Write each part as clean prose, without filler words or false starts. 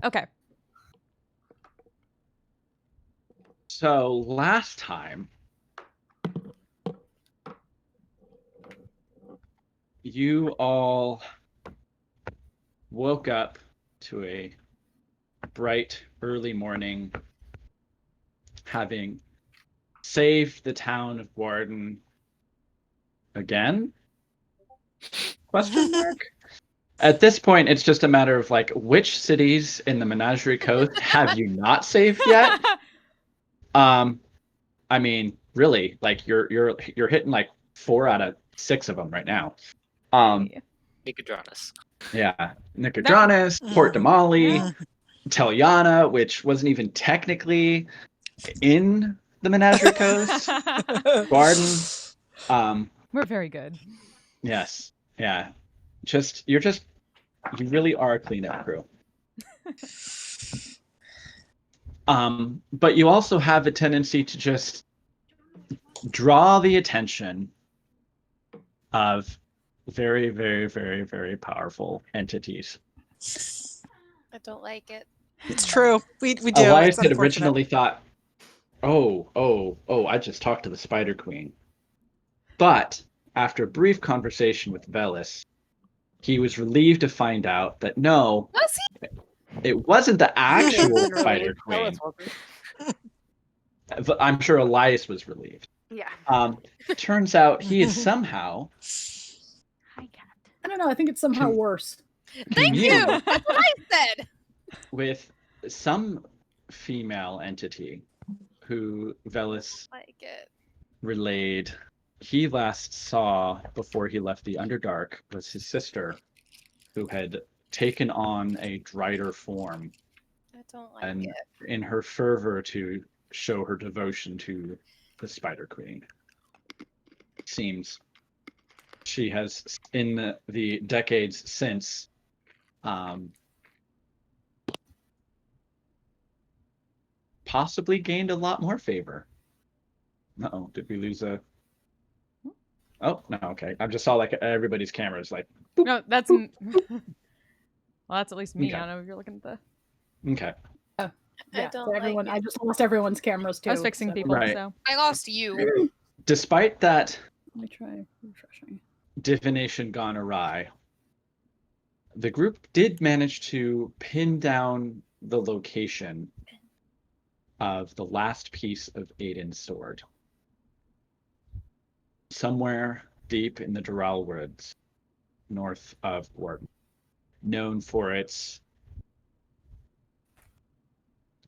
Okay. So last time, you all woke up to a bright early morning, having saved the town of Warden again? Question mark? At this point, it's just a matter of like, which cities in the Menagerie Coast have you not saved yet? I mean, really, like you're hitting like 4 out of 6 of them right now. Nicodranus. Yeah, Nicodranus, Port Damali, Teliana, which wasn't even technically in the Menagerie Coast. Garden. We're very good. Yes. Yeah. You really are a cleanup crew. But you also have a tendency to just draw the attention of very, very, very, very powerful entities. I don't like it. It's true. We do. Elias It's had unfortunate. originally thought, I just talked to the Spider Queen. But after a brief conversation with Velis, he was relieved to find out that no, Was he? it wasn't the actual Spider Queen. I'm sure Elias was relieved. Yeah. Turns out he is somehow. Hi, cat. I don't know. I think it's somehow worse. Thank you. That's what I said. With some female entity who Velis Like it. relayed he last saw before he left the Underdark was his sister, who had taken on a Drider form. I don't like and it. in her fervor to show her devotion to the Spider Queen. Seems she has, in the decades since, possibly gained a lot more favor. Uh-oh, did we lose a... Oh, no, okay. I just saw like everybody's cameras like... Boop, No, that's... boop, boop. Well, that's at least me. Okay. I don't know if you're looking at the... Okay. Yeah, don't so everyone. like it. I just lost everyone's cameras too. I was fixing so- people, Right. so... I lost you. Despite that Let me try refreshing. divination gone awry, the group did manage to pin down the location of the last piece of Aiden's sword. Somewhere deep in the Doral Woods, north of Warden, known for its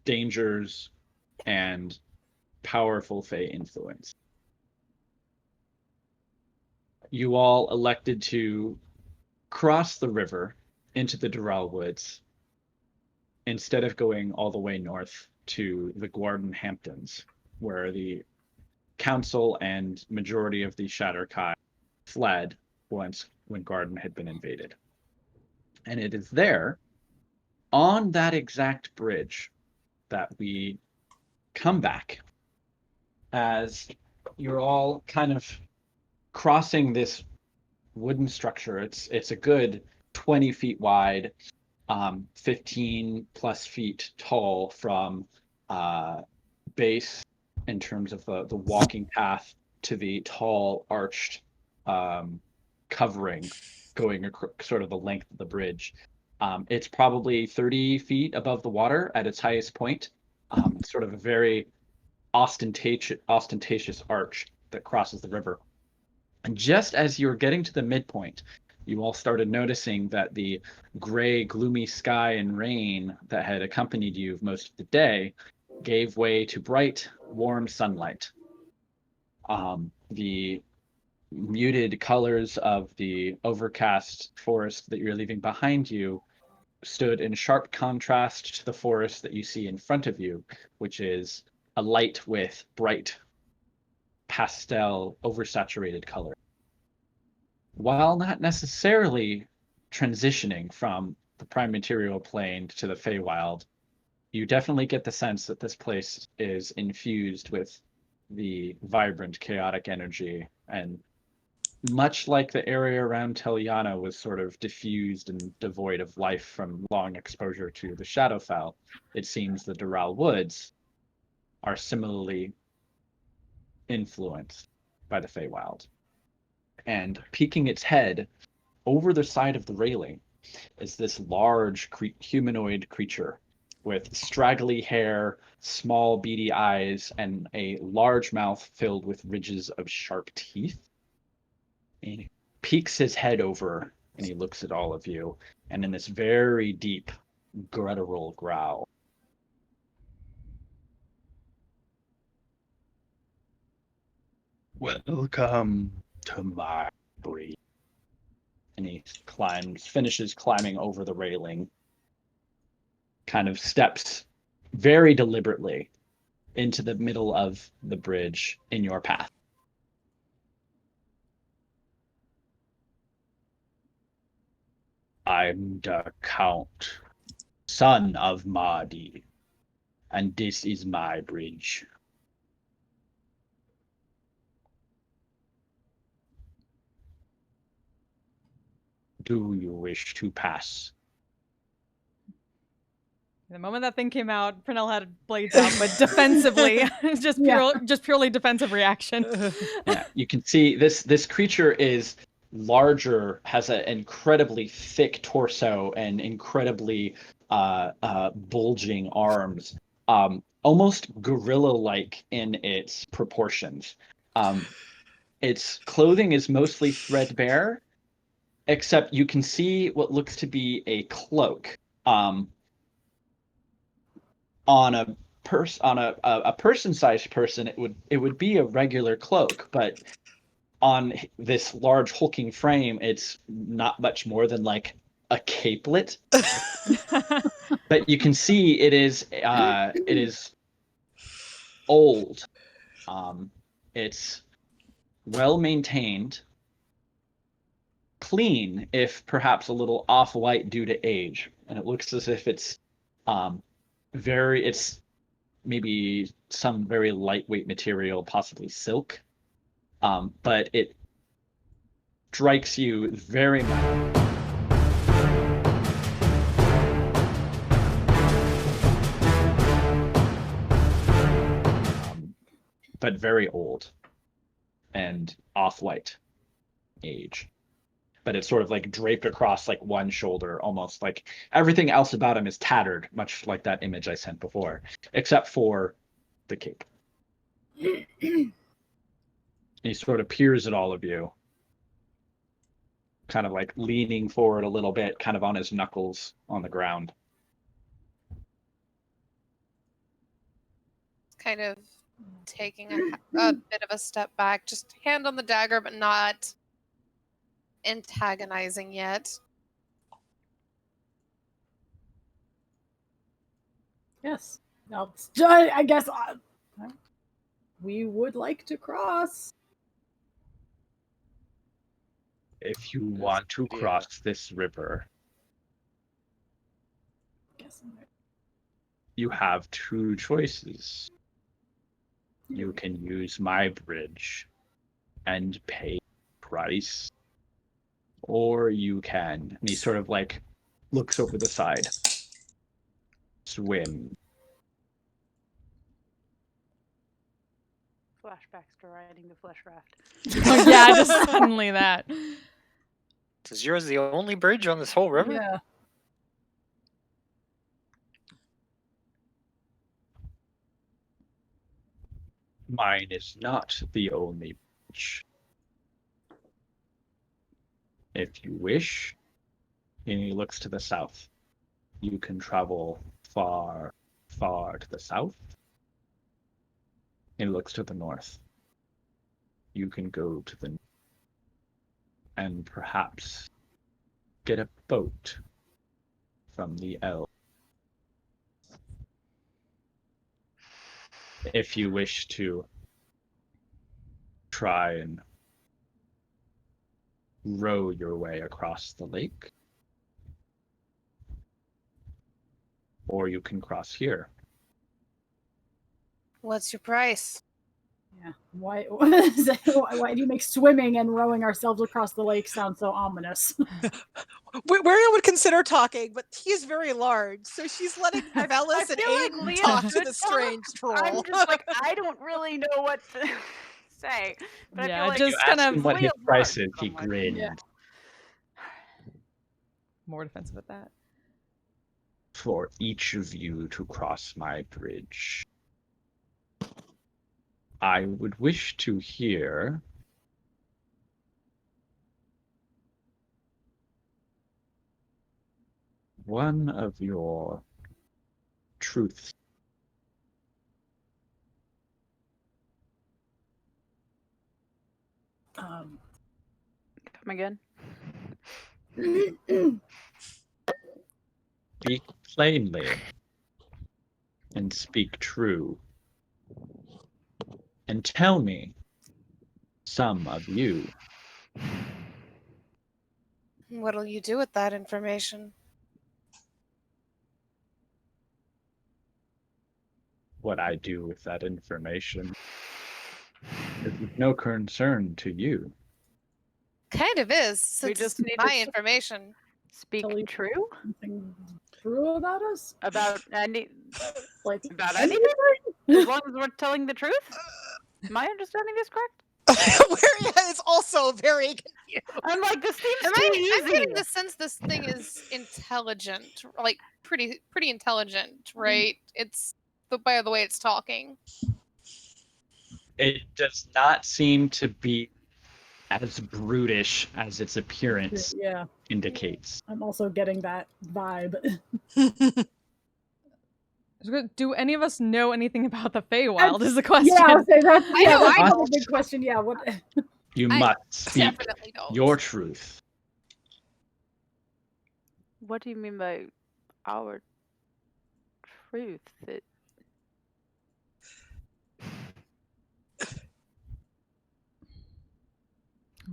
dangers and powerful Fey influence. You all elected to cross the river into the Doral Woods instead of going all the way north to the Guarden Hamptons, where the council and majority of the Shatterkai fled when Garden had been invaded. And it is there, on that exact bridge, that we come back as you're all kind of crossing this wooden structure. It's a good 20 feet wide, 15 plus feet tall from base in terms of the walking path to the tall arched covering going sort of the length of the bridge. It's probably 30 feet above the water at its highest point. Sort of a very ostentatious arch that crosses the river. And just as you were getting to the midpoint, you all started noticing that the gray, gloomy sky and rain that had accompanied you most of the day gave way to bright, warm sunlight. The muted colors of the overcast forest that you're leaving behind you stood in sharp contrast to the forest that you see in front of you, which is alight with bright pastel oversaturated color. While not necessarily transitioning from the prime material plane to the Feywild, you definitely get the sense that this place is infused with the vibrant, chaotic energy and much like the area around Teliana was sort of diffused and devoid of life from long exposure to the Shadowfell, it seems the Doral Woods are similarly influenced by the Feywild. And peeking its head over the side of the railing is this large humanoid creature with straggly hair, small beady eyes, and a large mouth filled with ridges of sharp teeth. And he peeks his head over and he looks at all of you, and in this very deep, guttural growl. Welcome to my breed. And he finishes climbing over the railing, kind of steps very deliberately into the middle of the bridge in your path. I'm the Count, son of Mahdi, and this is my bridge. Do you wish to pass? The moment that thing came out, Pernell had blades out, but defensively, just purely defensive reaction. Yeah, you can see this creature is larger, has an incredibly thick torso and incredibly bulging arms, almost gorilla-like in its proportions. Its clothing is mostly threadbare, except you can see what looks to be a cloak. On a person-sized person, it would be a regular cloak, but on this large hulking frame, it's not much more than like a capelet. But you can see it is old. It's well maintained, clean, if perhaps a little off-white due to age, and it looks as if it's it's maybe some very lightweight material, possibly silk, but it strikes you very much. But very old and off-white age. But it's sort of like draped across like one shoulder, almost like everything else about him is tattered, much like that image I sent before, except for the cape. He sort of peers at all of you, kind of like leaning forward a little bit, kind of on his knuckles on the ground. Kind of taking a bit of a step back, just hand on the dagger, but not antagonizing yet. Yes. Now, I guess we would like to cross. If you want to cross this river, you have two choices. You can use my bridge and pay price, or you can, and he sort of like looks over the side, swim. Flashbacks to riding the flesh raft. Oh, yeah, just suddenly that. Is yours the only bridge on this whole river? Yeah. Mine is not the only bridge. If you wish, and he looks to the south, you can travel far, far to the south. He looks to the north. You can go to the and perhaps get a boat from the elf. If you wish to try and row your way across the lake, or you can cross here. What's your price? Yeah. Why do you make swimming and rowing ourselves across the lake sound so ominous? Waria would consider talking, but he's very large, so she's letting Velis and feel like Aiden Leah talk to should the talk. strange troll. I'm just like, I don't really know what to say. But Yeah, I feel like just You kind asked of him what his Leah's price large is. He somewhat. grinned. Yeah. more defensive at that. For each of you to cross my bridge, I would wish to hear one of your truths. Come again? Speak plainly and speak true. And tell me, some of you, What'll you do with that information? what I do with that information is of no concern to you. Kind of is, We since just it's need my to information. Speak Tell you- true Something true about us? about any Like about anything? As long as we're telling the truth? Am I understanding this correct? Waria is also very confused. I'm like, this seems I'm too easy. getting the sense this thing is intelligent, like pretty intelligent, right? It's by the way it's talking. It does not seem to be as brutish as its appearance Yeah, indicates. I'm also getting that vibe. Do any of us know anything about the Feywild? Is the question. Yeah, I'll say that. I Yeah, know, that's I another big question. Yeah, what? You I must speak Definitely don't. your truth. What do you mean by our truth?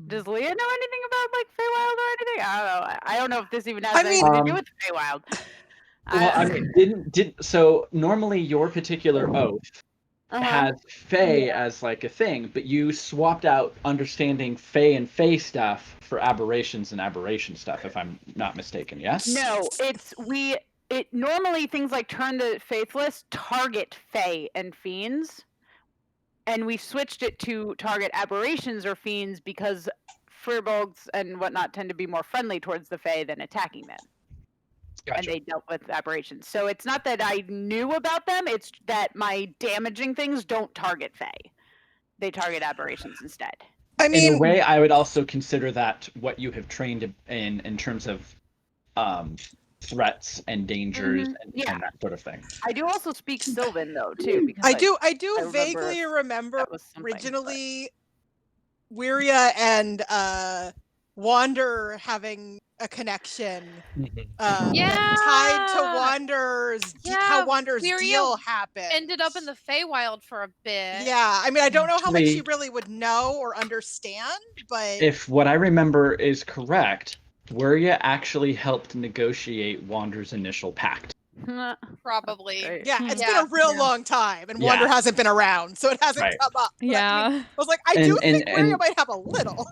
Does Leah know anything about like Feywild or anything? I don't know. I don't know if this even has I mean- anything to do with Feywild. Well, I mean, so normally your particular oath has Fey as like a thing, but you swapped out understanding Fey and Fey stuff for aberrations and aberration stuff, if I'm not mistaken. Yes. No, it normally things like turn the faithless target Fey and fiends, and we switched it to target aberrations or fiends because firbolgs and whatnot tend to be more friendly towards the Fey than attacking them. And Gotcha. they dealt with aberrations. So it's not that I knew about them, it's that my damaging things don't target Fey. They target aberrations instead. I In mean, a way, I would also consider that what you have trained in terms of threats and dangers Yeah. and that sort of thing. I do also speak Sylvan though too. Because I do I vaguely remember that was something, but- originally Wiria and Wander having a connection tied to Wander's how Yeah, Wander's Wiria deal happened. Ended up in the Feywild for a bit. Yeah, I mean, I don't know how much she Actually- really would know or understand, but If what I remember is correct, Wuria actually helped negotiate Wander's initial pact. Probably. Right. yeah, it's Yeah. been a real long time, and Wander hasn't been around, so it hasn't Right. come up. But I mean, Yeah. I was like, I And- do and- think Wiria and- might have a little.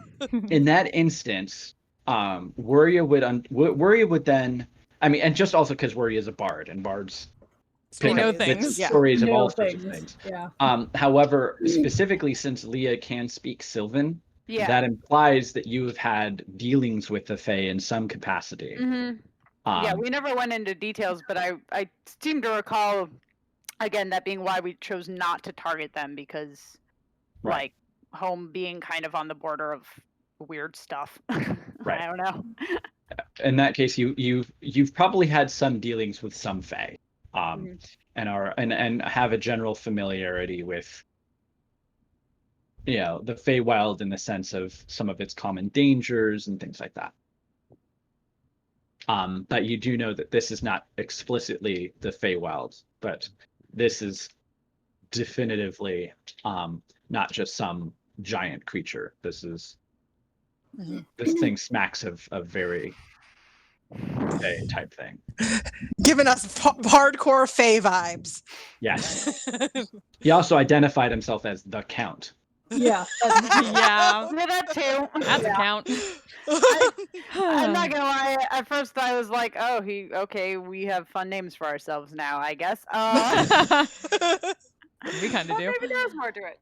In that instance, Wuria would then, I mean, and just also because Wuria is a bard, and bards We pick know up bits of things. Yeah. stories of Know all sorts of things. Yeah. However, specifically since Leah can speak Sylvan, Yeah. that implies that you have had dealings with the Fae in some capacity. Mm-hmm. Yeah, Um, we never went into details, but I seem to recall, again, that being why we chose not to target them because, Right. like, home being kind of on the border of weird stuff. Right. I don't know. in that case, you've probably had some dealings with some Fae, Mhm. and have a general familiarity with, the Feywild in the sense of some of its common dangers and things like that. But you do know that this is not explicitly the Feywild, but this is definitively not just some giant creature. This is Mhm. this thing smacks of very Fae type thing. Giving us hardcore Fae vibes. Yes. He also identified himself as the Count. Yeah. That's, Yeah, Yeah, that too. that's a Yeah. count. I'm not gonna lie. At first, I was like, "Oh, okay. We have fun names for ourselves now, I guess." We kind of Well, do. maybe there's more to it.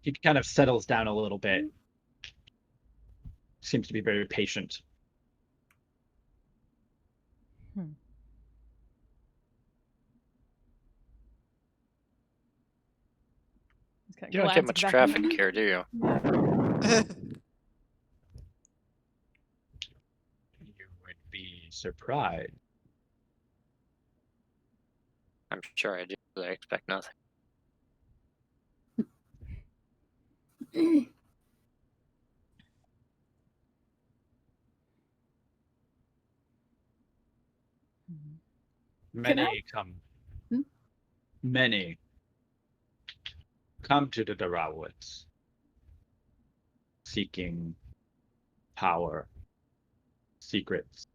He kind of settles down a little bit. Seems to be very patient. You don't get much traffic here, do you? You would be surprised. I'm sure I do, but I expect nothing. Many come. Hmm? Many come to the Dara Woods seeking power, secrets,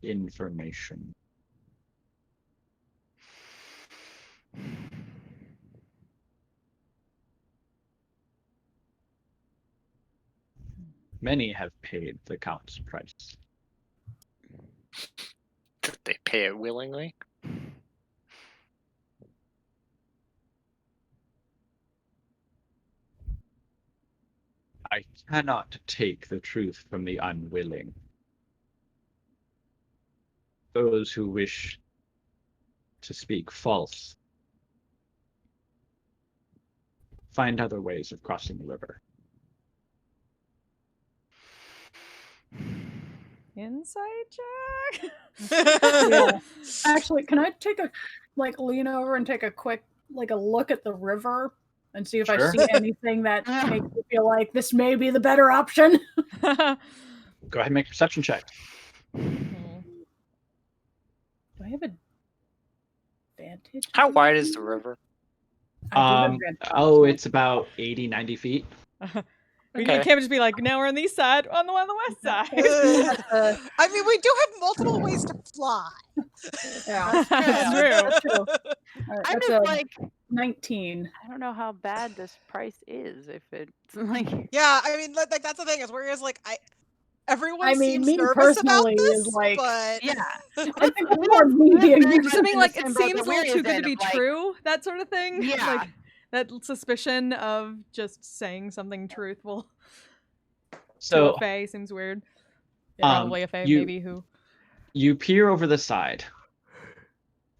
information. Many have paid the Count's price. Did they pay it willingly? I cannot take the truth from the unwilling. Those who wish to speak false find other ways of crossing the river. Insight check. yeah. Actually, can I take a lean over and take a quick a look at the river and see if I Sure. see anything that makes me feel like this may be the better option? Go ahead and make a perception check. Do I have advantage? How wide is the river? I do have advantage. Oh, it's about 80, 90 feet. We Okay. can't just be like, now we're on the east side, on the one on the west side. I mean, we do have multiple ways to fly. Yeah, That's true. that's true. All right, I'm that's just a like, 19. I don't know how bad this price is. If it's like, Yeah, I mean, like that's the thing is, whereas everyone I mean, seems me nervous about personally this, is like, but yeah. I think it's more me being very nervous. Something in like the it same boat seems a that little Weary too is good to in, be of, like- true, that sort of thing. Yeah. Like that suspicion of just saying something truthful to So a fae seems weird. Yeah, probably a fae, you- maybe who. you peer over the side,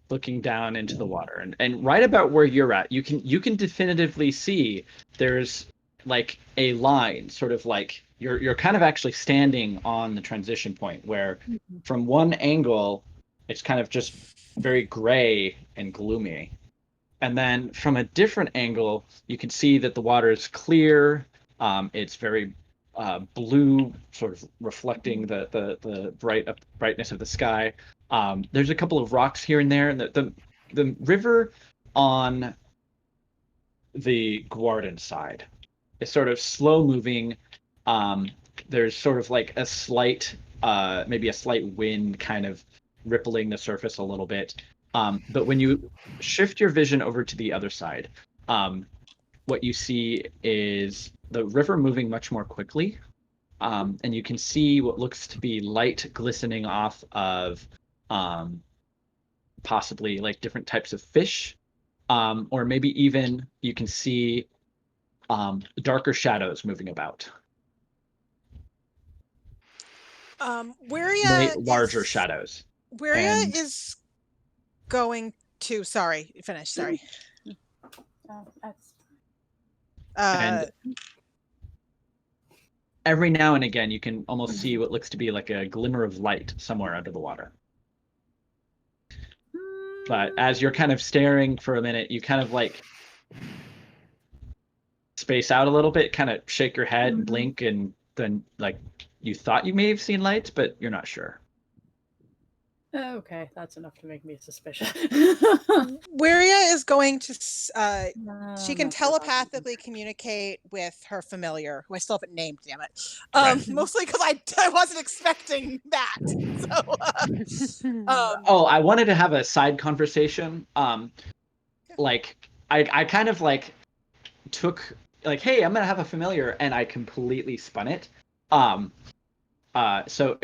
looking down into the water, and right about where you're at, you can definitively see there's like a line, sort of like you're kind of actually standing on the transition point where from one angle it's kind of just very gray and gloomy, and then from a different angle you can see that the water is clear. It's very blue, sort of reflecting the brightness of the sky. There's a couple of rocks here and there, and the river on the Guardian side is sort of slow moving. There's sort of like a slight, maybe a slight wind kind of rippling the surface a little bit. But when you shift your vision over to the other side, what you see is the river moving much more quickly. And you can see what looks to be light glistening off of possibly like different types of fish, or maybe even you can see darker shadows moving about. Larger shadows. Weria And- is going to. Sorry, finish. Sorry. That's And every now and again, you can almost see what looks to be like a glimmer of light somewhere under the water. But as you're kind of staring for a minute, you kind of like space out a little bit, kind of shake your head and blink, and then like you thought you may have seen lights, but you're not sure. Okay, that's enough to make me suspicious. Wiria is going to. She can I'm not sure about that. telepathically communicate with her familiar, who I still haven't named. Damn it. Right. Mostly because I wasn't expecting that. So. Oh, I wanted to have a side conversation. Like I kind of like took like, hey, I'm gonna have a familiar, and I completely spun it. So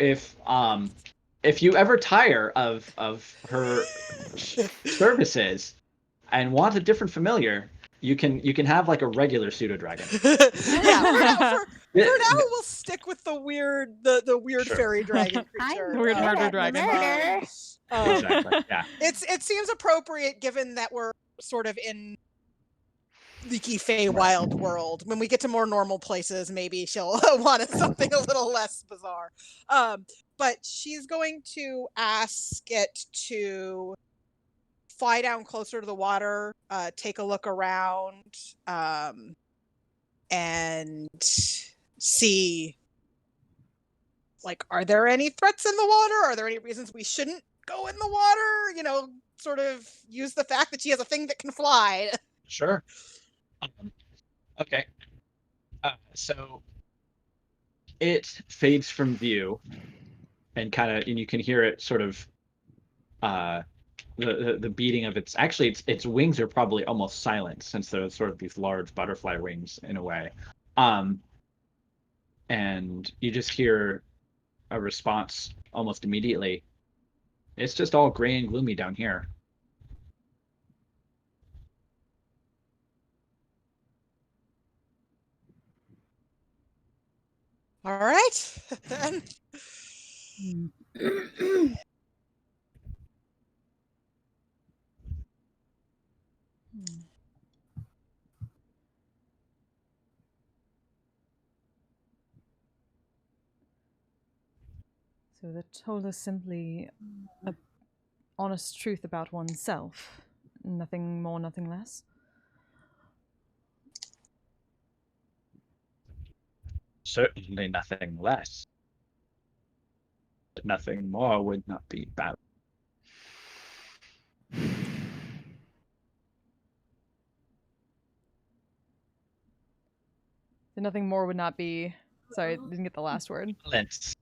if you ever tire of her services and want a different familiar, you can have like a regular pseudo dragon. Yeah. For now, we'll stick with the weird Sure. fairy dragon creature. The weird murder dragon. Exactly. Yeah. It seems appropriate given that we're sort of in leaky Feywild world. When we get to more normal places, maybe she'll want something a little less bizarre. But she's going to ask it to fly down closer to the water, take a look around, and see, like, are there any threats in the water? Are there any reasons we shouldn't go in the water? You know, sort of use the fact that she has a thing that can fly. Sure. Okay. So it fades from view, and you can hear it sort of the beating of its wings are probably almost silent, since they're sort of these large butterfly wings in a way. And you just hear a response almost immediately. It's just all gray and gloomy down here. All right. Then. So that told us simply a honest truth about oneself. Nothing more, nothing less. Certainly nothing less. But nothing more would not be bad. So nothing more would not be. Sorry, didn't get the last word. Balance.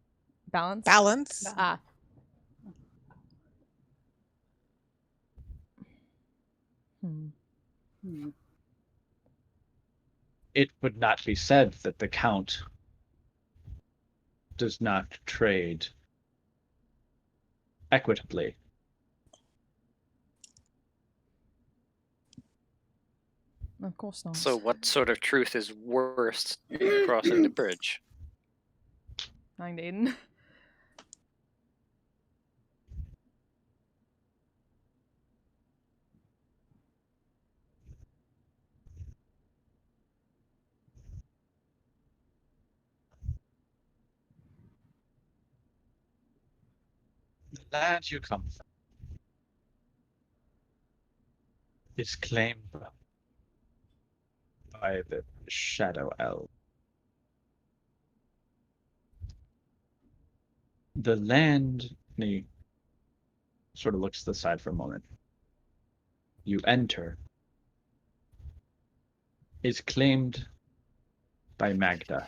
Balance? Balance. Ah. It would not be said that the Count does not trade equitably. Of course not. So what sort of truth is worse than crossing the bridge? Nine Aiden. The land you come from is claimed by the Shadow Elf. The land, and he sort of looks to the side for a moment. You enter is claimed by Magda.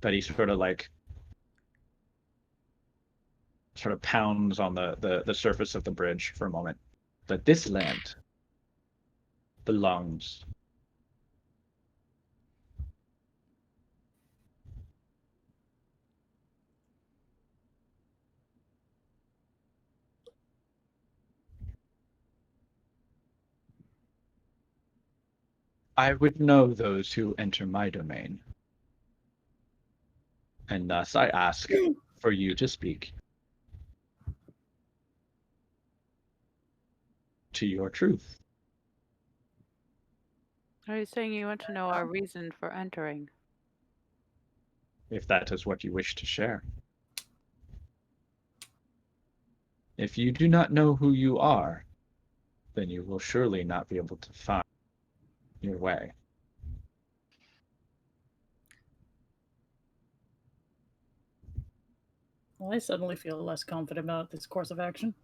But he sort of pounds on the surface of the bridge for a moment. But this land belongs I would know those who enter my domain. And thus I ask for you to speak to your truth. Are you saying you want to know our reason for entering? If that is what you wish to share. If you do not know who you are, then you will surely not be able to find your way. Well, I suddenly feel less confident about this course of action.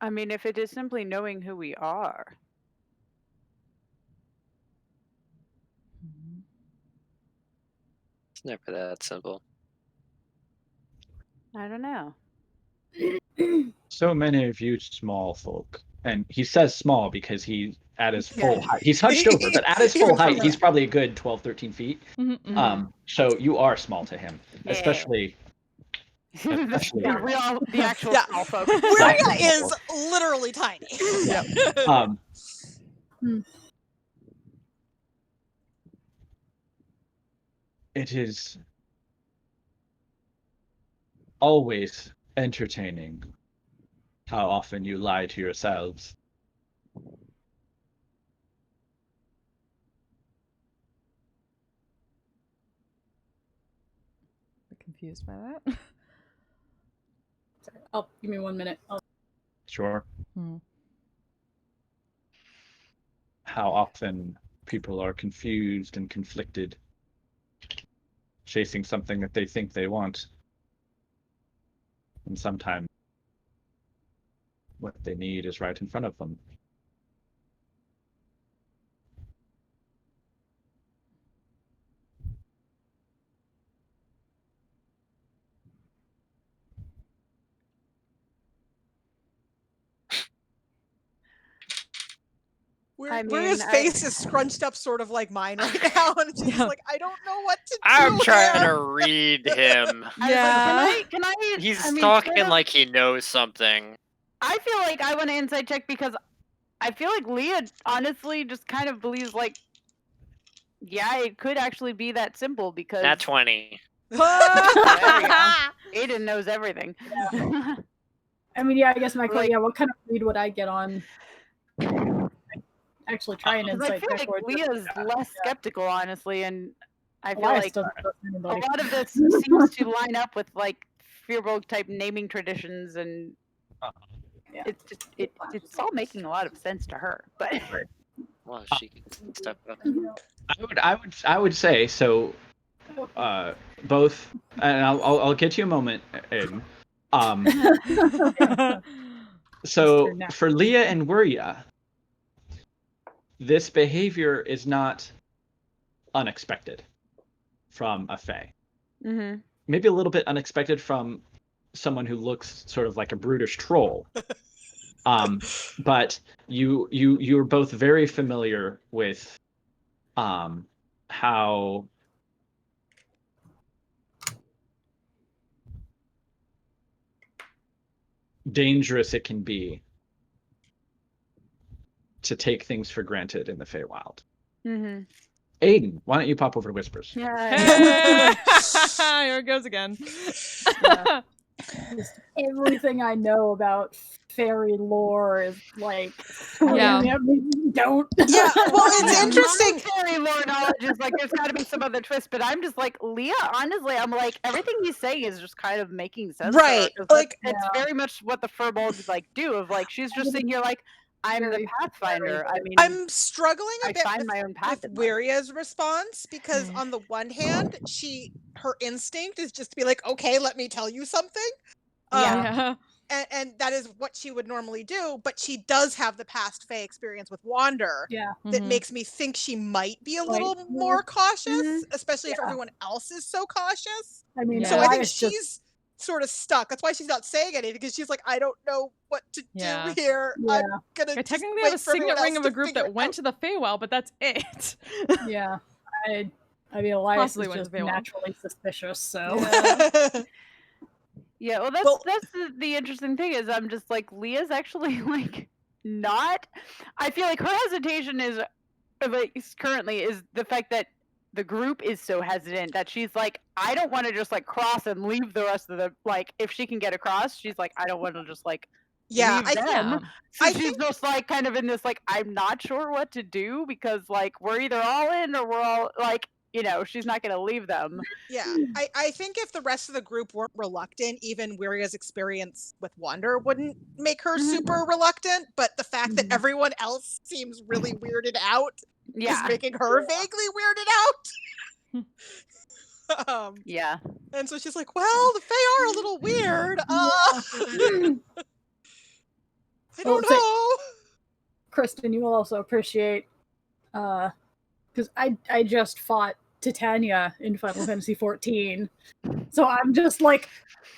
I mean, if it is simply knowing who we are. It's never that simple. I don't know. So many of you small folk, and he says small because he's at his full height. He's hunched over, but at his full height, he's probably a good 12, 13 feet. So you are small to him, especially. The actual small folk. Wuria is literally tiny. It is always entertaining how often you lie to yourselves. Confused by that. Sorry. Oh, give me 1 minute. Sure. How often people are confused and conflicted, chasing something that they think they want. And sometimes what they need is right in front of them. Wuria's face is scrunched up sort of like mine right now, and she's like, I don't know what to do. I'm trying here. to read him. Can I He's I mean, talking sort of- like he knows something. I feel like I want to insight check because I feel like Leah honestly just kind of believes like, yeah, it could actually be that simple because Nat 20. there we go. Aiden knows everything. Yeah. I mean, yeah, I guess my Like- what kind of read would I get on? Actually, try an 'Cause insight I feel check. like Leah's less skeptical, honestly, and I feel Elias like doesn't trust a anybody. lot of this seems to line up with like Fearbog type naming traditions, and Yeah. it's just it's all making a lot of sense to her. But Well, she can step up. I would say so. Both, and I'll get you a moment, Aiden. So for Leah and Wuria, this behavior is not unexpected from a Fae. Maybe a little bit unexpected from someone who looks sort of like a brutish troll. But you're both very familiar with how dangerous it can be to take things for granted in the Feywild. Aiden, why don't you pop over to Whispers? Hey! Here it goes again. Just everything I know about fairy lore is like, Yeah. don't. Yeah, well, it's interesting. My fairy lore knowledge is like there's got to be some other twist, but I'm just like Leah. Honestly, I'm like everything he's saying is just kind of making sense. to her, Right, 'cause like- it's very much what the furbolgs like do. Of like she's just sitting here like I'm the Very, Pathfinder. I mean, I'm struggling a I bit find with, my own path with in life. Wiria's response because on the one hand, her instinct is just to be like, okay, let me tell you something. Yeah. And that is what she would normally do, but she does have the past Fae experience with Wander Yeah. that Mhm. makes me think she might be a Like, little more cautious, Mhm. especially if Yeah. everyone else is so cautious. I mean, Yeah. So I think Elias just- she's sort of stuck. That's why she's not saying anything, because she's like, I don't know what to Yeah. do here. Yeah. I'm gonna I just technically wait have a for everyone signet ring else of a to group figure that it went out. to the Feywild, but that's it. yeah. I mean, Elias Possibly is went to just the Feywild. naturally suspicious, so. Yeah, well, Well- that's the interesting thing is I'm just like Leah's actually like not. I feel like her hesitation is, like, currently is the fact that the group is so hesitant that she's like, I don't want to just like cross and leave the rest of the like if she can get across, she's like, I don't want to just like Yeah, leave I them. Yeah. So I she's think- just like kind of in this like I'm not sure what to do because like we're either all in or we're all like she's not going to leave them. Yeah, I think if the rest of the group weren't reluctant, even Wiria's experience with Wander wouldn't make her super reluctant. But the fact that everyone else seems really weirded out is making her vaguely weirded out. Yeah. And so she's like, "Well, the Fae are a little weird. I don't know." Kristen, you will also appreciate, because I just fought Titania in Final Fantasy XIV, so I'm just like,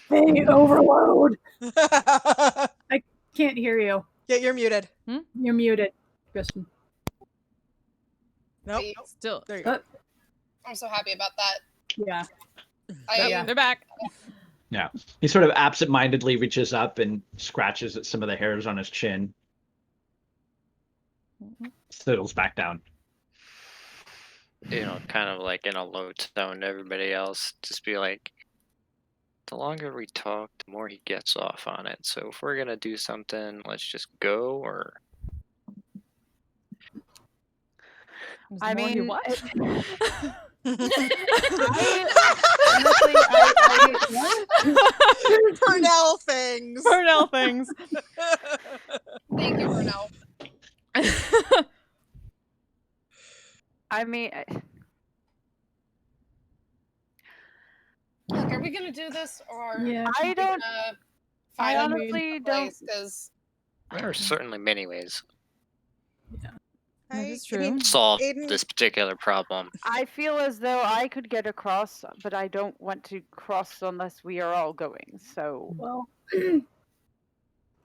hey, overload. I can't hear you. Yeah, you're muted. You're muted, Kristen. Nope. Still. There you go. I'm so happy about that. Yeah. They're back. Yeah. He sort of absentmindedly reaches up and scratches at some of the hairs on his chin. Settles back down. Kind of like in a low tone to everybody else. Just be like, the longer we talk, the more he gets off on it. So if we're going to do something, let's just go, or... I mean, what? Purnell things. Purnell things. Thank you, Bruno. I mean, Look, are we gonna do this, or Yeah. I don't. I find a honestly new don't. place? Because There are certainly many ways That is I mean, true. to solve Aiden- this particular problem. I feel as though I could get across, but I don't want to cross unless we are all going. So Well,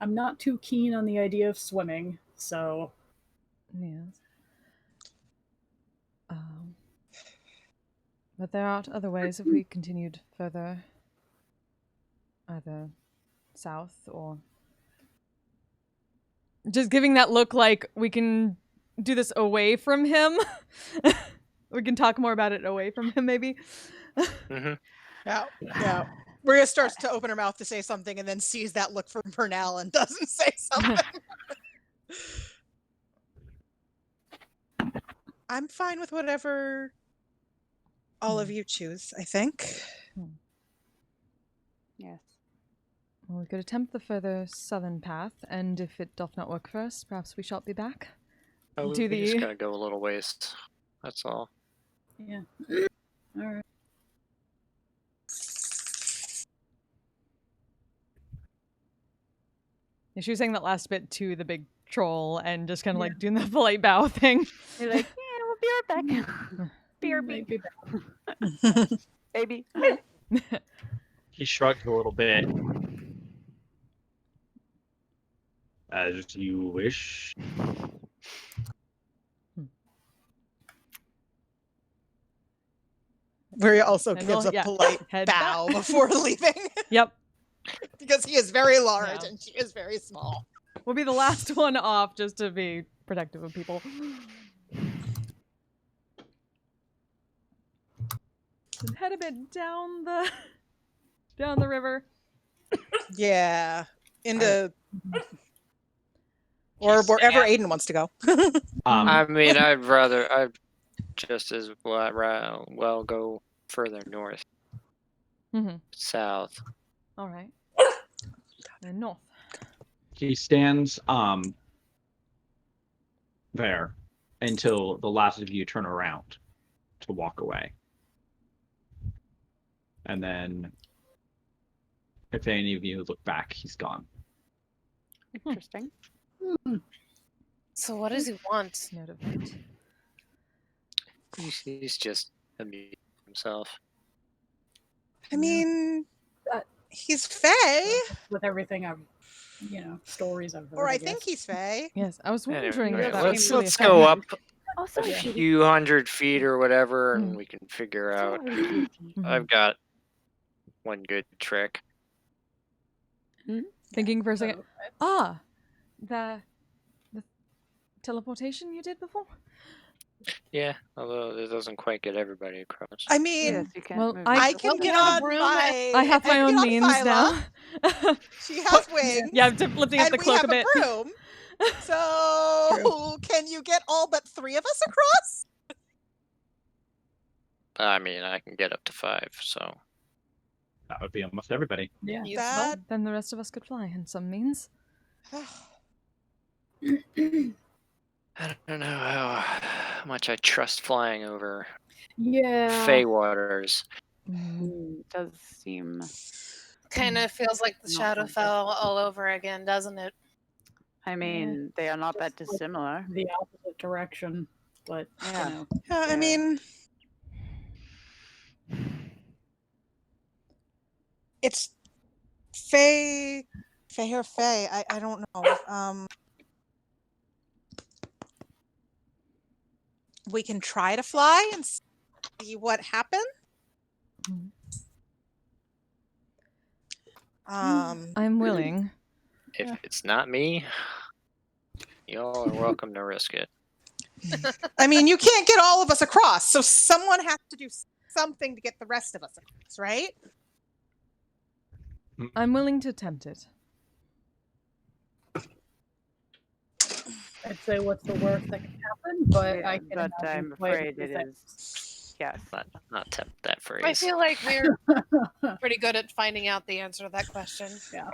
I'm not too keen on the idea of swimming, so Yes. But there are other ways if we continued further, either south or just giving that look like we can do this away from him. We can talk more about it away from him, maybe. Yeah. Maria starts to open her mouth to say something and then sees that look from Purnell and doesn't say something. I'm fine with whatever all of you choose, I think. yes. Well, we could attempt the further southern path, and if it doth not work for us, perhaps we shall be back. Oh, Do we just the- gotta go a little ways. That's all. yeah. All right. Yeah, she was saying that last bit to the big troll and just kind of like doing the polite bow thing. You're like, yeah, we'll be right back. Maybe. Baby. He shrugged a little bit. As you wish. Maria also And gives we'll- a yeah, polite head bow back. before leaving Yep. because he is very large Yeah. and she is very small. We'll be the last one off just to be protective of people. So head a bit down the river. Yeah, into or wherever Aiden wants to go. I mean, I'd just as well go further north, Mm-hmm. south. All right. And north. He stands there until the last of you turn around to walk away. And then if any of you look back, he's gone. Interesting. so what does he want? Note of it. He's just amusing himself. I mean, Uh, he's Fae, With everything I've, stories I've heard. or I guess. think he's Fae. Yes, I was Anyway, wondering if that let's was really let's a go thing. up Also, a few hundred feet or whatever, and we can figure out. Mhm. I've got one good trick. Thinking for a second. So, The teleportation you did before? Yeah, although it doesn't quite get everybody across. I mean, yes, you can. Well, move I I it. can Well, get we have a on broom. my. I have my can own get on means Phyla. now. She has wings. Yeah, I'm lifting up and the we cloak have a bit. broom. So can you get all but 3 of us across? I mean, I can get up to 5, so. That would be almost everybody. Yeah. That Then the rest of us could fly in some means. I don't know how much I trust flying over Yeah. Fey waters. Does seem. Kind of feels like the Not Shadowfell all over again, doesn't it? I mean, they are not that dissimilar. The opposite direction, but Yeah. you know. I mean, it's Faye or Faye. I don't know. We can try to fly and see what happens. I'm willing. If it's not me, y'all are welcome to risk it. I mean, you can't get all of us across, so someone has to do something to get the rest of us across, right? I'm willing to attempt it. I'd say what's the worst that can happen, but Yeah, I can but imagine I'm quite a afraid few it things. is. Yes. Not tempt that phrase. I feel like we're pretty good at finding out the answer to that question. Yeah.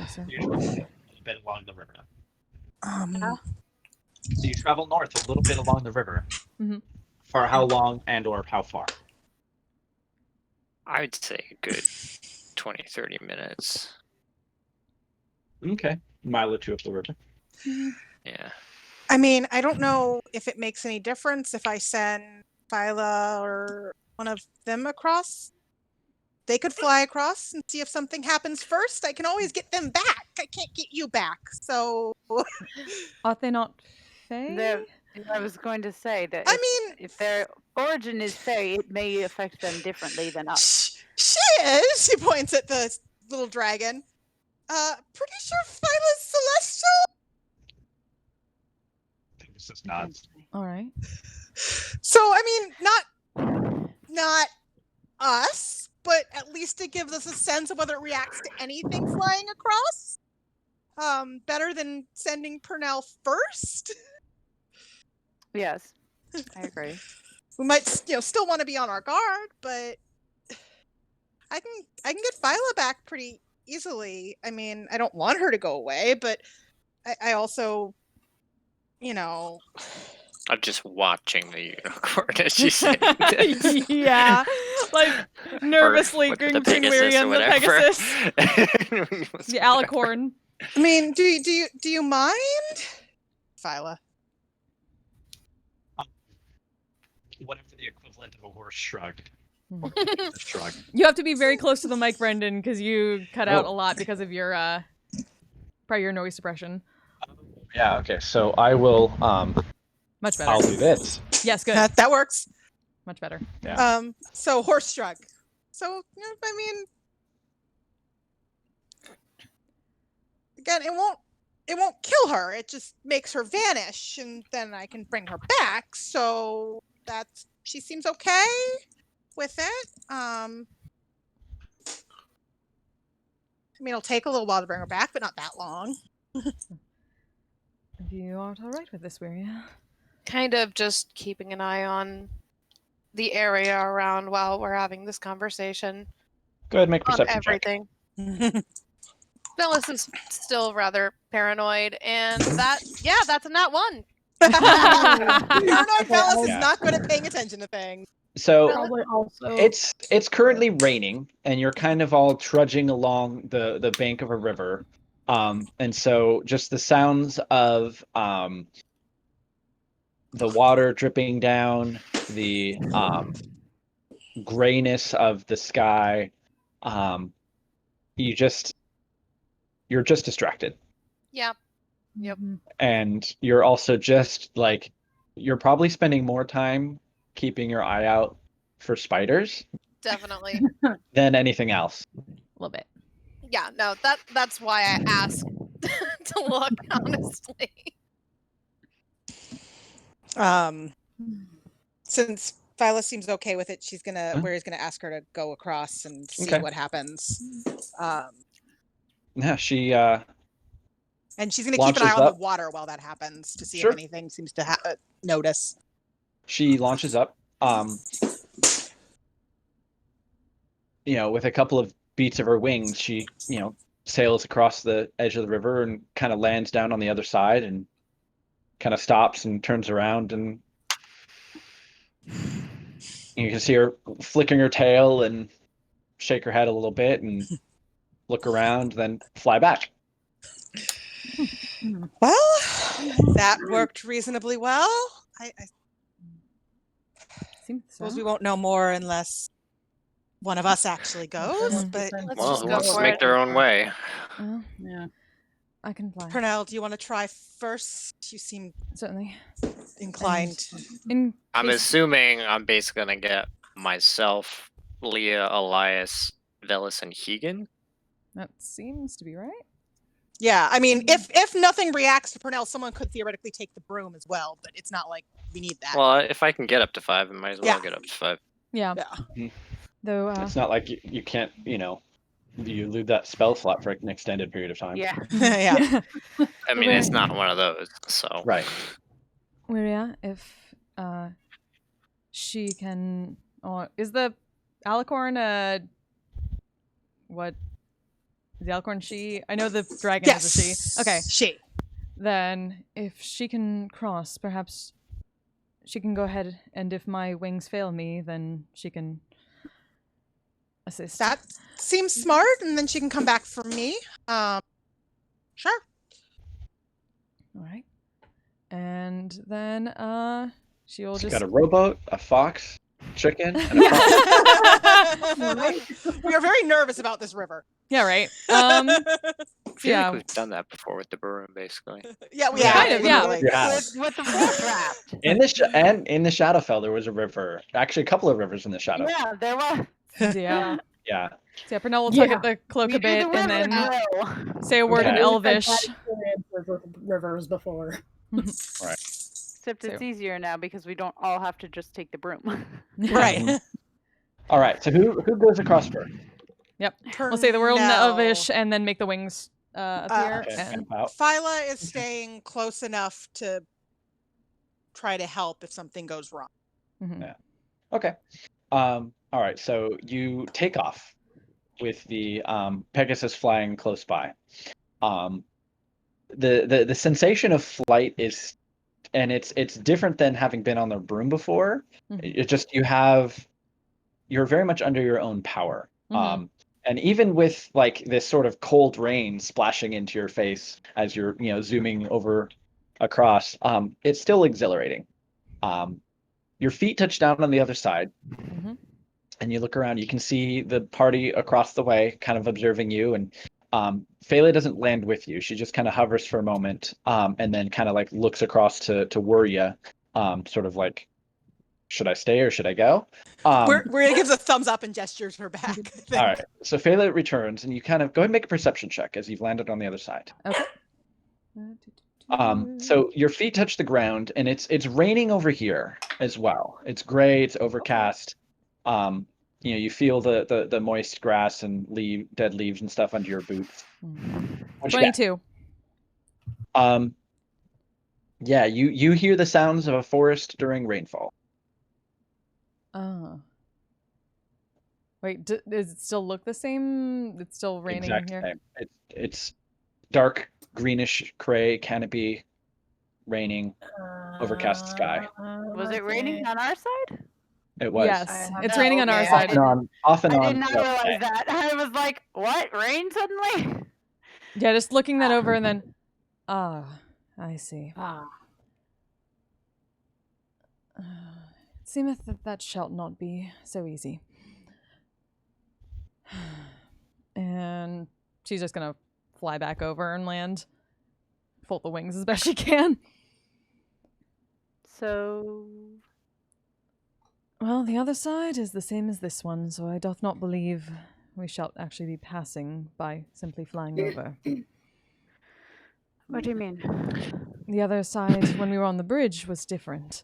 So, Usually a little bit along the river. Um, So you travel north a little bit along the river. Mhm. For how long and or how far? I'd say a good 20, 30 minutes. Okay. Mile or two up the river. Yeah. I mean, I don't know if it makes any difference if I send Phyla or one of them across. They could fly across and see if something happens first. I can always get them back. I can't get you back. So, are they not Fae? I was going to say that I mean, if their origin is Fey, it may affect them differently than us. she is. She points at the little dragon. Pretty sure Phyla's celestial. This is nods. All right. So, I mean, not us, but at least it gives us a sense of whether it reacts to anything flying across. Better than sending Purnell first. Yes, I agree. We might, still want to be on our guard, but I can get Phyla back pretty easily. I mean, I don't want her to go away, but I also, I'm just watching the unicorn as she said this. Yeah, like nervously Or going the between Pegasus Weary or and the whatever. Pegasus. The alicorn. I mean, do you mind, Phyla? Whatever the equivalent of a horse shrug. Mhm. A shrug. You have to be very close to the mic, Brendan, because you cut out Oh. a lot because of your probably your noise suppression. Yeah, okay. So I will Much better. I'll do this. Yes, good. That works. Much better. Yeah. So horse shrug. So, I mean, again, it won't kill her. It just makes her vanish, and then I can bring her back. So she seems okay with it. I mean, it'll take a little while to bring her back, but not that long. If you aren't all right with this, Weary. Kind of just keeping an eye on the area around while we're having this conversation Go ahead and make a on perception check. everything. Bellis is still rather paranoid, and that's a nat 1. Paranoid Bellis Yeah. is not good at paying attention to things. So Probably also. it's currently raining, and you're kind of all trudging along the bank of a river. And so just the sounds of the water dripping down, the grayness of the sky, you're just distracted. Yeah. Yep. Mhm. And you're also just like, you're probably spending more time keeping your eye out for spiders Definitely. than anything else. A little bit. Yeah, no, that's why I asked to look, honestly. Since Phyla seems okay with it, Huh? Wary's gonna ask her to go across and see Okay. what happens. Yeah, she And she's gonna keep an eye Launches on up. the water while that happens to see Sure. if anything seems to notice. she launches up. with a couple of beats of her wings, she, sails across the edge of the river and kind of lands down on the other side and kind of stops and turns around, and you can see her flicking her tail and shake her head a little bit and look around, then fly back. Well, that worked reasonably well. I Seems so. suppose we won't know more unless one of us actually goes. But Let's Well, just who go wants to for make it. their own way? Well, Yeah. I can fly. Pernell, do you want to try first? You seem Certainly. inclined. In I'm case- assuming I'm basically gonna get myself, Leah, Elias, Velis, and Hegan. that seems to be right. Yeah, I mean, if nothing reacts to Pernell, someone could theoretically take the broom as well, but it's not like we need that. Well, if I can get up to 5, I might as well Yeah. get up to 5. Yeah. Yeah. Though, It's not like you can't, you lose that spell slot for an extended period of time. Yeah. Yeah. I mean, it's not one of those, so. Right. Maria, if she can, or is the alicorn what? Is the alicorn she? I know the dragon Yes. is a she. Okay, She. then if she can cross, perhaps she can go ahead, and if my wings fail me, then she can assist. That seems smart, and then she can come back for me. Sure. All right, and then she will She's just got a rowboat, a fox, chicken, and a fox. We are very nervous about this river. yeah, right. I feel Yeah. like we've done that before with the broom, basically. Yeah, we Yeah, have. kind of, yeah. literally. Yeah. With the full draft. In the Shadowfell, there was a river. Actually, a couple of rivers in the Shadowfell. Yeah, there was. yeah. Yeah. So yeah, Pernell will Yeah. tug at the cloak We a do bit the and river then drill. say a word in Okay. Elvish. I've had experiences with rivers before. Except it's So- easier now because we don't all have to just take the broom. Right. All right. So who goes across first? We'll say the word in Pernell. Elvish and then make the wings appear. Okay, and camp out. Phyla is staying close enough to try to help if something goes wrong. Mhm. Yeah. Okay. All right. So you take off with the Pegasus flying close by. The sensation of flight is, and it's different than having been on the broom before. Mhm. It's just you're very much under your own power. Mhm. And even with like this sort of cold rain splashing into your face as you're zooming over across, it's still exhilarating. Your feet touch down on the other side, Mhm. and you look around. You can see the party across the way, kind of observing you. And Phelan doesn't land with you. She just kind of hovers for a moment, and then kind of like looks across to Wuria, sort of like, should I stay or should I go? Where gives a thumbs up and gestures her back. I think. All right. So Phelan returns, and you kind of go ahead and make a perception check as you've landed on the other side. Okay. So your feet touch the ground, and it's raining over here as well. It's gray. It's overcast. You feel the moist grass and dead leaves and stuff under your boots. What'd you get? 22. Yeah, you hear the sounds of a forest during rainfall. Oh. Wait, does it still look the same? It's still raining Exact here. same. It's dark greenish gray canopy, raining. Overcast sky. Was it raining on our side? It was. Yes, I it's have raining on okay. our I side. didn't- Off and on. I did not throughout the realize day. that. I was like, what? Rain suddenly? Yeah, just looking that over and then, I see. Ah, It seemeth that shall not be so easy. And she's just gonna fly back over and land. Fold the wings as best she can. So, Well, the other side is the same as this one, so I doth not believe we shall actually be passing by simply flying over. what do you mean? The other side, when we were on the bridge, was different.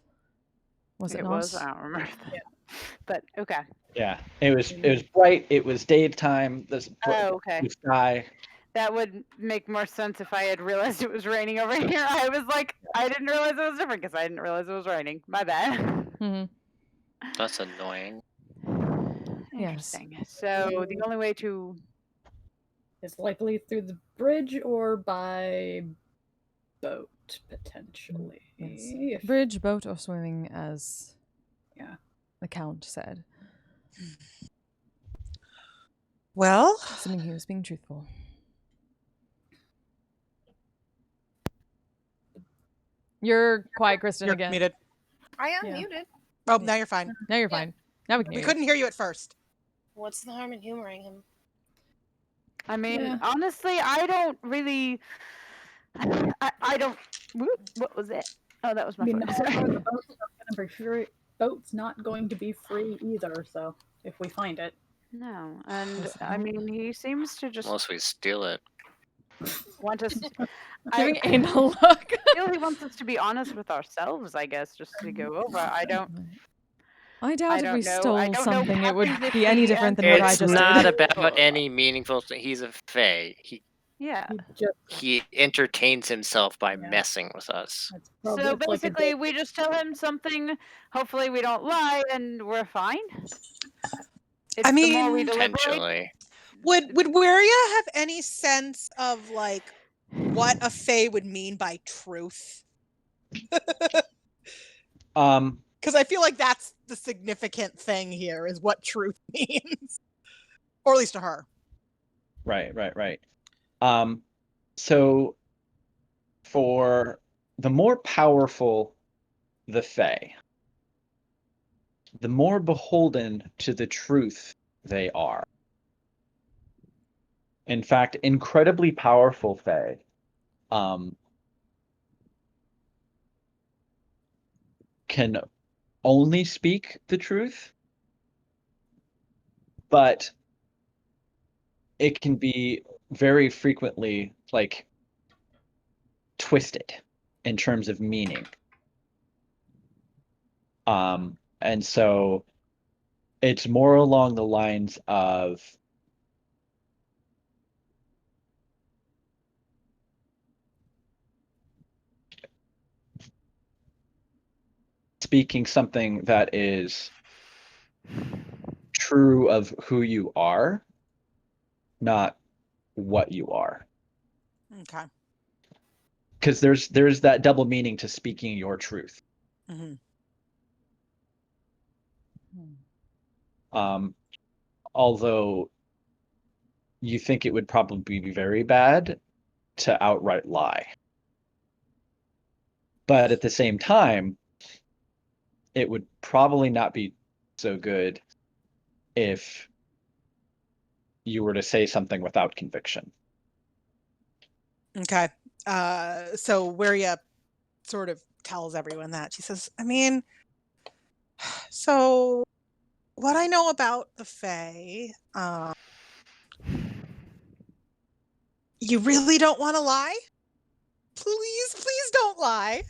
Was it It not? was? I don't remember. But, okay. Yeah, it was bright. It was daytime. This Oh, okay. blue sky. That would make more sense if I had realized it was raining over here. I was like, I didn't realize it was different because I didn't realize it was raining. My bad. Mhm. That's annoying. Yes. Interesting. So the only way to It's likely through the bridge or by boat, potentially. Yes. If- Bridge, boat, or swimming, as Yeah. the Count said. Well, Assuming he was being truthful. You're quiet, Kristen, you're again. muted. I Yeah. unmuted. Oh, now you're fine. Now you're Yeah. fine. Now we can We hear couldn't hear you at first. What's the harm in humoring him? I mean, Yeah. honestly, I don't really. I don't. Whoop, what was it? Oh, that was I my mean, phone. also, Sorry. the boat's not gonna be free. Boat's not going to be free either. So if we find it, No, and Yes, I mean, he seems to just Unless we steal it. want us. Giving I Aina a look. feel he wants us to be honest with ourselves. I guess just to go over. I don't. I doubt if don't we know. I stole don't know something, it would Captain be any Zippy different than and what I It's just not did. about any meaningful thing. He's a fae. Yeah. he just He entertains himself by Yeah. messing with us. that's probably So it's like a basically, date. we just tell him something. Hopefully, we don't lie, and we're fine. It's the more we mean, deliberate. Potentially. Would Weria have any sense of like what a fae would mean by truth? Because I feel like that's the significant thing here is what truth means, or at least to her. Right. So for the more powerful the Fae, the more beholden to the truth they are. In fact, incredibly powerful Fae can only speak the truth, but it can be very frequently like twisted in terms of meaning. And so it's more along the lines of speaking something that is true of who you are, not what you are. Okay. Because there's that double meaning to speaking your truth. Mm-hmm. Although you think it would probably be very bad to outright lie. But at the same time, it would probably not be so good if you were to say something without conviction. Okay. So Weria sort of tells everyone that. She says, I mean, so what I know about the Fae, you really don't want to lie? Please don't lie.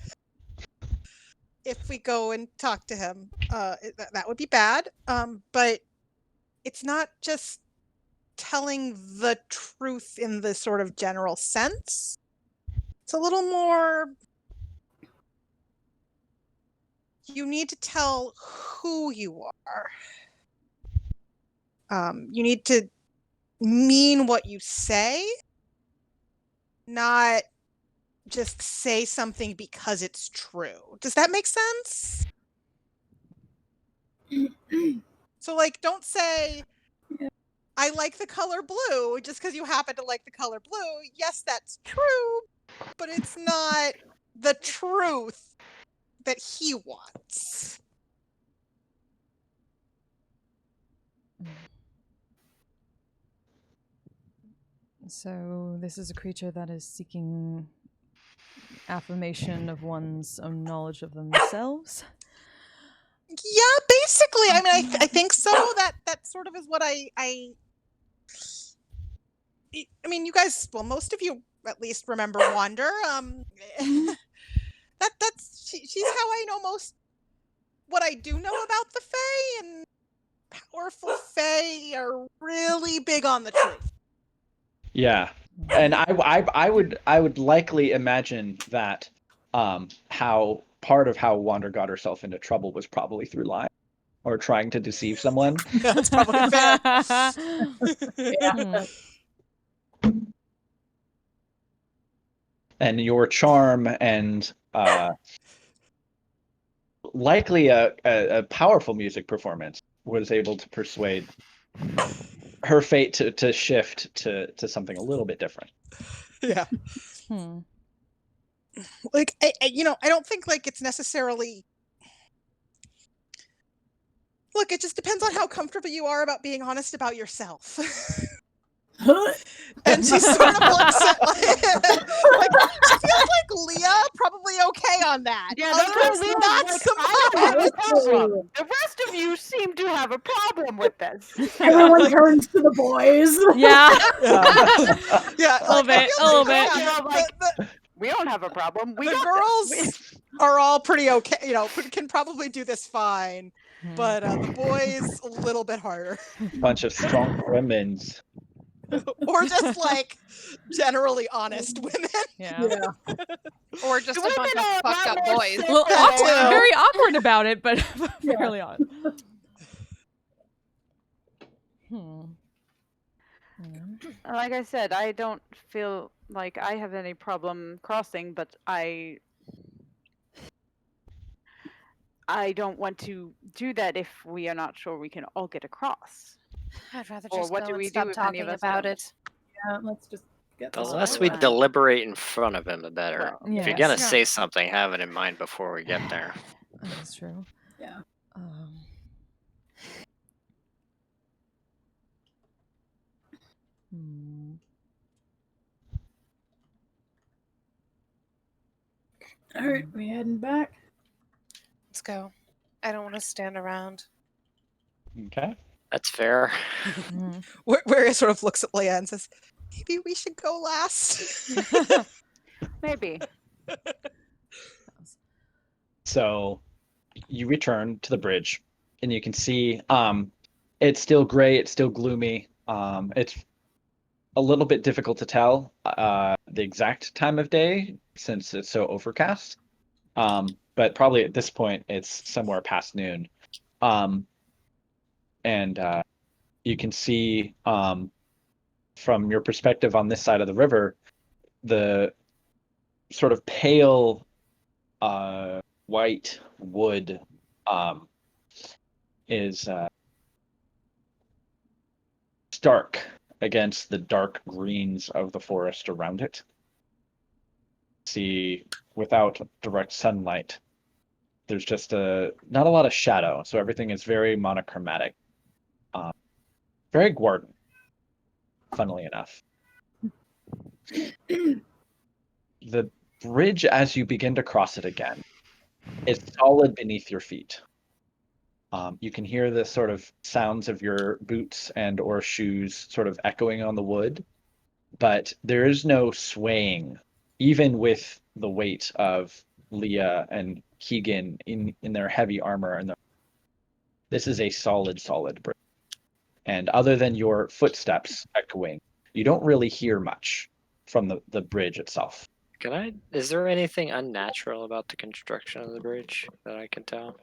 If we go and talk to him, that would be bad. But it's not just telling the truth in the sort of general sense. It's a little more. You need to tell who you are. You need to mean what you say, not just say something because it's true. Does that make sense? So, like, don't say, I like the color blue just because you happen to like the color blue. Yes, that's true, but it's not the truth that he wants. So this is a creature that is seeking affirmation of one's own knowledge of themselves. Yeah, basically. I mean, I think so. That sort of is what I mean, you guys. Well, most of you at least remember Wander. She's how I know most. What I do know about the Fae, and powerful Fae are really big on the truth. Yeah, and I would likely imagine that how part of how Wander got herself into trouble was probably through lying. or trying to deceive someone. That's probably fair. Yeah. And your charm and likely a powerful music performance was able to persuade her fate to shift to something a little bit different. Yeah. Hmm. Like, I don't think like it's necessarily. Look, it just depends on how comfortable you are about being honest about yourself. And she sort of looks at like she feels like Leah probably okay on that. Yeah, that's what Others Leah's not like, so I don't have a much. problem. The rest of you seem to have a problem with this. Everyone like- turns to the boys. Yeah. Yeah, A little bit, a little bit. We don't have a problem. We the got girls this. are all pretty okay. Can probably do this fine. Hmm. But the boys a little bit harder, Bunch of strong women. or just like generally honest women. Yeah. Yeah. Or just The a bunch women are of a fucked lot up more boys. A little That awkward, too. very awkward about it, but Yeah. fairly odd. Hmm. Like I said, I don't feel like I have any problem crossing, but I don't want to do that if we are not sure we can all get across. I'd rather Or just what go do and we stop do if any talking of us about don't? it. Yeah, let's just get The this less over we with. deliberate in front of him, the better. Well, If you're yes. gonna Yeah. say something, have it in mind before we get there. That's true. Yeah. Hmm. All right, we heading back. Let's go. I don't want to stand around. Okay. That's fair. Hmm. Where he sort of looks at Leia and says, "Maybe we should go last." maybe. So you return to the bridge, and you can see it's still gray, it's still gloomy. It's a little bit difficult to tell the exact time of day since it's so overcast. But probably at this point it's somewhere past noon. And you can see from your perspective on this side of the river, the sort of pale white wood is stark against the dark greens of the forest around it. See, without direct sunlight, there's just not a lot of shadow, so everything is very monochromatic. Very Guardian, funnily enough. The bridge, as you begin to cross it again, is solid beneath your feet. You can hear the sort of sounds of your boots and or shoes sort of echoing on the wood, but there is no swaying, even with the weight of Leah and Keegan in their heavy armor. And this is a solid bridge. And other than your footsteps echoing, you don't really hear much from the bridge itself. Is there anything unnatural about the construction of the bridge that I can tell?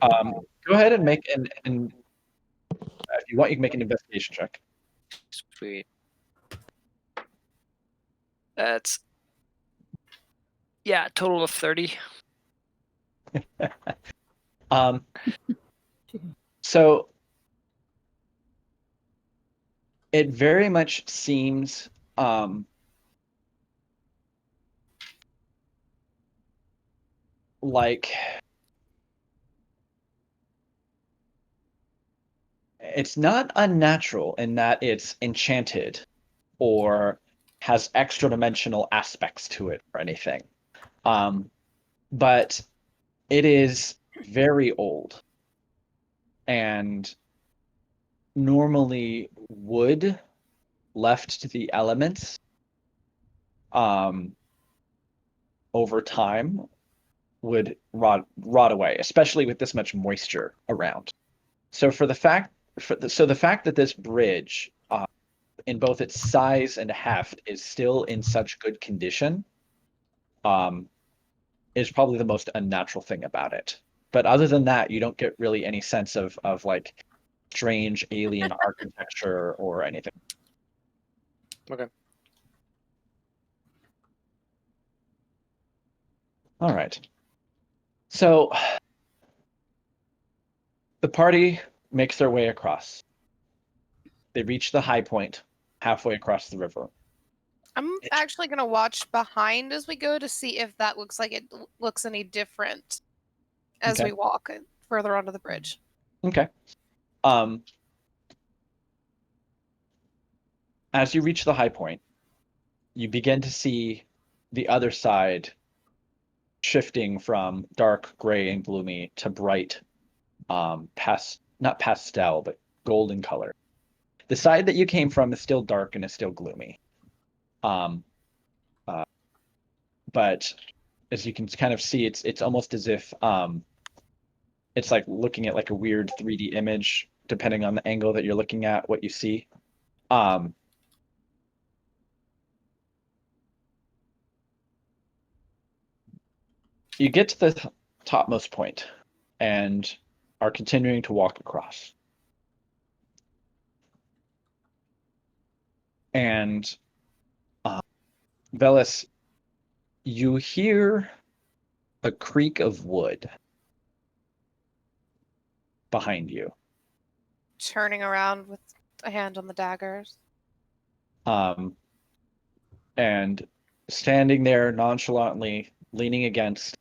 Go ahead and make if you want, you can make an investigation check. Sweet. That's total of 30. So it very much seems like it's not unnatural in that it's enchanted or has extra dimensional aspects to it or anything. But it is very old, and normally wood left to the elements over time would rot away, especially with this much moisture around. So the fact that this bridge, in both its size and heft, is still in such good condition, is probably the most unnatural thing about it. But other than that, you don't get really any sense of like strange alien architecture or anything. Okay. All right. So the party makes their way across. They reach the high point halfway across the river. I'm actually going to watch behind as we go to see if that looks like it looks any different as Okay. we walk further onto the bridge. Okay. As you reach the high point, you begin to see the other side shifting from dark gray and gloomy to bright, not pastel, but golden color. The side that you came from is still dark and is still gloomy. But as you can kind of see, it's almost as if it's like looking at like a weird 3D image, depending on the angle that you're looking at, what you see. You get to the topmost point and are continuing to walk across. And Velis, you hear a creak of wood behind you. Turning around with a hand on the daggers. And standing there nonchalantly, leaning against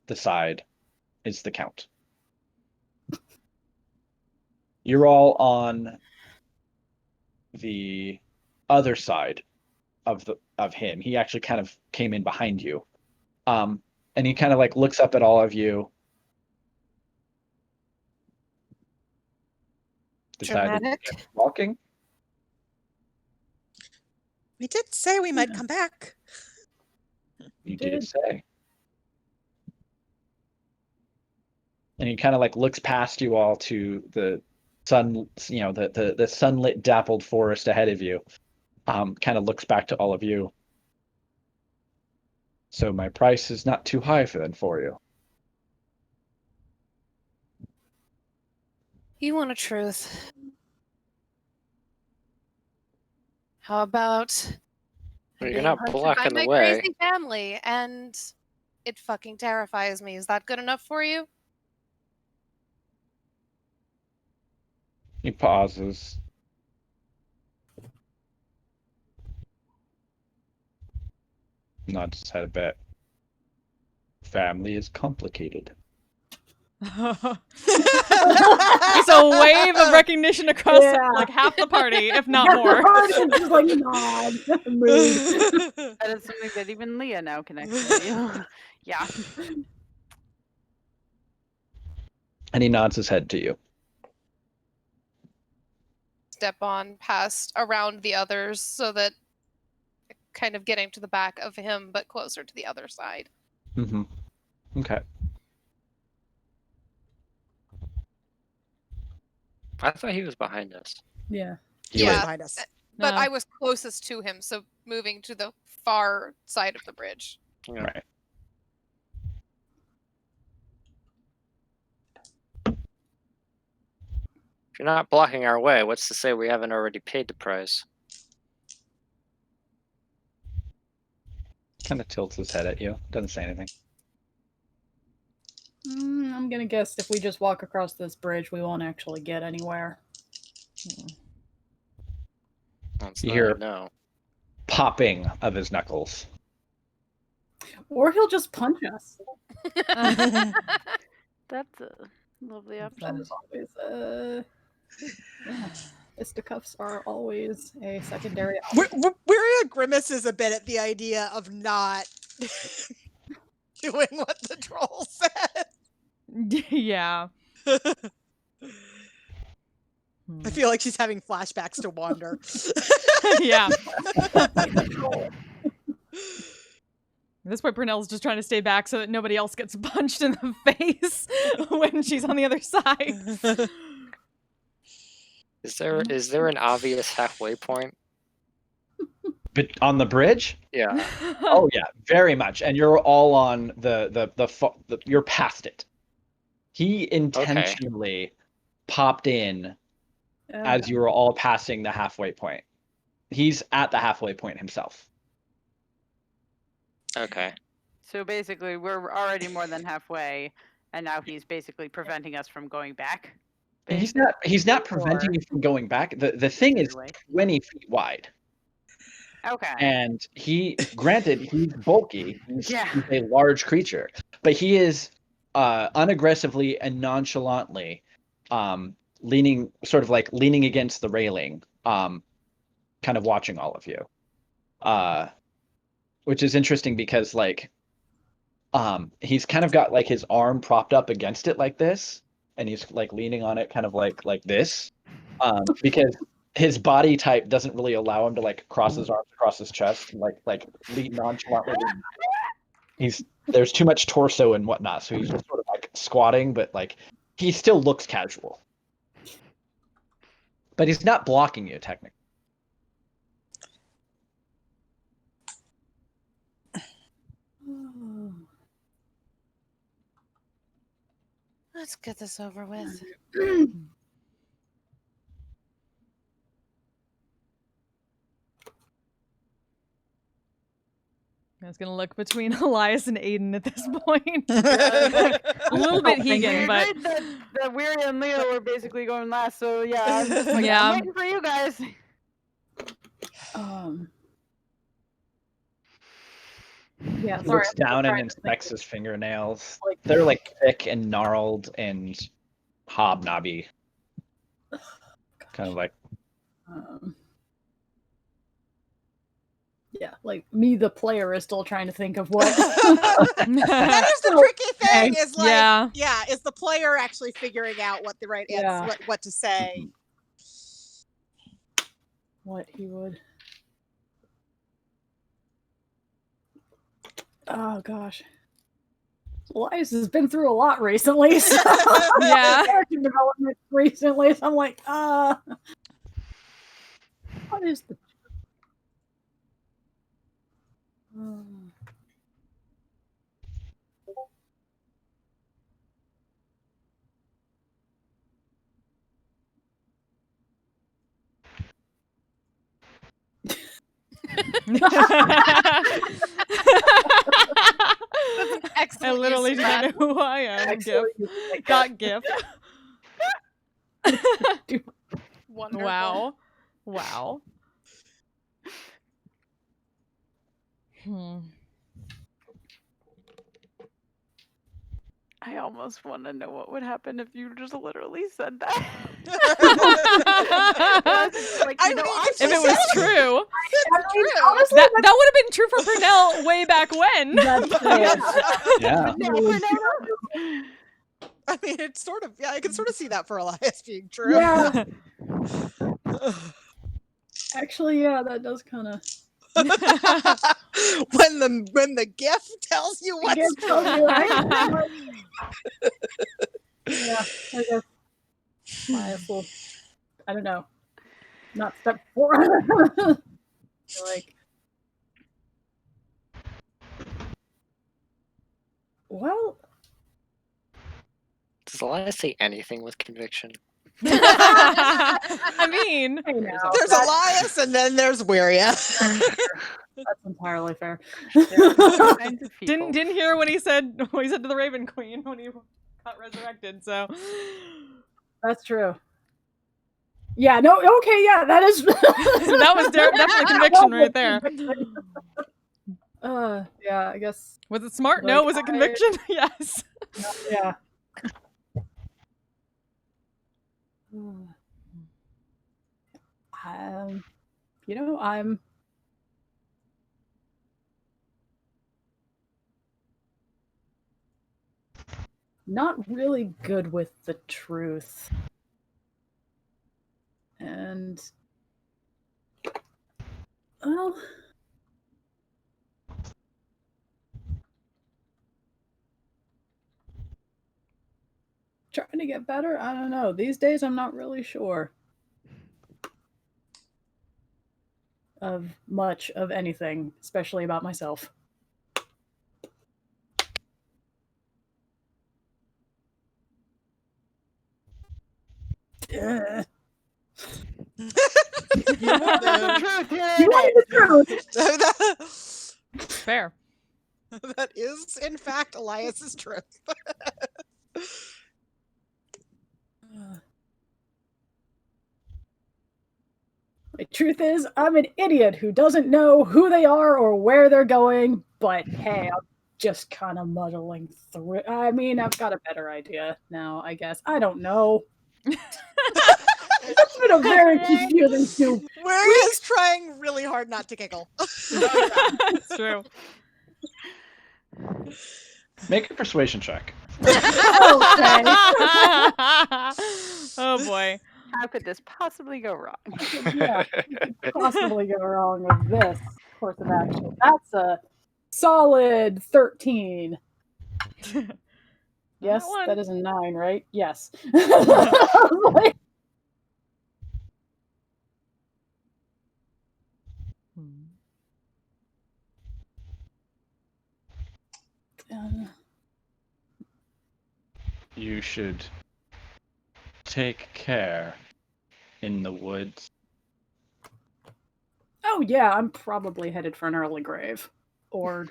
the side, is the Count. You're all on the other side of him. He actually kind of came in behind you. And he kind of like looks up at all of you. Decided to Dramatic. get walking. We did say we might come back. You did say. And he kind of like looks past you all to the sun, the sunlit dappled forest ahead of you. Kind of looks back to all of you. So my price is not too high for you. You want a truth. How about You're being not hunted blocking by the my way. crazy family, and it fucking terrifies me. Is that good enough for you? He pauses. Nods his head a bit. Family is complicated. It's a wave of recognition across like half the party, if not more. The party is just like nod. Mood. That is something that even Leah now can actually do. Yeah. And he nods his head to you. Step on past around the others so that kind of getting to the back of him, but closer to the other side. Mm-hmm. Okay. I thought he was behind us. Yeah. He Yeah. was. Behind us. But No. I was closest to him, so moving to the far side of the bridge. Yeah. Right. If you're not blocking our way, what's to say we haven't already paid the price? Kind of tilts his head at you. Doesn't say anything. I'm gonna guess if we just walk across this bridge, we won't actually get anywhere. That's You not hear- a no. Popping of his knuckles. Or he'll just punch us. That's a lovely That option. is always fisticuffs are always a secondary option. Weria grimaces a bit at the idea of not doing what the troll said. Yeah. I feel like she's having flashbacks to Wander. Yeah. At this point, Brunel's just trying to stay back so that nobody else gets punched in the face when she's on the other side. Is there an obvious halfway point? But on the bridge? Yeah. Oh yeah, very much. And you're all on the you're past it. He intentionally popped in as you were all passing the halfway point. He's at the halfway point himself. Okay. So basically, we're already more than halfway, and now he's basically preventing us from going back. He's not preventing you from going back. The thing is 20 feet wide. Okay. And granted, he's bulky. He's Yeah. a large creature, but he is unaggressively and nonchalantly leaning against the railing, kind of watching all of you. Which is interesting because he's kind of got like his arm propped up against it like this, and he's like leaning on it kind of like this, because his body type doesn't really allow him to like cross his arms across his chest and like lean nonchalantly. There's too much torso and whatnot, so he's just sort of like squatting, but like he still looks casual. But he's not blocking you technically. Let's get this over with. I was gonna look between Elias and Aiden at this point. A little bit Hegan, but the Weary and Leo were basically going last, so yeah, I'm just like, Yeah. I'm waiting for you guys. Yeah, He sorry. looks I'm down and trying to think inspects his fingernails. Like- They're like thick and gnarled and hobnobby. Kind of like yeah, like me, the player, is still trying to think of what. That is the tricky thing. Is like, Yeah. is the player actually figuring out what the right Yeah. answer, what to say? What he would. Oh gosh, Elias has been through a lot recently. So Yeah. character development recently. So I'm like, what is the? That's an excellent I literally use of don't that. know who I am. GIF. Excellent. Got GIF. Wonderful. Wow. Wow. I almost want to know what would happen if you just literally said that. Like, I you know, mean, I If it was true, it's true. Honestly, that would have been true for Purnell way back when. yeah. no. I mean, it's sort of, I can sort of see that for Elias being true. Yeah. Actually, yeah, that does kind of. when the GIF tells you what's GIF tells you, right? Yeah, I guess. Elias will, I don't know, not step forward. Like, well, Does Elias say anything with conviction? I mean, hey now, There's that- Elias and then there's Wiria. That's entirely fair. didn't hear what he said to the Raven Queen when he got resurrected. So That's true. Yeah. No. Okay. Yeah. That is. that was definitely conviction right there. Yeah. I guess. Was it smart? Like, No. Was it conviction? Yes. Yeah. You know, I'm not really good with the truth. And well, trying to get better? I don't know. These days I'm not really sure of much of anything, especially about myself. Uh, You want the truth, here you wanted it the truth. Fair. That is, in fact, Elias's truth. The truth is, I'm an idiot who doesn't know who they are or where they're going, but hey, I'm just kind of muddling through. I mean, I've got a better idea now, I guess. I don't know. It's been a very confusing few. Where is trying really hard not to giggle. It's true. Make a persuasion check. Okay. Oh boy. How could this possibly go wrong? Yeah, what could possibly go wrong with this course of action? That's a solid 13. Yes, one. that is a 9, right? Yes. Like, You should take care in the woods. oh yeah, I'm probably headed for an early grave. Or,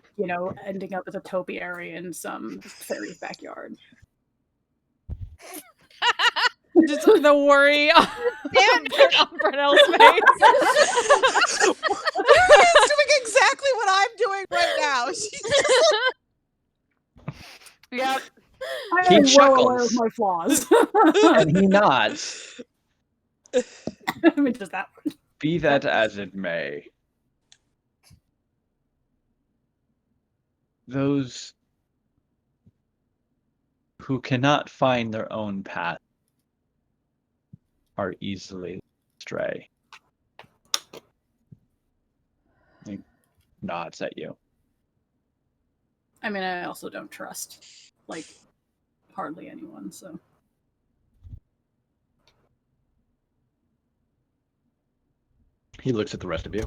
ending up as a topiary in some fairy's backyard. Just the worry on Brunel's face. Maria's doing exactly what I'm doing right now. She's Yep. I He am well aware chuckles. of my flaws. And he nods. I mean, just that one. Be that as it may. Those who cannot find their own path are easily astray. He nods at you. I mean, I also don't trust, hardly anyone, so. He looks at the rest of you.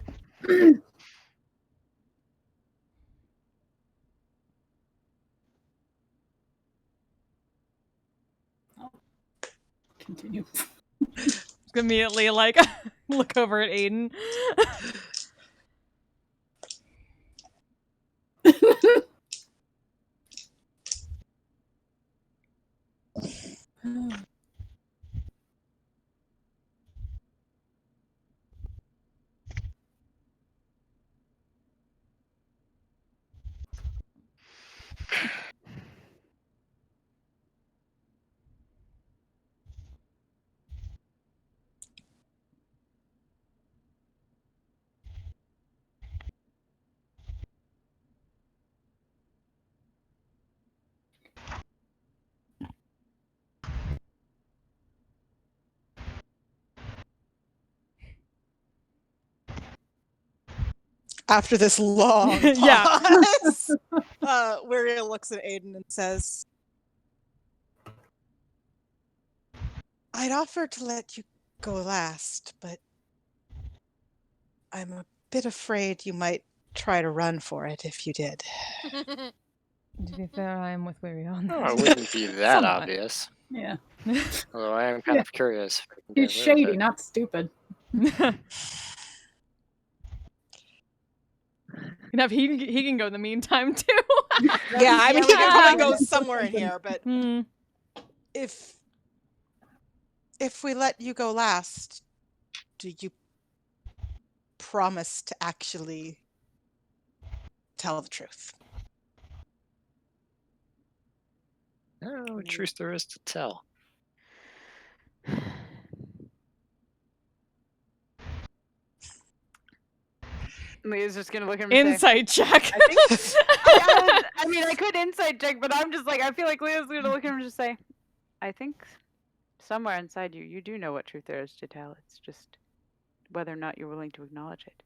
Continue. Immediately, look over at Aiden. after this long pause, Yeah. Wiria looks at Aiden and says, I'd offer to let you go last, but I'm a bit afraid you might try to run for it if you did. To be fair, I am with Weary on Oh, this. it wouldn't be that Somewhat. obvious. Yeah. Although I am kind of curious. if I can He's get rid of shady, it. not stupid. He can go in the meantime too. Yeah, I mean, he could probably go somewhere in here, but Hmm. if we let you go last, do you promise to actually tell the truth? Oh, truth there is to tell. Leah's just gonna look at him and say, Insight check. I mean, I could insight check, but I'm just I feel like Leah's gonna look at him and just say, I think somewhere inside you, you do know what truth there is to tell. It's just whether or not you're willing to acknowledge it.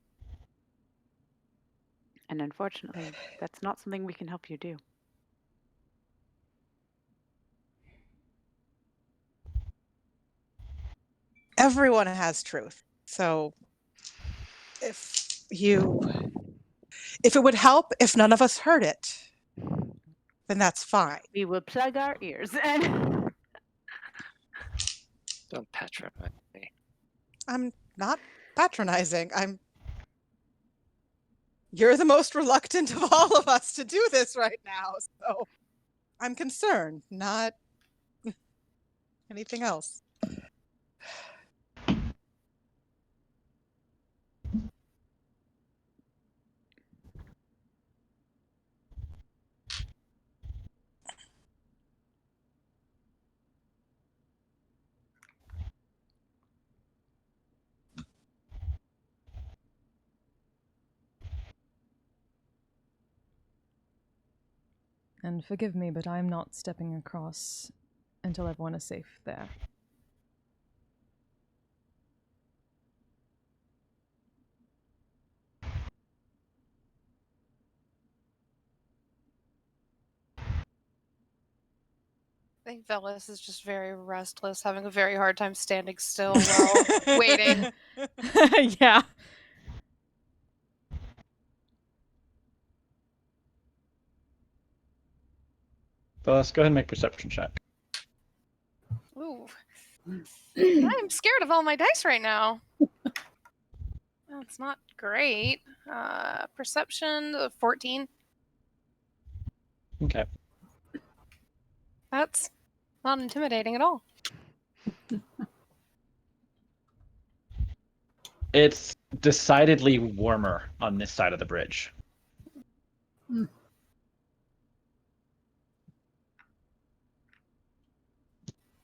And unfortunately, that's not something we can help you do. Everyone has truth. So if it would help if none of us heard it, then that's fine. We will plug our ears and Don't patronize me. I'm not patronizing. You're the most reluctant of all of us to do this right now, so I'm concerned, not anything else. And forgive me, but I'm not stepping across until everyone is safe there. I think Velis is just very restless, having a very hard time standing still while waiting. Yeah. So let's go ahead and make perception check. Ooh. I'm scared of all my dice right now. That's not great. Perception, 14. Okay. That's not intimidating at all. It's decidedly warmer on this side of the bridge. Hmm.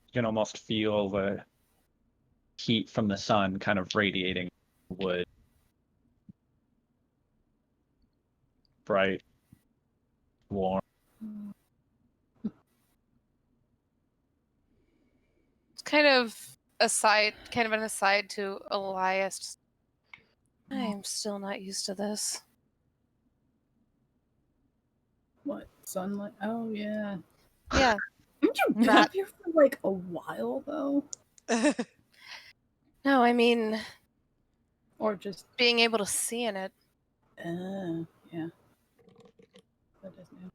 You can almost feel the heat from the sun kind of radiating wood. Bright, warm. It's kind of an aside to Elias. I am still not used to this. What? Sunlight? Oh, yeah. Yeah. Haven't you been That- up here for like a while, though? No, I mean, Or just, being able to see in it. yeah. That is new.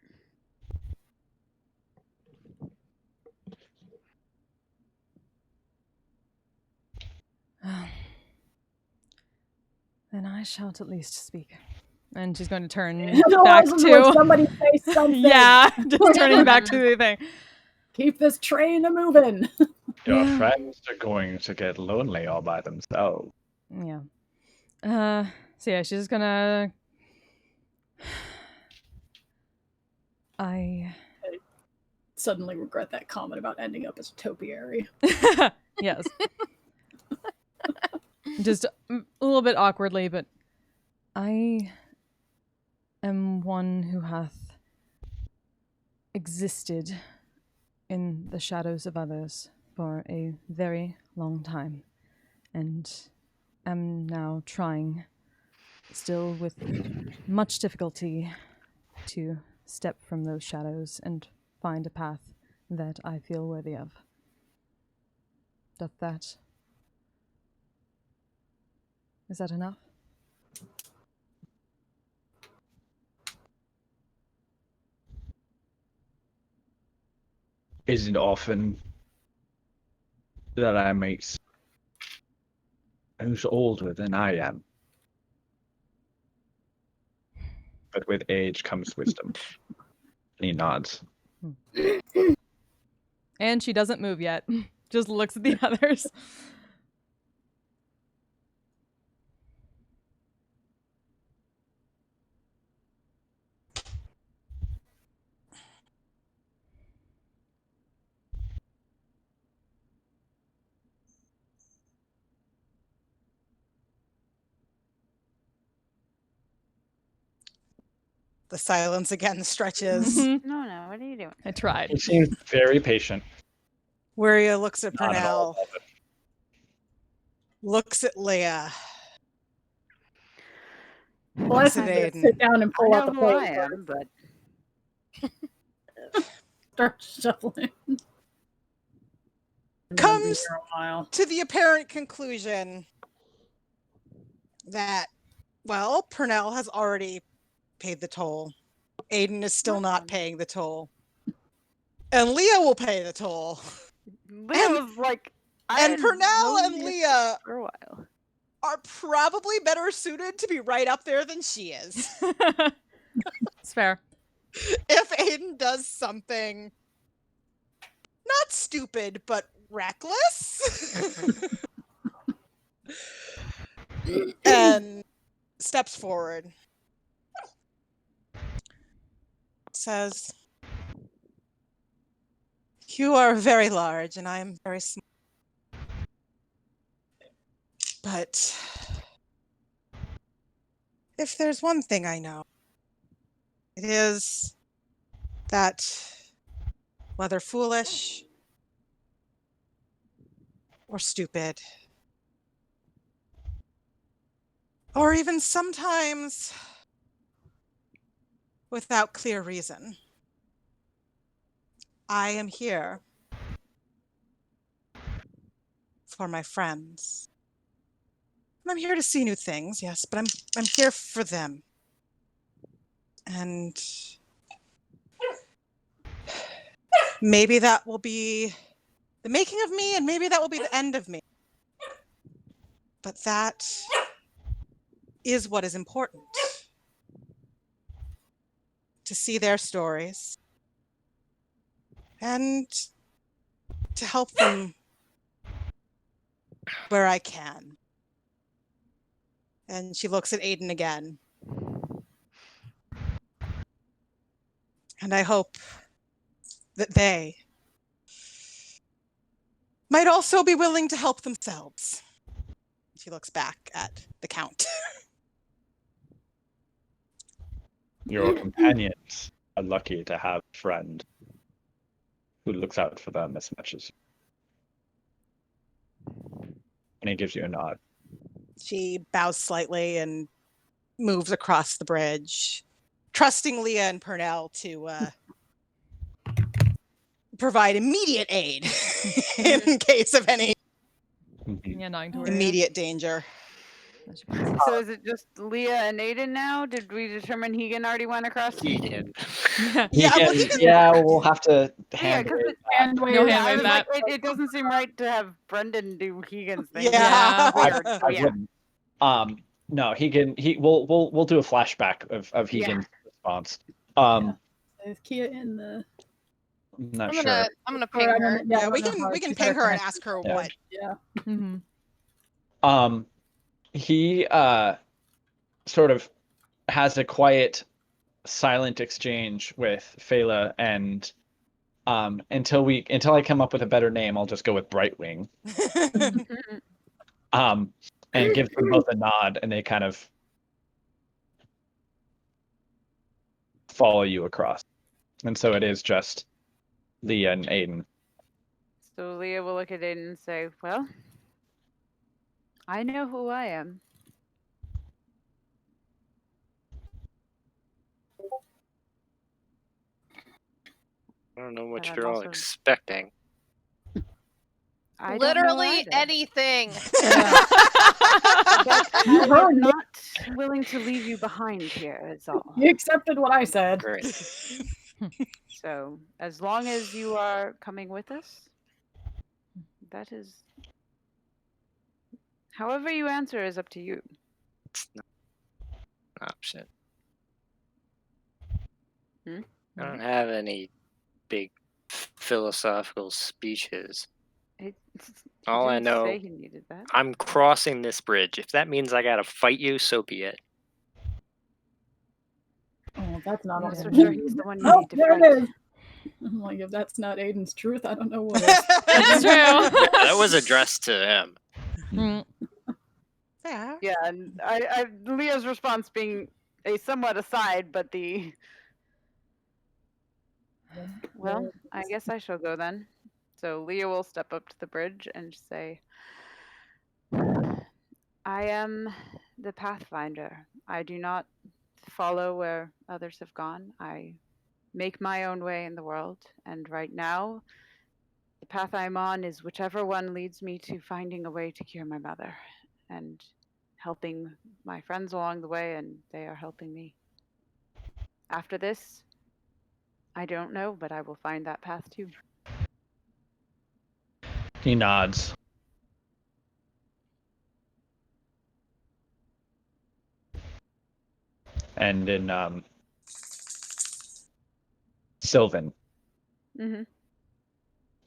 Then I shall at least speak. And she's going to turn No, back I was like, to... somebody say something. Yeah, just turning back to the thing. Keep this train a moving. Your Yeah. friends are going to get lonely all by themselves. Yeah. So yeah, she's just gonna... I Suddenly regret that comment about ending up as a topiary. yes. Just a little bit awkwardly, but I am one who hath existed in the shadows of others for a very long time, and am now trying, still with much difficulty, to step from those shadows and find a path that I feel worthy of. Is that enough? Isn't often that I meet who's older than I am. But with age comes wisdom. And he nods. And she doesn't move yet. Just looks at the others. The silence again stretches. Mhm. No, what are you doing? I tried. He seems very patient. Waria looks at Not at all Purnell, looks at Leia. Well, I Looks at had to Aiden. sit down and pull I out know the who I paper. am, but Start shuffling. Comes For a while. to the apparent conclusion that, well, Purnell has already paid the toll. Aiden is still not paying the toll. And Leah will pay the toll. Leah was like, And had Purnell known and this Leah for a while. are probably better suited to be right up there than she is. It's fair. If Aiden does something not stupid, but reckless, and steps forward, says, "You are very large and I am very small. But if there's one thing I know, it is that whether foolish or stupid, or even sometimes without clear reason, I am here for my friends. And I'm here to see new things, yes, but I'm here for them. And maybe that will be the making of me, and maybe that will be the end of me. But that is what is important. To see their stories and to help them where I can." And she looks at Aiden again. "And I hope that they might also be willing to help themselves." She looks back at the Count. Your companions are lucky to have a friend who looks out for them as much as. And he gives you a nod. She bows slightly and moves across the bridge, trusting Leah and Purnell to provide immediate aid in case of any Mhm. Yeah, nothing to worry immediate danger. about. So is it just Leah and Aiden now? Did we determine Hegan already went across? Keegan. Yeah. Yeah, well, He he can- yeah, we'll have to Yeah, hand because wave And that. wait, No I hand wave was that. like, it doesn't seem right to have Brendan do Hegan's thing. Yeah. It's weird. I So, yeah. wouldn't. No, we'll do a flashback of Yeah. Hegan's response. Is Kia in the? I'm not I'm sure. gonna Or ping I her. don't- Yeah, I we don't know how can she's ping her and connected. ask her Yeah. what. Yeah. Mm-hmm. He sort of has a quiet, silent exchange with Phala, and until I come up with a better name, I'll just go with Brightwing. And gives them both a nod, and they kind of follow you across. And so it is just Leah and Aiden. So Leah will look at Aiden and say, "Well, I know who I am." I don't know what But I'm you're all also- expecting. I don't know Literally either. anything. But You I heard am me. not willing to leave you behind here, is all. You accepted what I said. Great. So, as long as you are coming with us, that is. However you answer is up to you. It's not an option. Hmm? I don't have any big philosophical speeches. He All I didn't know, say he needed that. I'm crossing this bridge. If that means I gotta fight you, so be it. Oh, that's not. I'm not so Aiden. sure he's the one you Oh, need to there fight. it is. I'm like, if that's not Aiden's truth, I don't know what is. It's true. That was addressed to him. Mm. Yeah. Yeah, and Leah's response being a somewhat aside, but the well, I guess I shall go then. So Leah will step up to the bridge and say, "I am the Pathfinder. I do not follow where others have gone. I make my own way in the world, and right now, the path I'm on is whichever one leads me to finding a way to cure my mother, and helping my friends along the way, and they are helping me. After this, I don't know, but I will find that path too." He nods. And in Sylvan, Mm-hmm.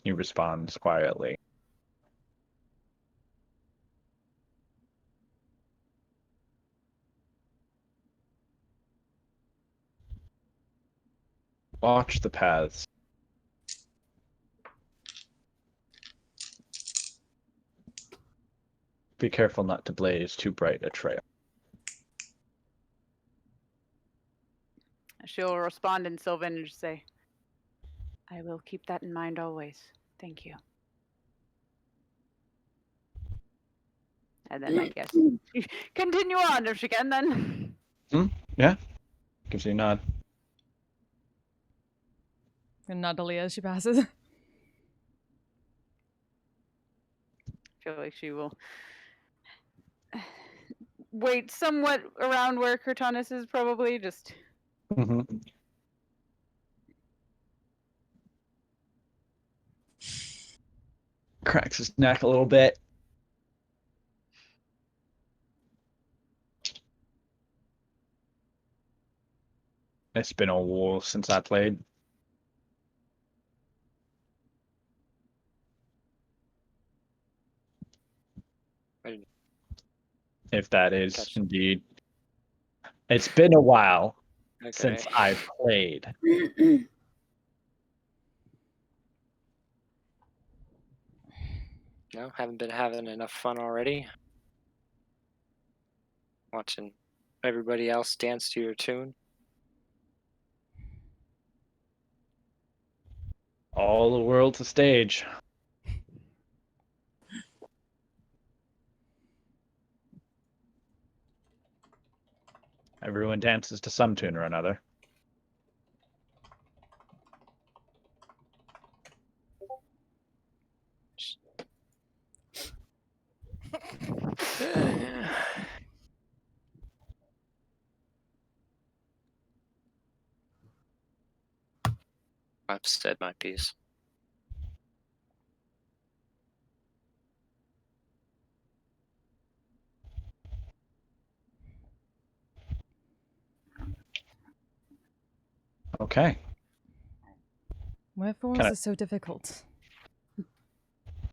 he responds quietly. Watch the paths. Be careful not to blaze too bright a trail. She'll respond in Sylvan and just say, I will keep that in mind always. Thank you. And then I guess continue on if she can then. Yeah. Gives you a nod. And nod to Leah as she passes. I feel like she will wait somewhat around where Kurtanis is probably, just Mm-hmm. Cracks his neck a little bit. It's been a while since I played. If that is Gotcha. indeed. It's been a while Okay. since I played. No, haven't been having enough fun already. Watching everybody else dance to your tune. All the world's a stage. Everyone dances to some tune or another. I've said my piece. Okay. Wherefore Kinda- is this so difficult?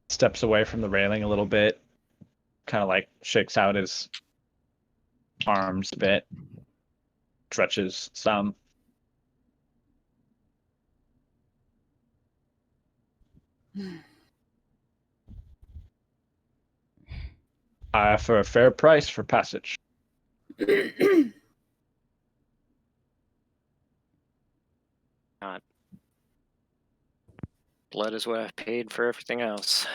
Steps away from the railing a little bit. Kind of like shakes out his arms a bit. Stretches some. I offer a fair price for passage. Not. Blood is what I've paid for everything else.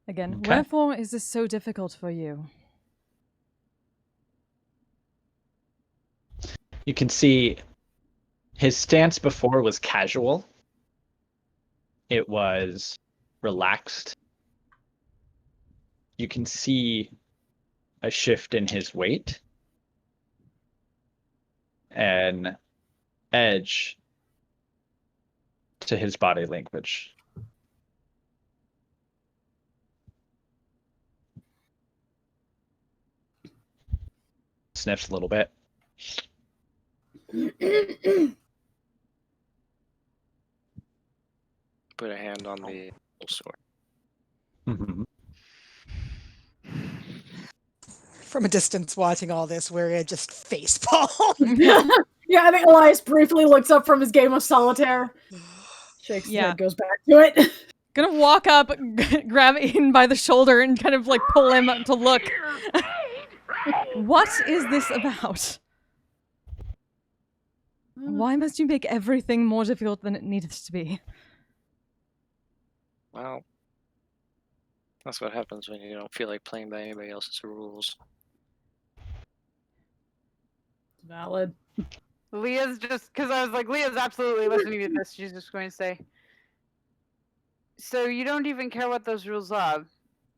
Again, Okay. wherefore is this so difficult for you? You can see his stance before was casual. It was relaxed. You can see a shift in his weight. An edge to his body language. Sniffs a little bit. Put a hand on the sword. Mhm. From a distance watching all this, Weria just facepalm. Yeah, I think Elias briefly looks up from his game of solitaire. Shakes his Yeah. head, goes back to it. Gonna walk up, grab Aiden by the shoulder, and kind of like pull him up to look. What is this about? Why must you make everything more difficult than it needs to be? Well, that's what happens when you don't feel like playing by anybody else's rules. Valid. Leah's just, because I was like, Leah's absolutely listening to this. She's just going to say, so you don't even care what those rules are.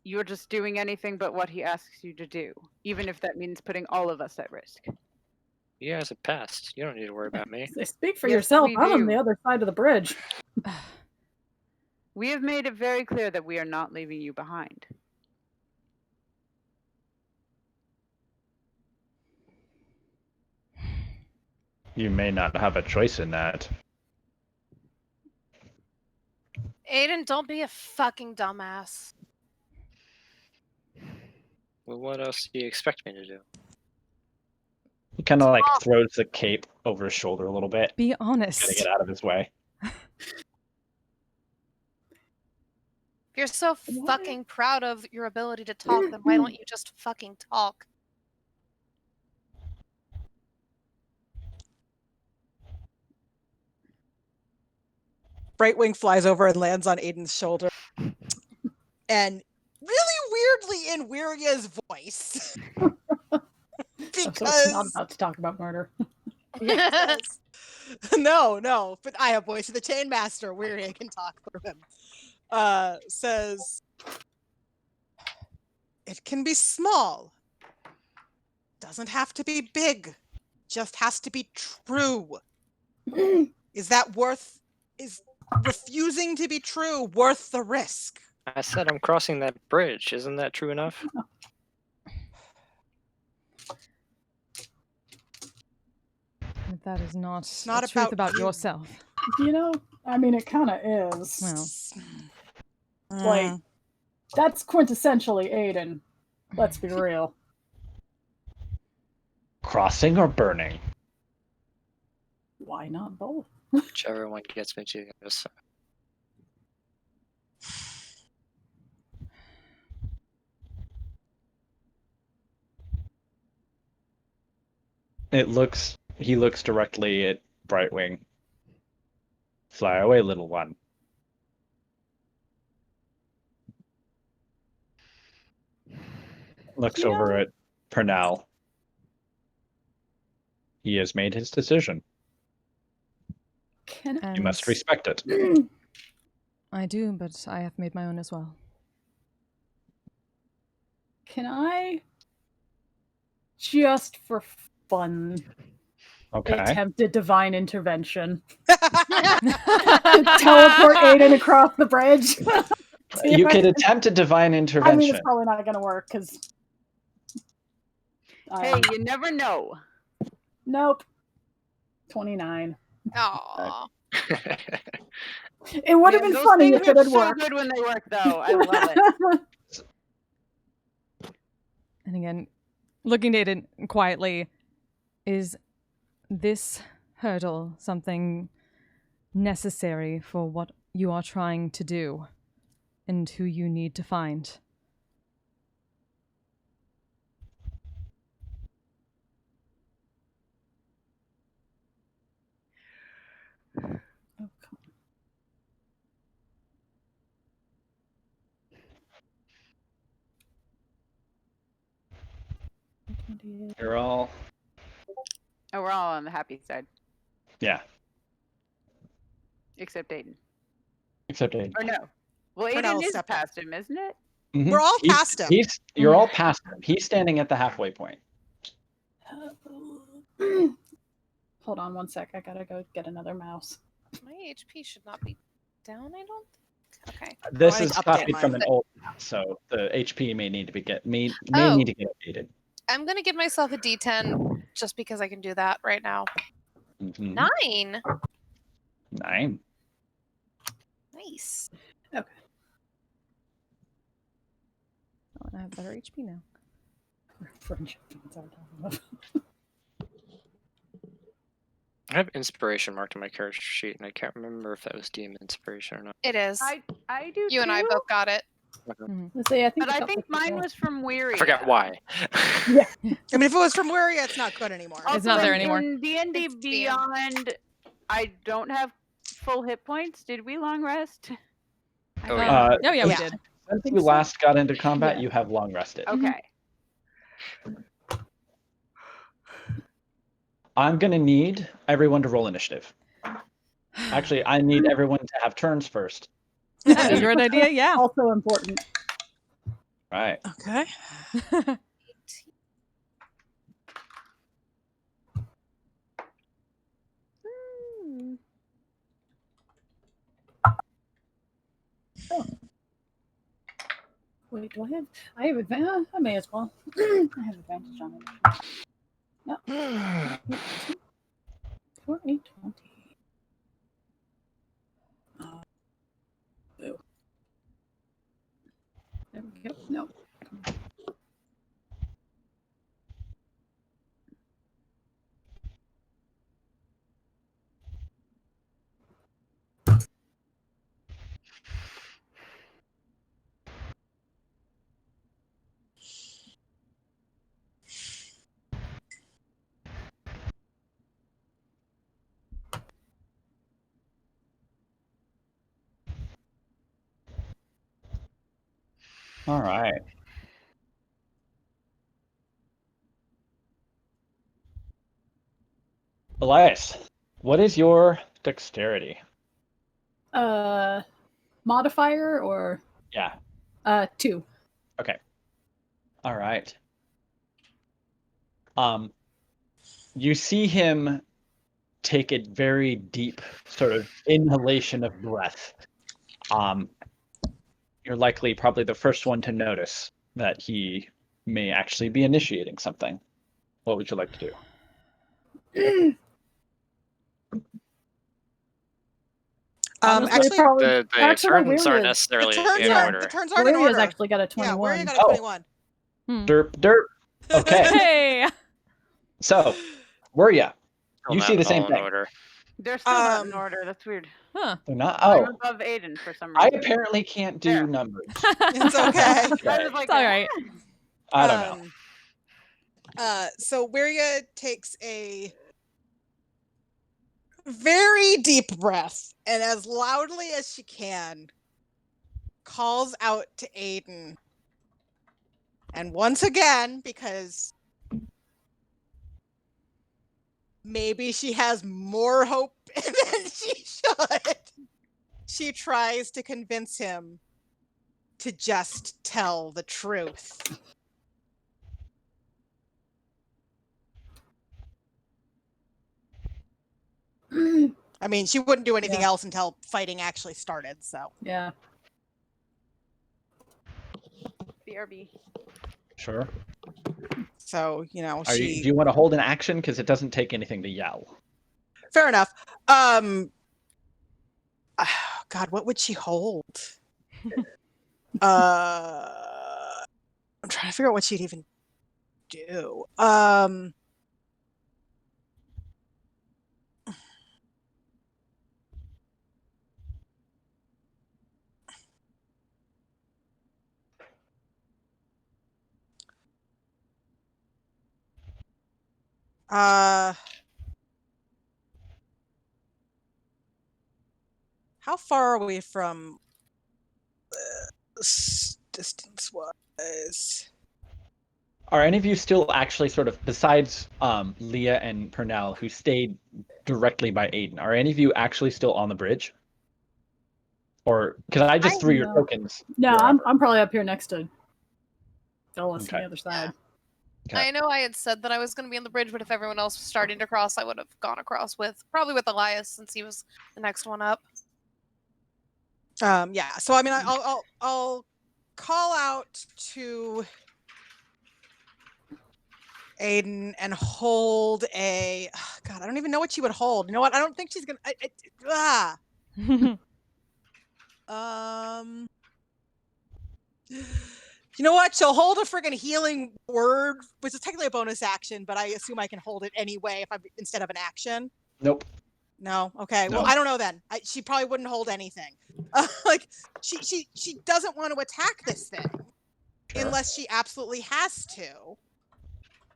You're just doing anything but what he asks you to do, even if that means putting all of us at risk. You guys have passed. You don't need to worry about me. Speak for Yes, yourself. we I'm on do. the other side of the bridge. We have made it very clear that we are not leaving you behind. You may not have a choice in that. Aiden, don't be a fucking dumbass. Well, what else do you expect me to do? He kind of like throws the cape over his shoulder a little bit. Be Gotta honest. get out of his way. If you're so fucking proud of your ability to talk, then why don't you just fucking talk? Brightwing flies over and lands on Aiden's shoulder. And really weirdly in Wiria's voice. So it's not Because about to talk about murder. Yes. No, but I have voice of the Chain Master. Wiria can talk through him. Says it can be small. Doesn't have to be big. Just has to be true. Is refusing to be true worth the risk? I said I'm crossing that bridge. Isn't that true enough? But that is not, not the truth about about you. yourself. You know, I mean, it kind of is. Well, Like, that's quintessentially Aiden. Let's be real. Crossing or burning? Why not both? Whichever one gets me to the other side. He looks directly at Brightwing. Fly away, little one. Looks over at Pernell. He has made his decision. Can You must respect it. I do, but I have made my own as well. Can I, just for fun, attempt a divine intervention? Teleport Aiden across the bridge? You could attempt a divine intervention. I mean, it's probably not going to work, because... Hey, you never know. Nope. 29. Aww. It would have been Those funny things if it are had so worked. good when they work, though. I love it. And again, looking at it quietly, is this hurdle something necessary for what you are trying to do and who you need to find? You're all... Oh, we're all on the happy side. Yeah. Except Aiden. Except Aiden. Or no. Well, Aiden Pernell's is stepping. past him, isn't it? Mhm. We're all past him. You're all past him. He's standing at the halfway point. Hold on one sec. I gotta go get another mouse. My HP should not be down, I don't think. Okay. This I is update copied from mine. an old map, so the HP may need to be need Oh. to get updated. I'm gonna give myself a D10 just because I can do that right now. Mhm. 9. 9. Nice. Oh, and I have better HP now. Friendship. That's what I'm talking about. I have inspiration marked on my character sheet, and I can't remember if that was DM inspiration or not. It is. I do You and I too, both got it. Let's see, I think But I it's think up to mine was from Weary. I forgot why. I mean, if it was from Wiria, it's not good anymore. It's not there anymore. In D&D It's DM. Beyond, I don't have full hit points. Did we long rest? Oh, Oh yeah, we Yeah. did. Since you last got into combat, Yeah. you have long rested. Okay. I'm gonna need everyone to roll initiative. Actually, I need everyone to have turns first. That's a good idea, yeah. Also important. Right. Okay. Wait, do I have? I have advantage. I may as well. I have advantage on it. No. for a 20. Boo. There we go. No. All right. Elias, what is your dexterity? Modifier or Yeah. 2. Okay. All right. You see him take a very deep sort of inhalation of breath. You're likely probably the first one to notice that he may actually be initiating something. What would you like to do? Honestly, Actually, probably The actually, turns aren't Wiria- necessarily the turns in aren't. order. The turns aren't in Wiria's order. actually got a Yeah, 21. Wiria got a Oh. 21. Derp, derp. Okay. Hey! So, Wuria, Still you not see the same all in thing. order. They're still not in order. That's weird. Huh. They're not. I'm Oh, above Aiden for some I reason. apparently can't do There. numbers. It's okay. I Okay. was like, It's all right. I don't know. So Wiria takes a very deep breath and as loudly as she can calls out to Aiden. And once again, because maybe she has more hope than she should, she tries to convince him to just tell the truth. I mean, she wouldn't do anything else until fighting actually started, so. Yeah. BRB. Sure. So, you know, Do you want to hold an action? Because it doesn't take anything to yell. Fair enough. God, what would she hold? I'm trying to figure out what she'd even do. How far are we from distance-wise? Are any of you still actually sort of, besides Leah and Pernell, who stayed directly by Aiden, are any of you actually still on the bridge? Or, because I just threw your know. tokens. No, wherever. I'm probably up here next to Phyllis on Okay. the other side. Okay. I know I had said that I was going to be on the bridge, but if everyone else was starting to cross, I would have gone across probably with Elias since he was the next one up. Yeah. So I mean, I'll call out to Aiden and hold a. God, I don't even know what she would hold. You know what? I don't think she's gonna. You know what? She'll hold a friggin' healing word, which is technically a bonus action, but I assume I can hold it anyway instead of an action. Nope. No. Okay. No. Well, I don't know then. She probably wouldn't hold anything. Like she doesn't want to attack this thing unless she absolutely has to.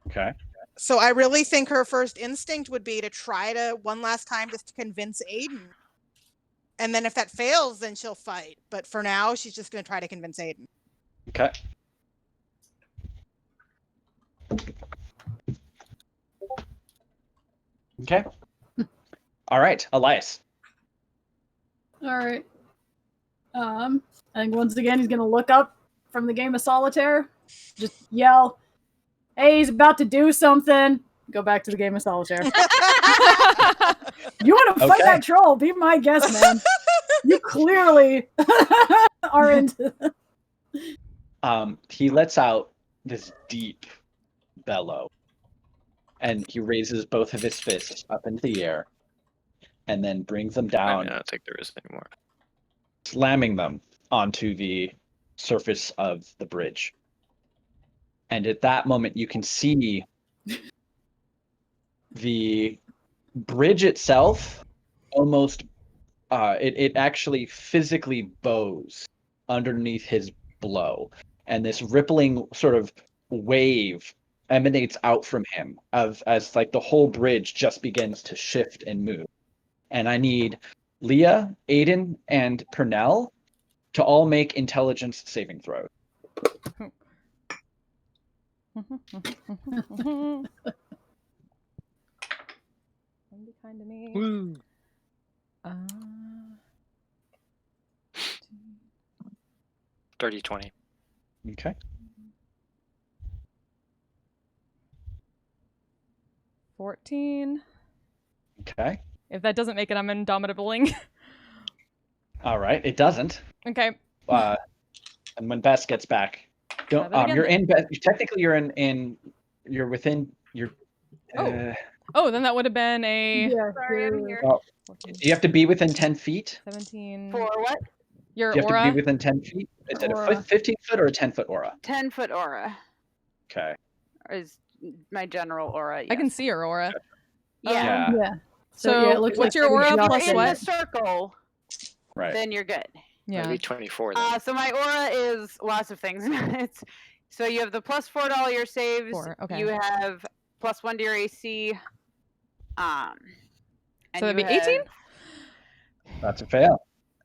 Okay. So I really think her first instinct would be to try to one last time just to convince Aiden. And then if that fails, then she'll fight. But for now, she's just going to try to convince Aiden. Okay. Okay. All right, Elias. All right. I think once again he's gonna look up from the game of solitaire, just yell, "Hey, he's about to do something." Go back to the game of solitaire. You want to fight Okay. that troll? Be my guest, man. You clearly are into. He lets out this deep bellow, and he raises both of his fists up into the air, and then brings them I down, mean, I don't think there is anymore. slamming them onto the surface of the bridge. And at that moment, you can see the bridge itself almost, it actually physically bows underneath his blow. And this rippling sort of wave emanates out from him as like the whole bridge just begins to shift and move. And I need Leah, Aiden, and Pernell to all make intelligence saving throws. Be kind to me. Woo. 30-20. Okay. 14. Okay. If that doesn't make it, I'm indomitabling. All right. It doesn't. Okay. And when Bess gets back, Try that again you're then. in. Technically, you're within. You're. Oh, then that would have been a Yeah, Sorry, I'm you're- here. Well, 14, you have to be within 10 feet. 17. For what? Your You have to aura. be within 10 feet. Is it a Aura. 15-foot or a 10-foot aura? 10-foot aura Okay. is my general aura. I can yes. see your aura. Yeah. Yeah. So, yeah, it looks what's like your aura maybe If plus you're in what? the circle, Right. then you're good. Yeah. Maybe 24 then. So my aura is lots of things. So you have the +4 to all your saves. 4, okay. You have +1 to your AC. And So that'd you be 18? have- That's a fail.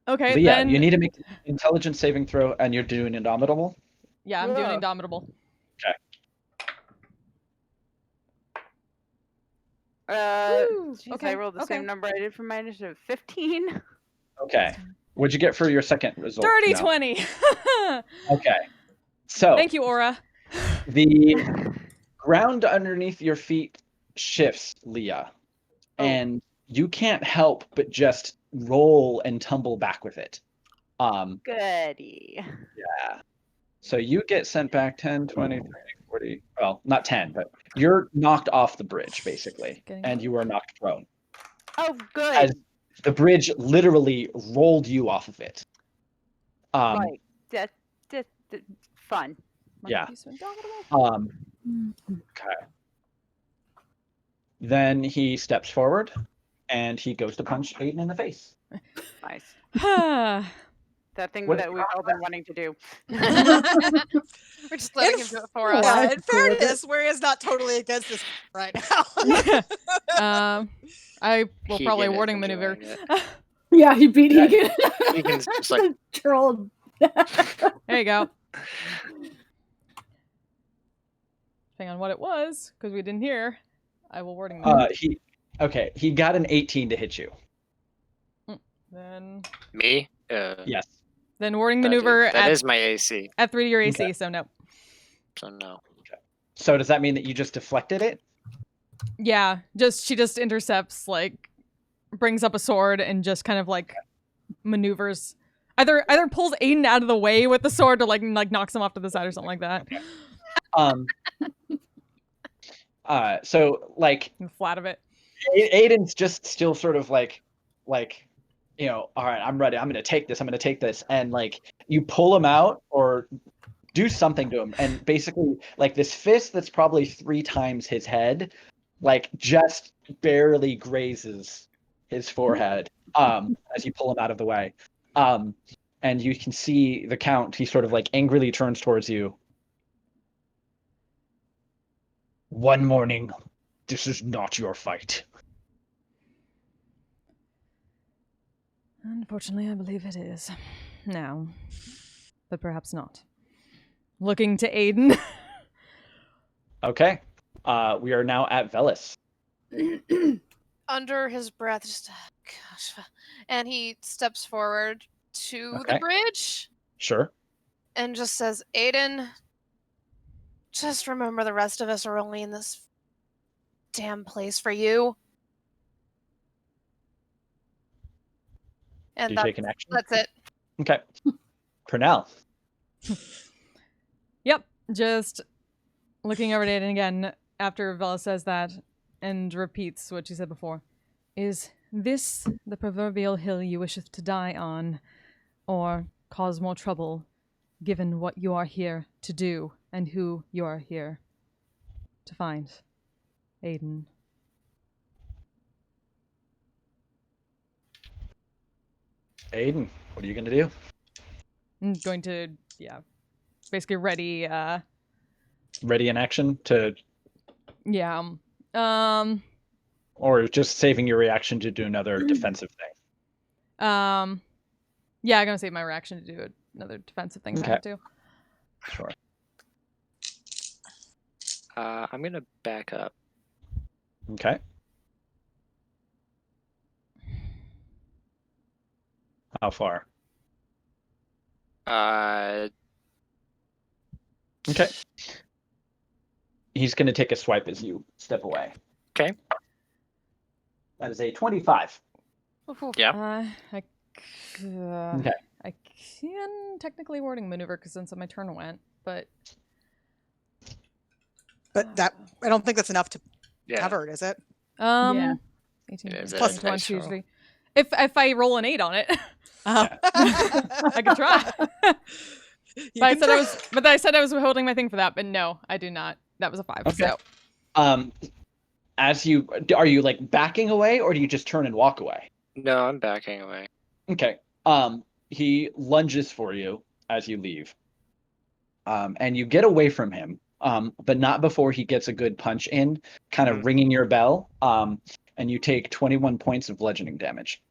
Okay, Leah, then. you need to make an intelligence saving throw, and you're doing indomitable. Yeah, I'm doing Whoa. indomitable. Woo, Geez, okay, I rolled the okay. same number I did for my initiative. 15. Okay. What'd you get for your second result? Dirty No. 20. Okay. So Thank you, aura. the ground underneath your feet shifts, Leah, Oh. and you can't help but just roll and tumble back with it. Goody. Yeah. So you get sent back 10, 20, 30, 40. Well, not 10, but you're knocked off the bridge, basically. Getting And you are knocked prone. Oh, good. As the bridge literally rolled you off of it. Like, that fun. Yeah. Piece of indomitable. Okay. Then he steps forward and he goes to punch Aiden in the face. Nice. Ah, That thing What- that we've all been wanting to do. We're just letting him do it for us. Yeah. Yeah, in fairness, Waria's not totally against this right now. I will probably Keegan is warding maneuver. enjoying it. Yeah, he beat Egan. Keegan's just like, Troll. There you go. Depending on what it was, because we didn't hear, I will warding maneuver. He got an 18 to hit you. Then me? Yes. warding maneuver That at, is my AC, at 3 to your AC, Okay. so no. so no. So does that mean that you just deflected it? Yeah, she just intercepts, like, brings up a sword and just kind of like maneuvers. Either pulls Aiden out of the way with the sword or like knocks him off to the side or something like that. So like The flat of it. Aiden's just still sort of like, you know, all right, I'm ready. I'm gonna take this, and like you pull him out or do something to him, and basically like this fist that's probably 3 times his head, like just barely grazes his forehead as you pull him out of the way. And you can see the Count. He sort of like angrily turns towards you. One morning, this is not your fight. Unfortunately, I believe it is. Now. But perhaps not. Looking to Aiden. Okay. We are now at Velis. Under his breath, just gosh, and he steps forward to Okay. the bridge Sure. and just says, "Aiden, just remember the rest of us are only in this damn place for you." Do And you that's, take an action? that's it. Okay. Pernell. Yep. Just looking over at Aiden again after Vela says that and repeats what she said before. Is this the proverbial hill you wisheth to die on, or cause more trouble, given what you are here to do and who you are here to find? Aiden. Aiden, what are you gonna do? I'm going to, basically ready, Ready in action to, yeah, or just saving your reaction to do another defensive thing? yeah, I'm gonna save my reaction to do another defensive thing if I have to. Sure. I'm gonna back up. Okay. How far? Okay. He's going to take a swipe as you step away. Okay. That is a 25. Yeah. Okay. I can technically warding maneuver because since my turn went, but that I don't think that's enough to Yeah. cover it, is it? Yeah. 18 It is plus a 1, nice 2, roll. 3. If I roll an 8 on it, I I could try. But I said I was holding my thing for that, but no, I do not. That was a 5. Okay. So Are you like backing away, or do you just turn and walk away? No, I'm backing away. Okay. He lunges for you as you leave. And you get away from him, but not before he gets a good punch in, kind of ringing your bell. And you take 21 points of bludgeoning damage.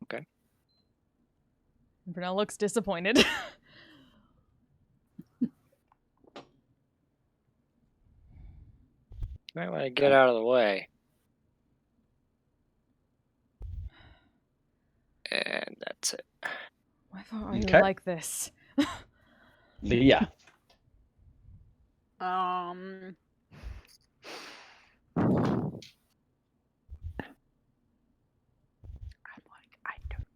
Okay. Brunel looks disappointed. Might want to get out of the way. And that's it. Why are you Okay. like this? Leah. I'm like, I don't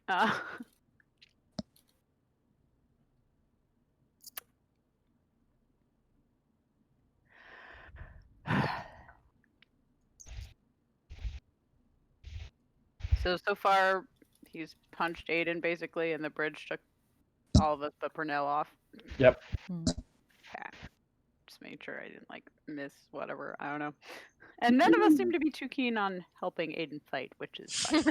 know. So far, he's punched Aiden basically, and the bridge took all of us but Purnell off. Yep. Okay. Just made sure I didn't like miss whatever. I don't know. And none of us seem to be too keen on helping Aiden fight, which is fine.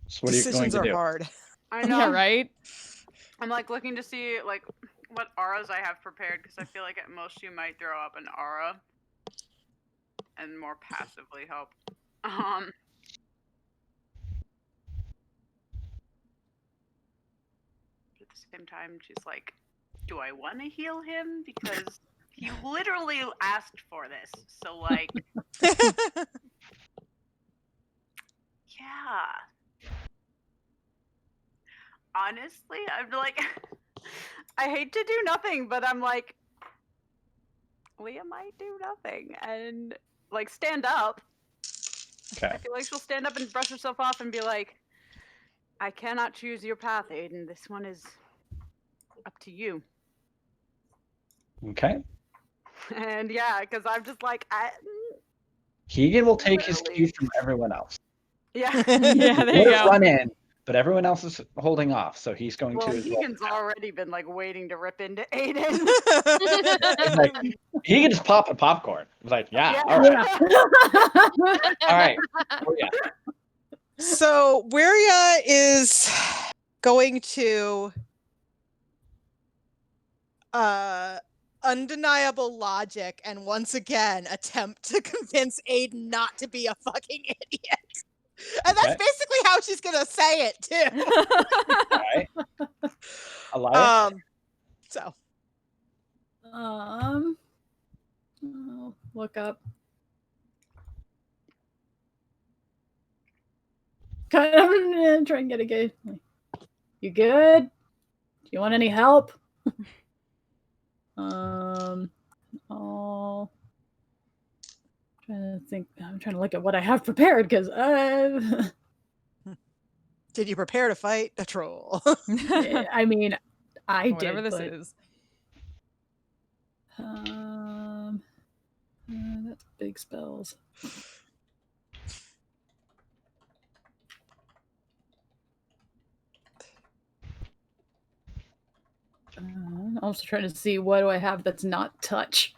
So what are you going Decisions to are do? hard. I know. Yeah, right? I'm like looking to see like what auras I have prepared because I feel like at most you might throw up an aura and more passively help. At the same time, she's like, do I want to heal him? Because he literally asked for this. So, like, yeah. Honestly, I'm like, I hate to do nothing, but I'm like, Leah might do nothing and, like, stand up. Okay. I feel like she'll stand up and brush herself off and be like, I cannot choose your path, Aiden. This one is up to you. Okay. And yeah, because I'm just like, Keegan will take his Literally. cue from everyone else. yeah. Yeah, there you Would have go. run in, but everyone else is holding off, so he's going Well, to as well. Keegan's already been like waiting to rip into Aiden. He's like, he can just pop a popcorn. It's like, yeah, all Yeah. right, all right. Oh, yeah. So Wiria is going to undeniable logic and once again attempt to convince Aiden not to be a fucking idiot. And that's Okay. basically how she's gonna say it too. All right. Elias? So I'll look up. kind of try and get a gauge. You good? Do you want any help? I'll trying to think. I'm trying to look at what I have prepared because Did you prepare to fight a troll? I mean, I Whatever did. this but, is. That's big spells. I'm also trying to see what do I have that's not touch.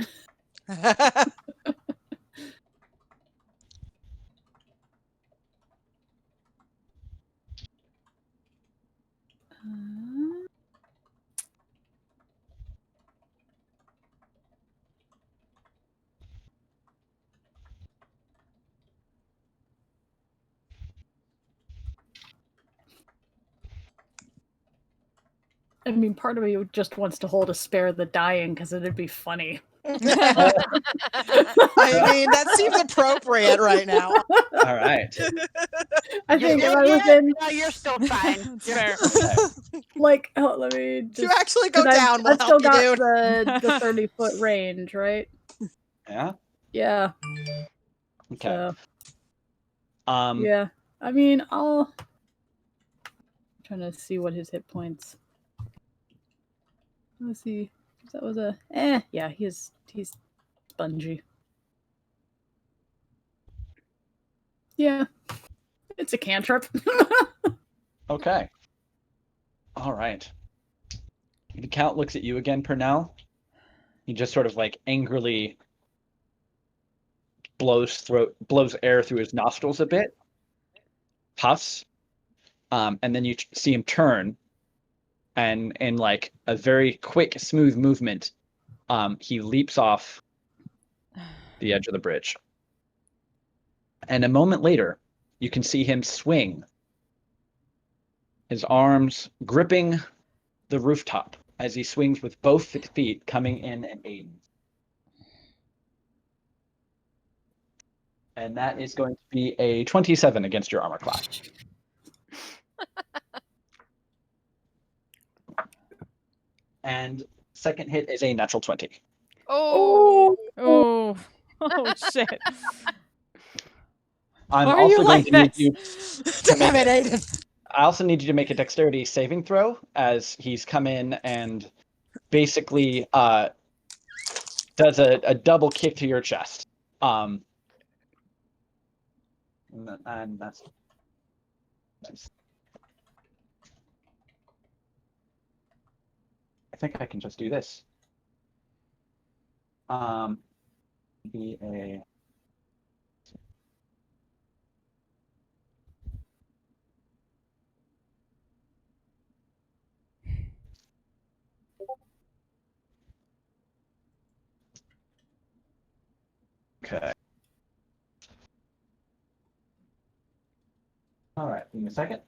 I mean, part of me just wants to hold a spare the dying because it'd be funny. I mean, that seems appropriate right now. All right. I You think if did I was it? in, No, you're still fine. Fair. like, oh, let me If just. you actually go 'cause down, we'll I've still help you, got dude. the 30-foot range, right? Yeah. Yeah. Okay. So, Yeah. I mean, I'm trying to see what his hit points. Let's see. That was a yeah, he's spongy. Yeah. It's a cantrip. Okay. All right. The Count looks at you again, Pernell. He just sort of like angrily blows air through his nostrils a bit, puffs, and then you see him turn, and in like a very quick, smooth movement, he leaps off the edge of the bridge. And a moment later, you can see him swing, his arms gripping the rooftop as he swings with both feet coming in and aiding. And that is going to be a 27 against your armor class. And second hit is a natural 20. Oh, Oh, oh shit. I'm Why are also you going like to need this? you. Damn it, Aiden. I also need you to make a dexterity saving throw as he's come in and basically does a double kick to your chest. And that's nice. I think I can just do this. Be a okay. All right, give me a second.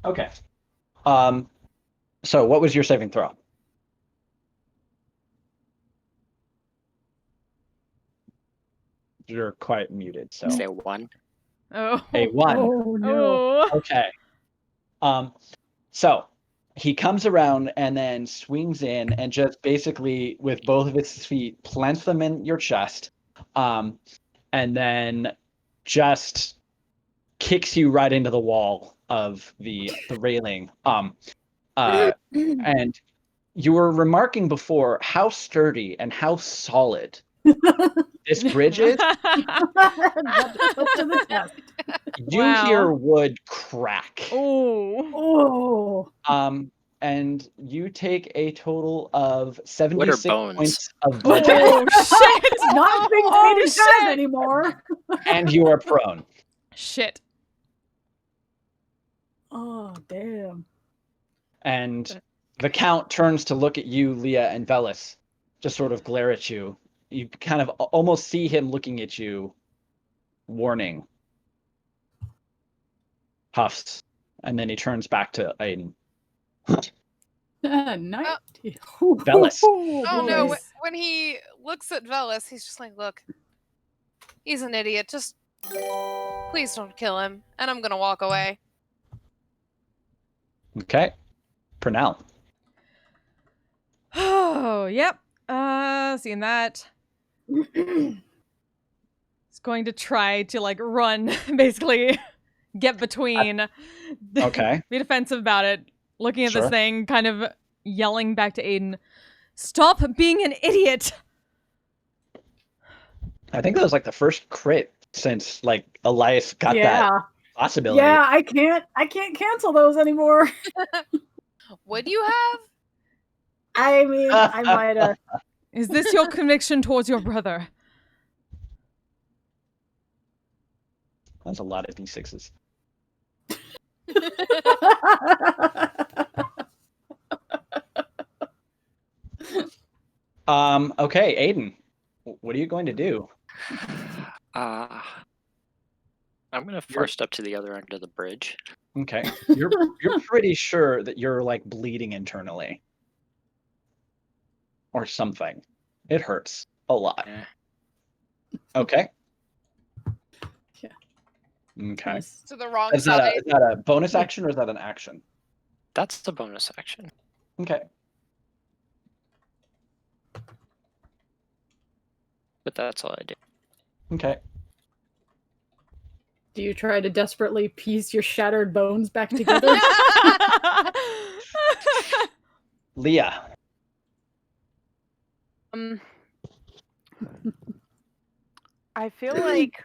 Okay. So what was your saving throw? You're quite muted, so Say 1. Oh. a 1. Oh no. Oh. Okay. So he comes around and then swings in and just basically with both of his feet plants them in your chest, and then just kicks you right into the wall of the railing. And you were remarking before how sturdy and how solid this bridge is. That's put to the test. You Wow. hear wood crack. Oh. Oh. And you take a total of 76 bones? points of bludgeoning, Oh shit. Not big Oh, feet and shit. jazz anymore. and you are prone. Shit. Oh damn. And the Count turns to look at you, Leah, and Velis, just sort of glare at you, you kind of almost see him looking at you, warning. Puffs, and then he turns back to Aiden. Night. Velis. Oh no! boys. When he looks at Velis, he's just like, "Look, he's an idiot. Just please don't kill him." And I'm gonna walk away. Okay. Pernell. Oh, yep. Seeing that. It's going to try to like run, basically get between. Okay. Be defensive about it. Looking at Sure. this thing, kind of yelling back to Aiden, "Stop being an idiot!" I think that was like the first crit since like Elias got that possibility. Yeah, I can't cancel those anymore. What do you have? I mean, I might have. Is this your conviction towards your brother? That's a lot of D6s. Okay, Aiden, what are you going to do? I'm gonna first up to the other end of the bridge. Okay, you're pretty sure that you're like bleeding internally, or something. It hurts a lot. Eh. Okay. Yeah. Okay. Nice. To the wrong Is that side. a bonus action or is that an action? That's the bonus action. Okay. But that's all I did. Okay. Do you try to desperately piece your shattered bones back together? Leah. I feel like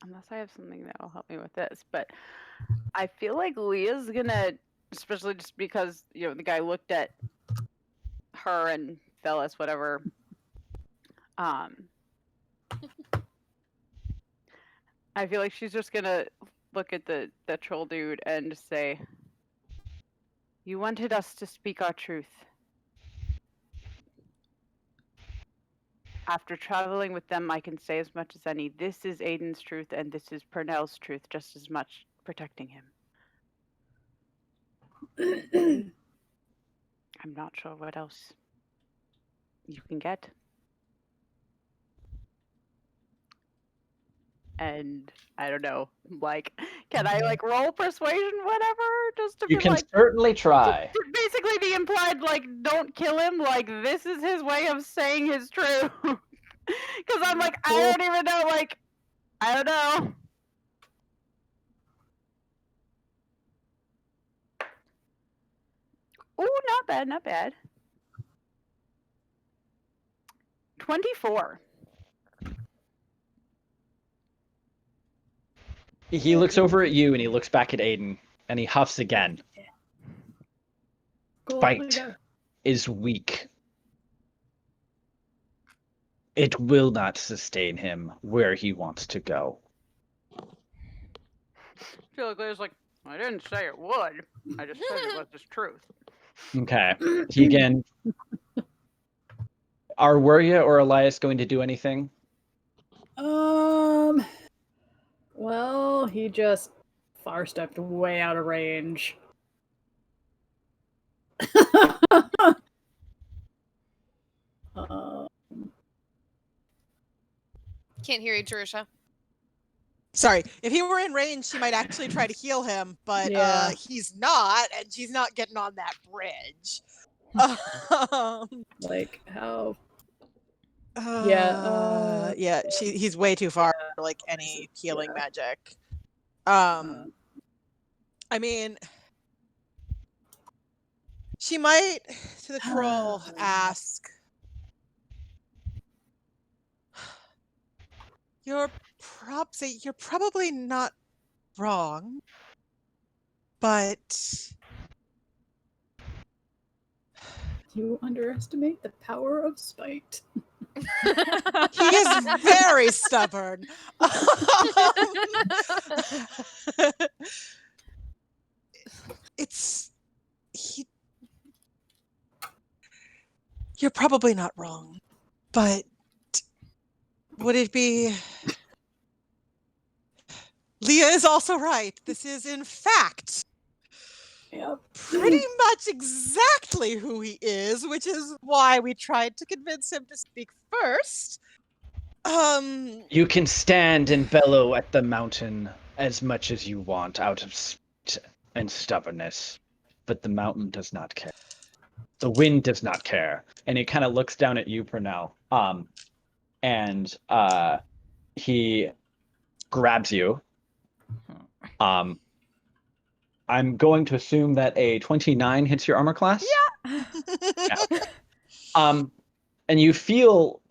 unless I have something that'll help me with this, but I feel like Leah's gonna, especially just because the guy looked at her and Velis, whatever. I feel like she's just gonna look at the troll dude and just say, "You wanted us to speak our truth. After traveling with them, I can say as much as any. This is Aiden's truth, and this is Pernell's truth, just as much protecting him. I'm not sure what else you can get." And I don't know, like, can I like roll persuasion, whatever, just to You be can like, certainly try. basically the implied, like, don't kill him, like, this is his way of saying his truth. Because I'm like, I don't even know, like, I don't know. Ooh, not bad, not bad. 24. He looks over at you and he looks back at Aiden and he huffs again. Fight is weak. It will not sustain him where he wants to go. I feel like Leah's like, I didn't say it would. I just said it was his truth. Okay. Keegan. Are Wuria or Elias going to do anything? Well, he just far stepped way out of range. Can't hear you, Jerusha. Sorry, if he were in range, she might actually try to heal him, but Yeah. he's not, and she's not getting on that bridge. Like how? Yeah, he's way too far for like any healing magic. I mean, she might to the troll ask, You're probably not wrong, but You underestimate the power of spite. he is very stubborn. You're probably not wrong, but would it be... Leah is also right. This is, in fact, pretty much exactly who he is, which is why we tried to convince him to speak first. You can stand and bellow at the mountain as much as you want out of spite and stubbornness, but the mountain does not care. The wind does not care. And he kind of looks down at you, Purnell, and he grabs you. I'm going to assume that a 29 hits your armor class. Yeah. And you feel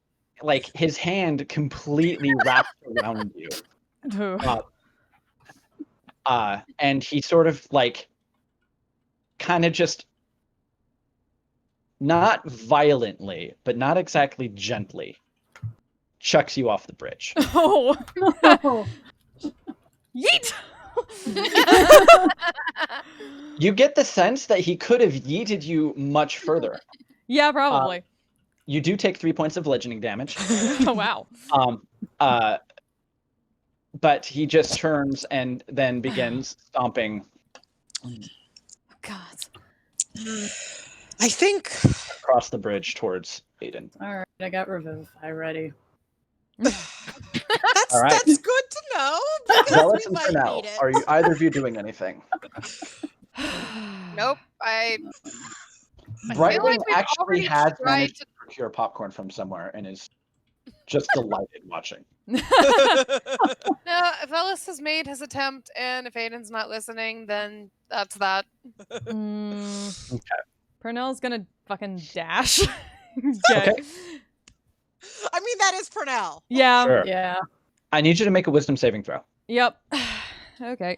like his hand completely wrapped around you. And he sort of like kind of just not violently, but not exactly gently chucks you off the bridge. Oh. Yeet! You get the sense that he could have yeeted you much further. Yeah, probably. You do take 3 points of bludgeoning damage. Oh, wow. But he just turns and then begins stomping. Oh, God. I think Across the bridge towards Aiden. All right, I got Revivify ready. All right. that's good to know, because Zealots we and might Purnell, need it. are you either of you doing anything? Nope. I feel Brightwing like we've actually already has tried managed to- to procure popcorn from somewhere and is just delighted watching. No, if Ellis has made his attempt, and if Aiden's not listening, then that's that. Okay. Purnell's gonna fucking dash. Okay. I mean, that is Purnell. Yeah. Sure. Yeah. I need you to make a wisdom saving throw. Yep. Okay.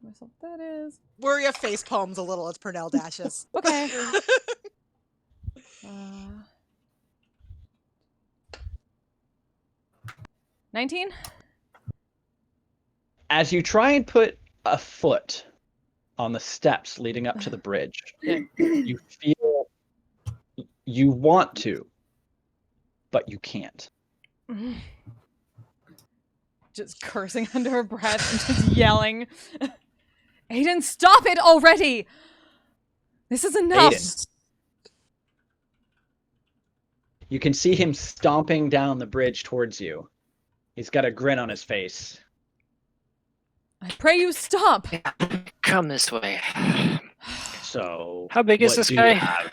Myself that is. Worry face palms a little as Purnell dashes. Okay. 19? As you try and put a foot on the steps leading up to the bridge, you feel you want to, but you can't. Just cursing under her breath and just yelling. Aiden, stop it already! This is enough! Aiden. You can see him stomping down the bridge towards you. He's got a grin on his face. I pray you stop! Come this way. So, How big is what this do you guy? have?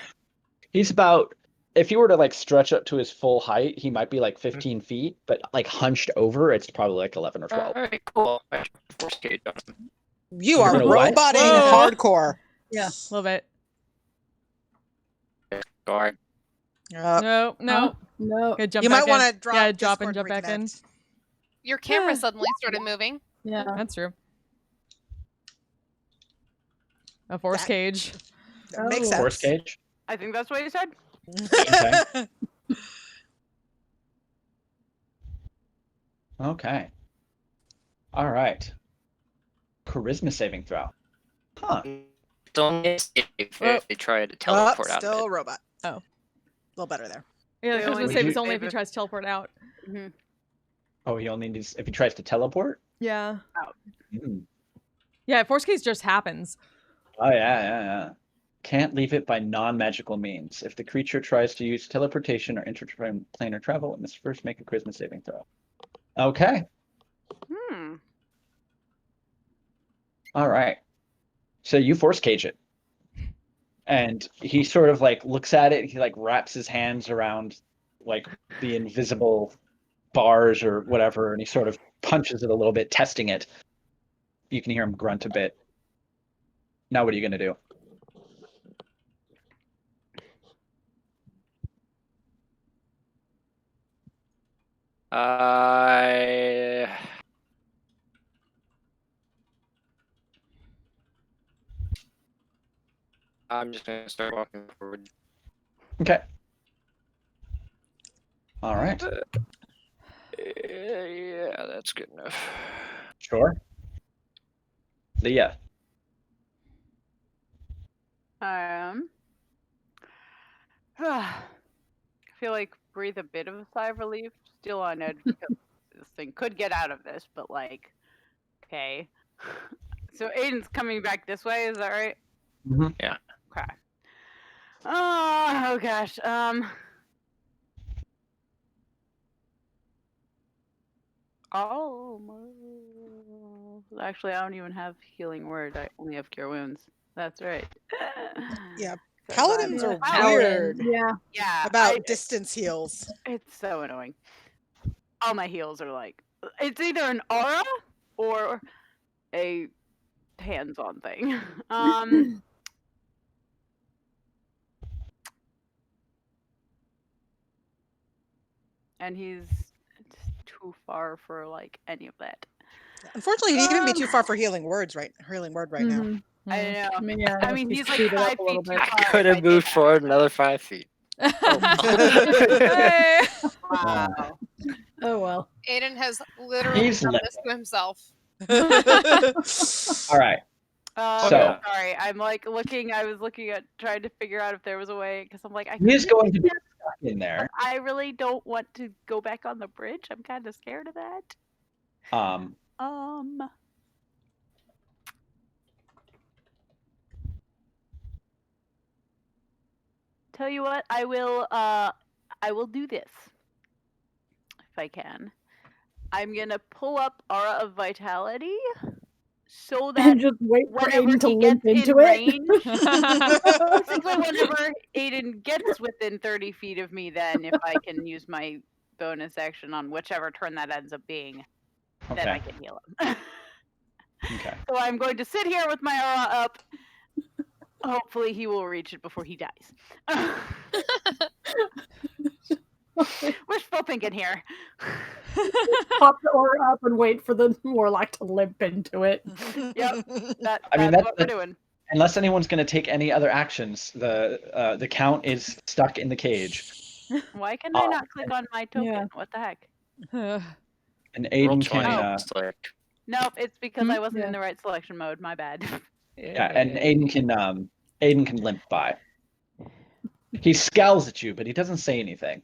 He's about, if you were to like stretch up to his full height, he might be like 15 feet, but like hunched over, it's probably like 11 or 12. Alright, cool. I should force cage on him. You are You're gonna what? roboting Whoa. hardcore. Yeah. A little bit. Guard. No. No. Good, jump You back might in. want to drop. Yeah, drop and Discord jump back in. reconnect. Your camera Yeah. suddenly started moving. Yeah. That's true. A force That- cage. That makes Oh. sense. Force cage? I think that's what he said. Okay. Okay. All right. Charisma saving throw. Huh. Don't miss it if Oh. they try to teleport out of Still it. robot. Oh. A little better there. Yeah, I was They gonna only say do it's only if he favor- tries to teleport out. Oh, he only needs if he tries to teleport? Yeah. Hmm. Yeah, force cage just happens. Oh yeah. Can't leave it by non-magical means. If the creature tries to use teleportation or interplanar travel, it must first make a charisma saving throw. Okay. All right. So you force cage it. And he sort of like looks at it, he like wraps his hands around like the invisible bars or whatever, and he sort of punches it a little bit, testing it. You can hear him grunt a bit. Now what are you gonna do? I'm just gonna start walking forward. Okay. All right. Yeah, that's good enough. Sure. Leah. I feel like breathe a bit of a sigh of relief. Still on edge because this thing could get out of this, but like, okay. So Aiden's coming back this way. Is that right? Mhm. Yeah. Okay. Oh gosh. Actually, I don't even have healing word. I only have cure wounds. That's right. Yeah, 'Cause paladins I'm are a paladin. weird Yeah. Yeah, about distance heals. it's so annoying. All my heals are like, it's either an aura or a hands-on thing. And he's too far for like any of that. Unfortunately, he'd even be too far for healing word right now. Mhm. I know. I mean, yeah, I mean, he's like speed it up 5 a little feet too bit. far. Could if I have did moved that. forward another 5 feet. Hey. Wow. Oh well. Aiden has literally He's done lit. this to himself. All right. So So- sorry. I'm like looking. I was looking at trying to figure out if there was a way because I'm like, I He is could going to be do stuck in that, there. but I really don't want to go back on the bridge. I'm kind of scared of that. Tell you what, I will do this if I can. I'm gonna pull up Aura of Vitality so that And just wait for whenever Aiden to he limp gets into in it. range, basically whenever Aiden gets within 30 feet of me, then if I can use my bonus action on whichever turn that ends up being, then I Okay. can heal him. Okay. So I'm going to sit here with my aura up. Hopefully he will reach it before he dies. Wishful thinking here. Pop the aura up and wait for the warlock to limp into it. Yep. That's I mean, what we're that- doing. Unless anyone's going to take any other actions, the count is stuck in the cage, Why can I not click on my token? Yeah. What the heck? and Roll Aiden 20. can. Select. Nope, it's because I Hmm? wasn't Yeah. in the right selection mode. My bad. Yeah, and Aiden can limp by. He scowls at you, but he doesn't say anything.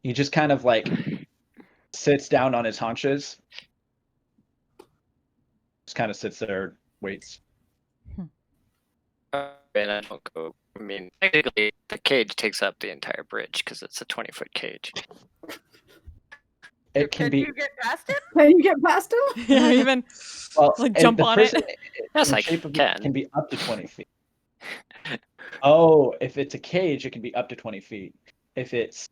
He just kind of like sits down on his haunches. Just kind of sits there, waits. And I don't go. I mean, technically, the cage takes up the entire bridge because it's a 20-foot cage. It can be you get past it? Can you get past him? Yeah, even well, like, and jump the on prison, it. Yes, the I shape of it can. can be up to 20 feet. Oh, if it's a cage, it can be up to 20 feet. If it's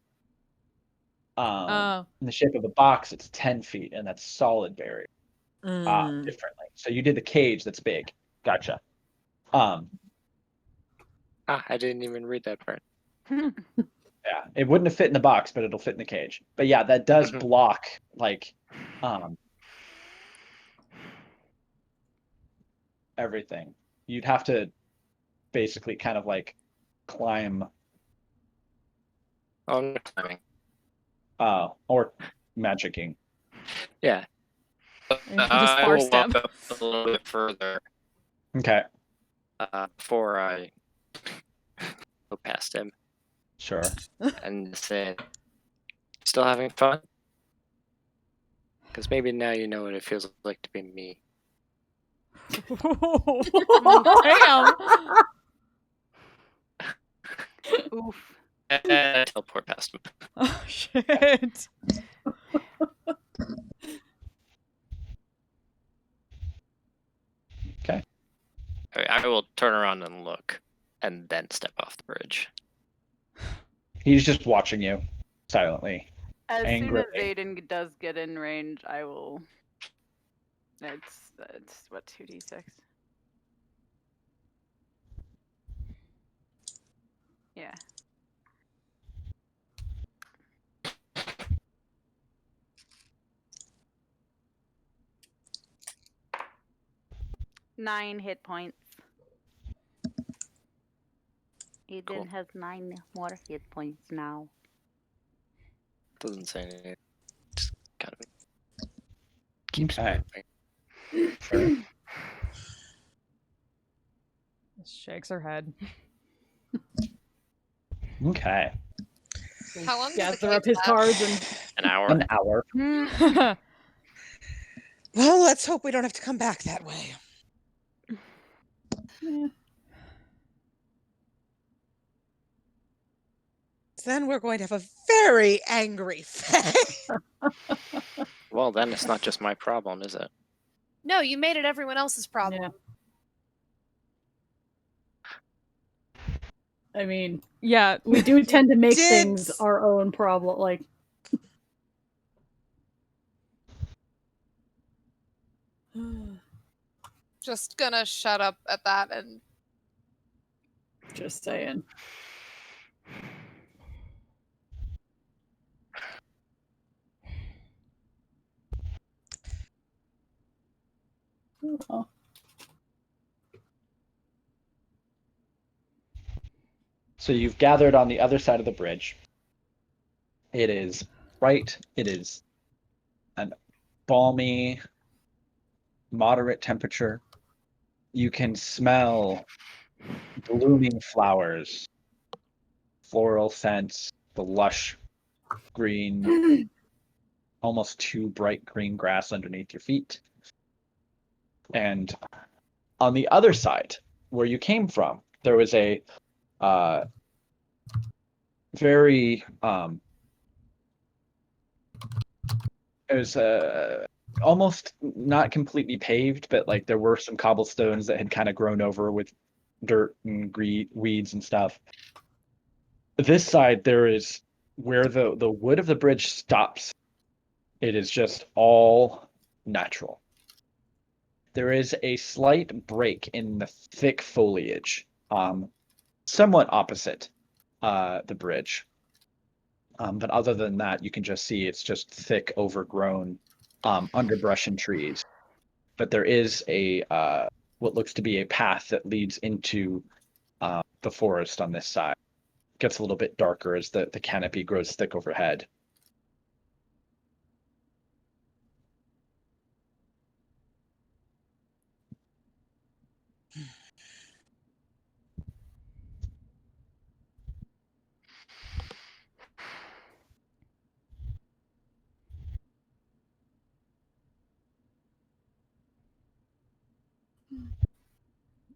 Oh. in the shape of a box, it's 10 feet, and that's solid barrier. Mm. Differently. So you did the cage that's big. Gotcha. I didn't even read that part. Yeah, it wouldn't have fit in the box, but it'll fit in the cage. But yeah, that does Mhm. block like everything. You'd have to basically kind of like climb Oh, I'm not climbing. or magicking. Yeah. You can just I far will step. walk up a little bit further Okay, before I go past him sure. and say, "Still having fun?" Because maybe now you know what it feels like to be me. Damn. Oof. And I teleport past him. Oh shit. I will turn around and look, and then step off the bridge. He's just watching you silently. As Angrily. soon as Aiden does get in range, I will. It's what 2d6. Yeah. Nine hit points. Aiden Cool. has 9 more hit points now. Doesn't say anything. Just kind of keeps Okay. moving. Sure. Shakes her head. Okay. How long does the Gather up cave his last? cards and An hour. An hour. Well, let's hope we don't have to come back that way. Then we're going to have a very angry Fae. Well, then it's not just my problem, is it? No, you made it everyone else's problem. Yeah. I mean, Yeah, we do tend to make did- things our own problem. Like, Just gonna shut up at that and just saying. Oh. So you've gathered on the other side of the bridge. It is bright. It is an balmy, moderate temperature. You can smell blooming flowers, floral scents, the lush green, almost too bright green grass underneath your feet. And on the other side, where you came from, there was a very it was almost not completely paved, but like there were some cobblestones that had kind of grown over with dirt and weeds and stuff. This side, there is where the wood of the bridge stops. It is just all natural. There is a slight break in the thick foliage, somewhat opposite the bridge. But other than that, you can just see it's just thick, overgrown underbrush and trees. But there is a what looks to be a path that leads into the forest on this side. It gets a little bit darker as the canopy grows thick overhead.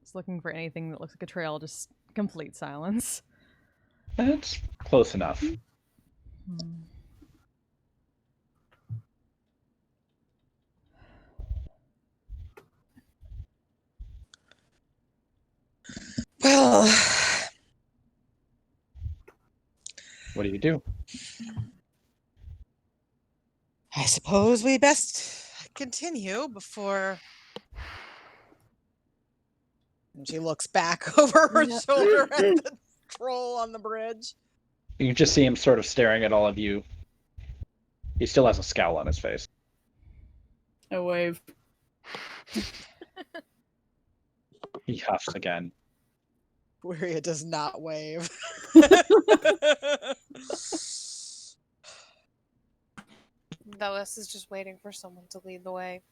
Just looking for anything that looks like a trail, just complete silence. It's close enough. Well, What do you do? I suppose we best continue before. And she looks back over her Yeah. shoulder at the troll on the bridge. You can just see him sort of staring at all of you. He still has a scowl on his face. I wave. He huffs again. Wiria does not wave. Velis is just waiting for someone to lead the way.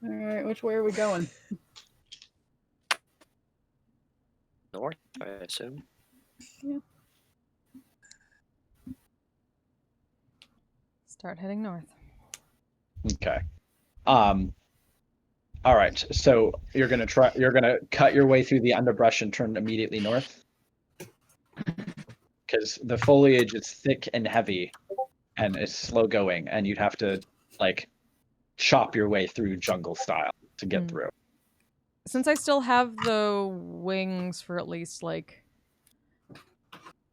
All right, which way are we going? North, I assume. Start heading north. Okay. All right. So you're gonna cut your way through the underbrush and turn immediately north. Because the foliage is thick and heavy and it's slow going, and you'd have to like chop your way through jungle style to get through. Since I still have the wings for at least like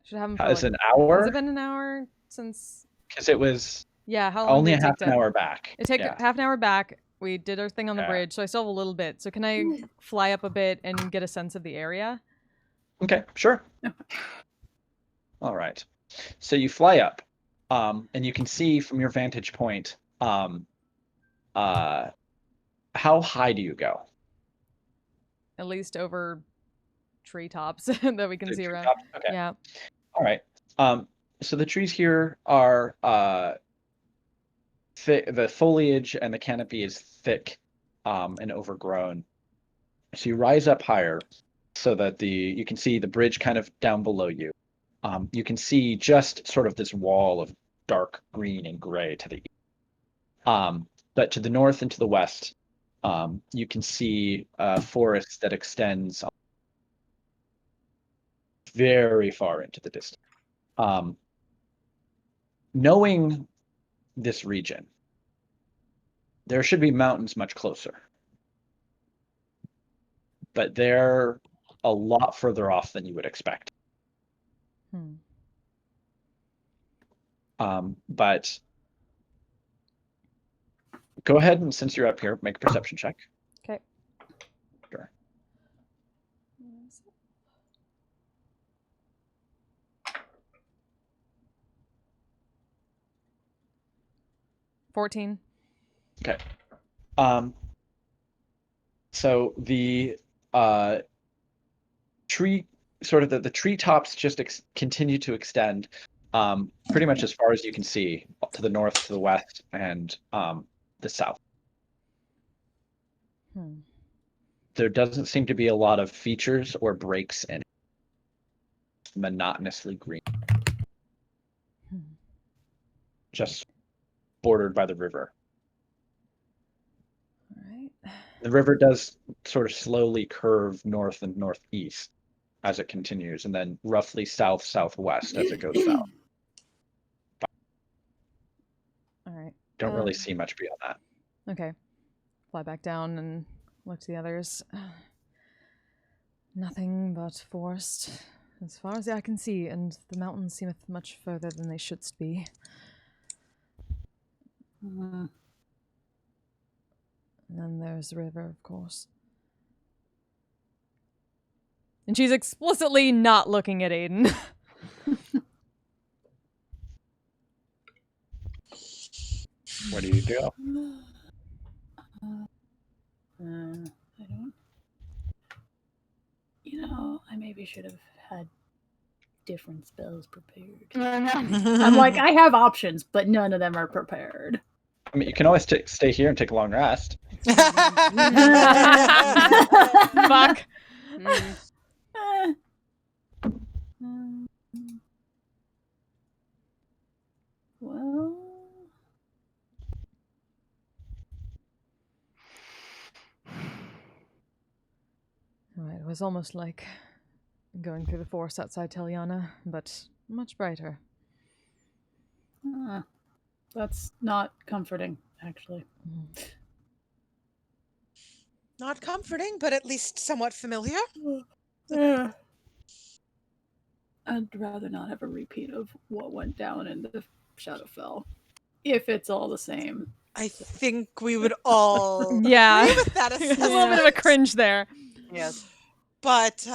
should have them for Has like, an hour? Has it been an hour since? Because it was How long only did a it half take an to... hour back. It took Yeah. half an hour back. We did our thing on the Yeah. bridge, so I still have a little bit. So can I fly up a bit and get a sense of the area? Okay, sure. All right. So you fly up, and you can see from your vantage point, how high do you go? At least over treetops that we can see around. Treetops? Okay. Yeah. All right. So the trees here are thick. The foliage and the canopy is thick, and overgrown, So you rise up higher so that you can see the bridge kind of down below you. You can see just sort of this wall of dark green and gray to the east. But to the north and to the west, you can see a forest that extends very far into the distance. Knowing this region, there should be mountains much closer. But they're a lot further off than you would expect. But go ahead and, since you're up here, make a perception check. Okay. Sure. 14. Okay. So the tree, sort of the treetops just continue to extend pretty much as far as you can see, to the north, to the west, and the south. There doesn't seem to be a lot of features or breaks in it. Monotonously green. Just bordered by the river. All right. The river does sort of slowly curve north and northeast as it continues, and then roughly south-southwest as it goes south. All right. Don't really see much beyond that. Okay. Fly back down and look to the others. Nothing but forest, as far as I can see, and the mountains seemeth much further than they shouldst be. And then there's the river, of course. And she's explicitly not looking at Aiden. Where do you go? I don't. You know, I maybe should have had different spells prepared. I'm like, I have options, but none of them are prepared. I mean, you can always stay here and take a long rest. Fuck. Well, Right, it was almost like going through the forest outside Teliana, but much brighter. that's not comforting, actually. Not comforting, but at least somewhat familiar. Yeah. I'd rather not have a repeat of what went down in the Shadowfell, if it's all the same. I think we would all Yeah. agree with that A little bit of a assessment. cringe there. Yes. But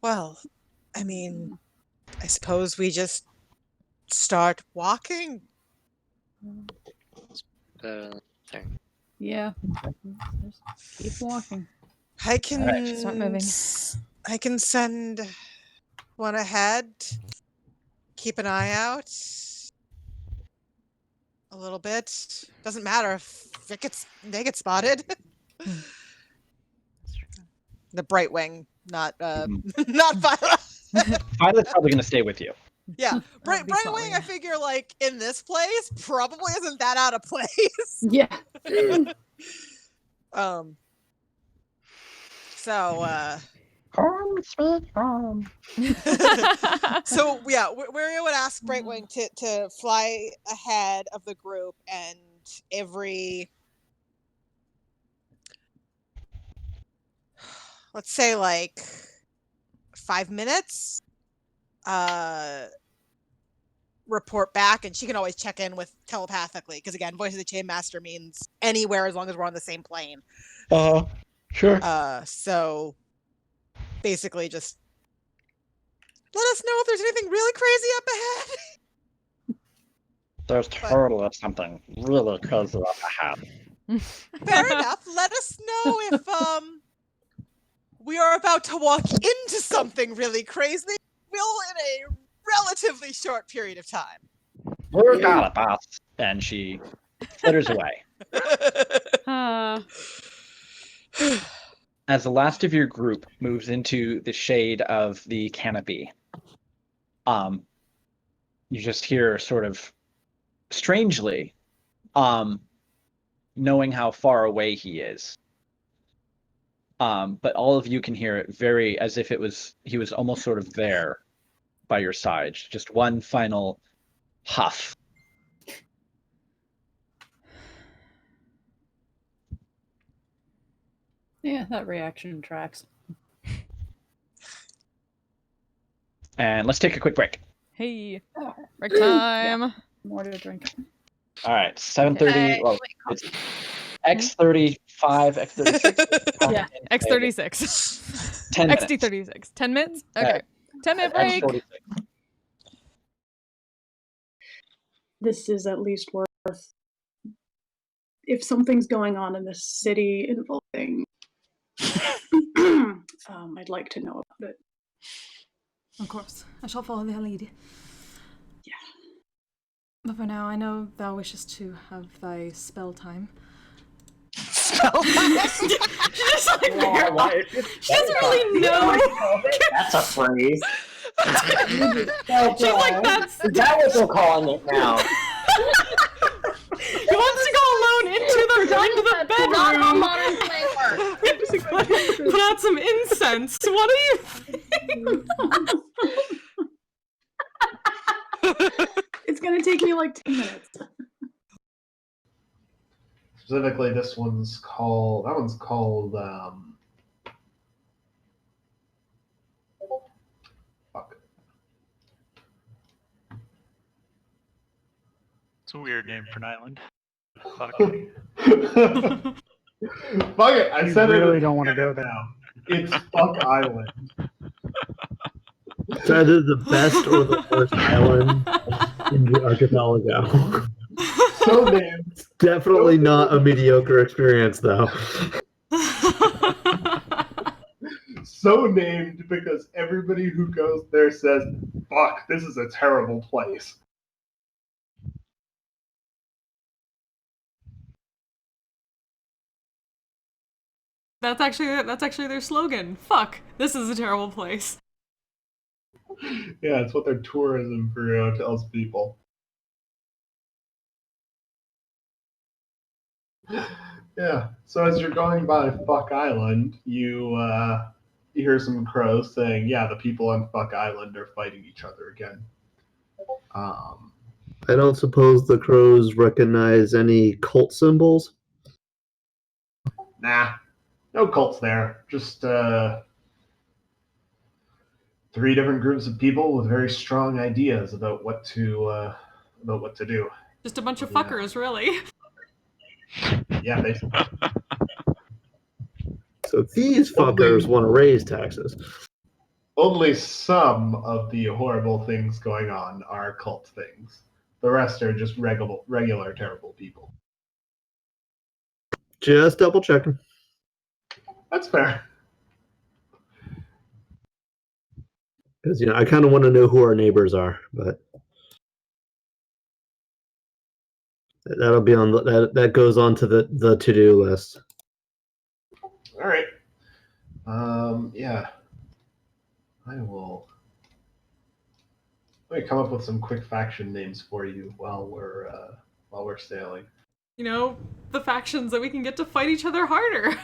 well, I mean, I suppose we just start walking. Thing. Yeah. Just keep walking. I can Alright, start moving. I can send one ahead. Keep an eye out. A little bit. Doesn't matter if they get spotted. The Brightwing, not not Violet. Violet's probably going to stay with you. Yeah, That'd be Brightwing. following. I figure, like in this place, probably isn't that out of place. Yeah. So Home, sweet home. so yeah, Wario would ask Brightwing to fly ahead of the group, and every, let's say, like 5 minutes, report back, and she can always check in with telepathically, because again, voice of the chain master means anywhere as long as we're on the same plane. Sure. So basically just let us know if there's anything really crazy up ahead. There's totally something really crazy up ahead. Fair enough. Let us know if we are about to walk into something really crazy. Will in a relatively short period of time. We're got it, boss. And she flitters away. As the last of your group moves into the shade of the canopy, you just hear sort of strangely, knowing how far away he is. But all of you can hear it very as if he was almost sort of there by your side. Just one final huff. Yeah, that reaction tracks. And let's take a quick break. Hey, break time. More to drink. All right, 7:30. Well, it's X35, X36. Yeah, X36. 10 minutes. XD36. 10 minutes? Okay. 10-minute break. X46. this is at least worth. If something's going on in this city involving, I'd like to know about it. Of course. I shall follow their lead. Yeah. But for now, I know thou wishest to have thy spell time. Spell time? She's just like very she doesn't really know. That's a phrase. She's like, that's... Is that what they're calling it now? He wants to go alone into the bedroom. Modern flavor. Put out some incense. What do you think? It's gonna take me like 10 minutes. Specifically, this one's called. That one's called. Fuck. It's a weird name for an island. Fuck. Fuck it! I said really it. don't want to go there. Now. It's Fuck Island. It's either the best or the worst island in the archipelago. So named. Definitely not a mediocre experience, though. So named because everybody who goes there says, "Fuck, this is a terrible place." That's actually their slogan. Fuck, this is a terrible place. Yeah, it's what their tourism bureau tells people. Yeah, so as you're going by Fuck Island, you hear some crows saying, "Yeah, the people on Fuck Island are fighting each other again." I don't suppose the crows recognize any cult symbols? Nah, no cults there. Just 3 different groups of people with very strong ideas about what to do. Just a bunch of fuckers, really. Yeah, basically. So these fuckers want to raise taxes. Only some of the horrible things going on are cult things. The rest are just regular terrible people. Just double checking. That's fair. Because, I kind of want to know who our neighbors are, but that'll be on that goes on to the to-do list. All right. Yeah. Let me come up with some quick faction names for you while we're sailing. The factions that we can get to fight each other harder.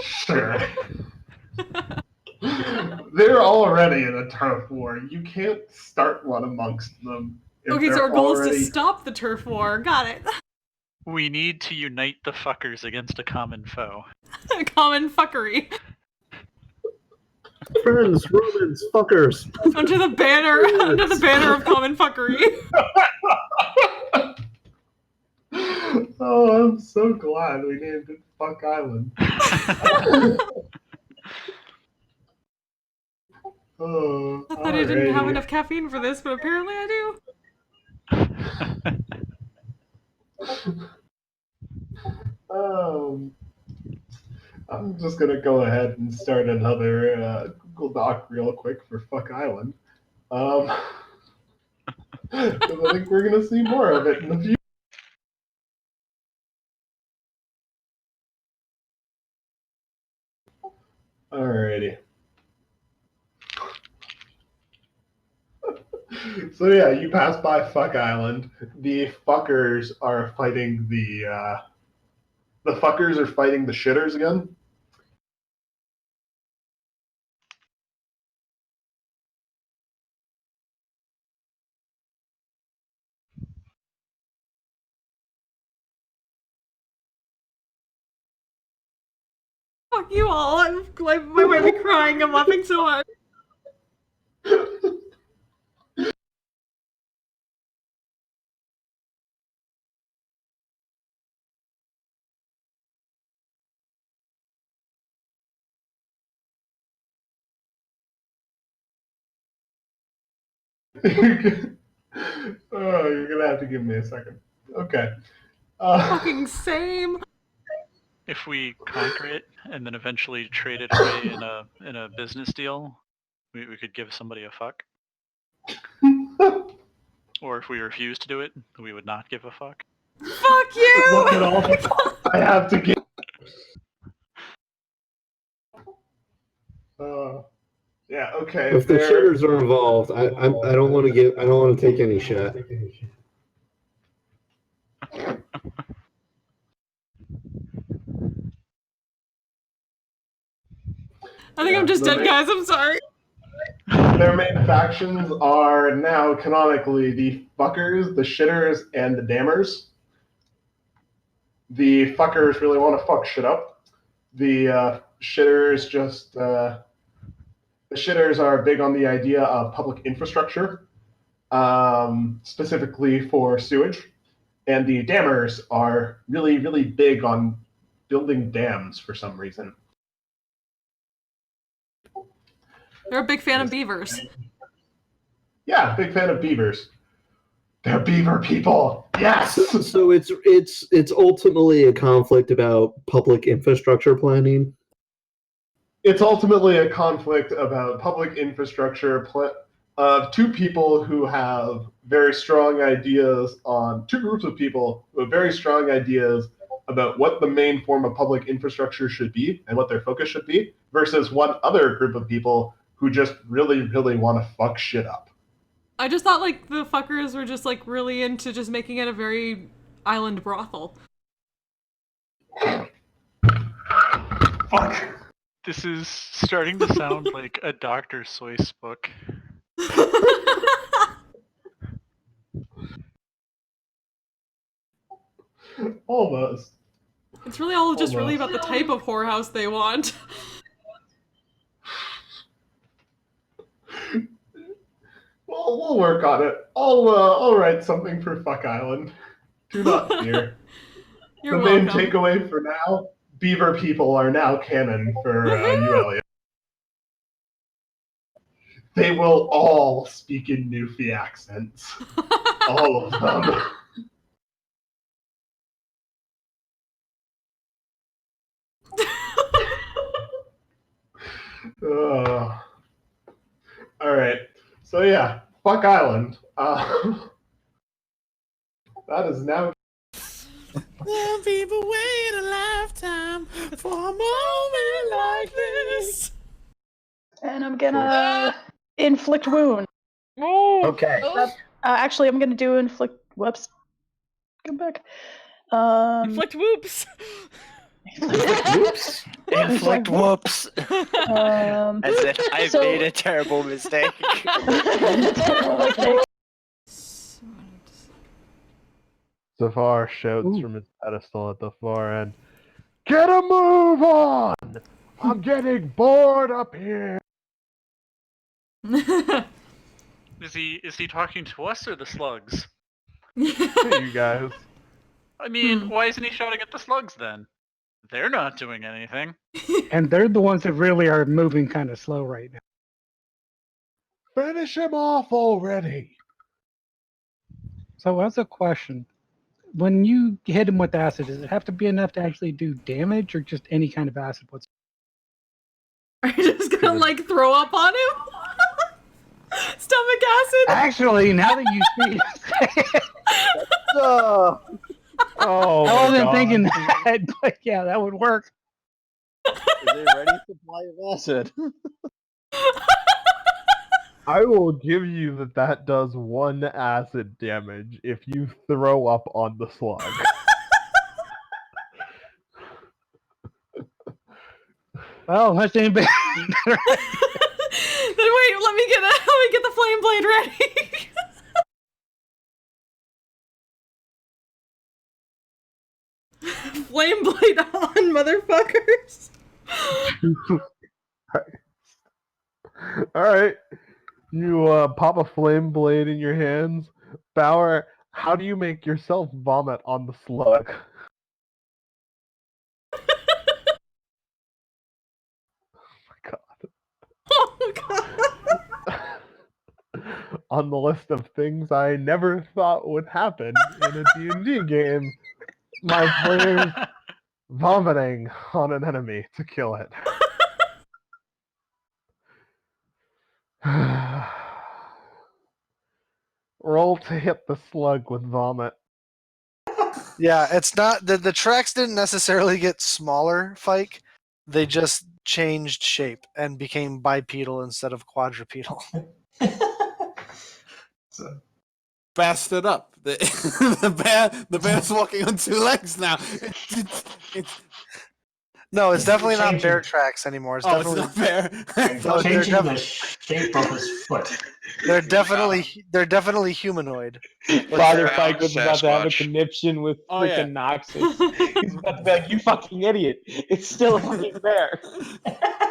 Sure. They're already in a turf war. You can't start one amongst them. Okay, so our goal is to stop the turf war. Got it. We need to unite the fuckers against a common foe. Common fuckery. Friends, Romans, fuckers. Under the banner of common fuckery. Oh, I'm so glad we named it Fuck Island. Oh, I thought I didn't have enough caffeine for this, but apparently I do. I'm just gonna go ahead and start another Google Doc real quick for Fuck Island. I think we're gonna see more of it in the future. Alrighty. So yeah, you pass by Fuck Island. The fuckers are fighting the fuckers are fighting the shitters again. Fuck you all. I might be crying. I'm laughing so hard. Oh, you're gonna have to give me a second. Okay. Fucking same. If we conquer it and then eventually trade it away in a business deal, we could give somebody a fuck. Or if we refuse to do it, we would not give a fuck. Fuck you! Look at all the fuck I have to give. Yeah. Okay. If the shitters are involved, I don't want to I don't want to take any shit. I think I'm just dead, guys. I'm sorry. Their main factions are now canonically the fuckers, the shitters, and the dammers. The fuckers really want to fuck shit up. The shitters just the shitters are big on the idea of public infrastructure, specifically for sewage, and the dammers are really, really big on building dams for some reason. They're a big fan of beavers. Yeah, big fan of beavers. They're beaver people. Yes. So it's ultimately a conflict about public infrastructure planning. It's ultimately a conflict about public infrastructure of two people who have very strong ideas on two groups of people who have very strong ideas about what the main form of public infrastructure should be and what their focus should be, versus one other group of people who just really, really want to fuck shit up. I just thought like the fuckers were just like really into just making it a very island brothel. Fuck. This is starting to sound like a Dr. Seuss book. Almost. It's really all just really about the type of whorehouse they want. Well, we'll work on it. I'll write something for Fuck Island. Do not fear. You're the main welcome. takeaway for now: beaver people are now canon for you, Elliot. They will all speak in Newfie accents. All of them. All right. So yeah, Fuck Island. That is now. Some people wait a lifetime for a moment like this. And I'm gonna inflict wound. Okay. Actually, I'm gonna do inflict. Whoops. Come back. Inflict whoops. Whoops. Inflict whoops. As if I've made a terrible mistake. Zafar shouts from his pedestal at the far end. Get a move on! I'm getting bored up here. Is he talking to us or the slugs? Hey, you guys. I mean, why isn't he shouting at the slugs then? They're not doing anything. And they're the ones that really are moving kind of slow right now. Finish him off already. So that's a question. When you hit him with acid, does it have to be enough to actually do damage, or just any kind of acid? Are you just gonna like throw up on him? Stomach acid. Actually, now that you speak, Oh I my wasn't God. thinking that, but yeah, that would work. Is a ready supply of acid. I will give you that does 1 acid damage if you throw up on the slug. Well, unless anybody. Then wait, let me get the flame blade ready. Flame blade on, motherfuckers. Alright. You pop a flame blade in your hands. Bauer, how do you make yourself vomit on the slug? Oh god. On the list of things I never thought would happen in a D&D game, my players vomiting on an enemy to kill it. Roll to hit the slug with vomit. Yeah, it's not the tracks didn't necessarily get smaller, Fike. They just changed shape and became bipedal instead of quadrupedal. Fast it up. The bear's walking on 2 legs now. No, it's definitely not bear tracks anymore. It's definitely it's not bear. No, they're Changing the shape of his foot. They're definitely humanoid. Father Fike was about to have a conniption with freaking Noxus. He's about to be like, "You fucking idiot! It's still a fucking bear."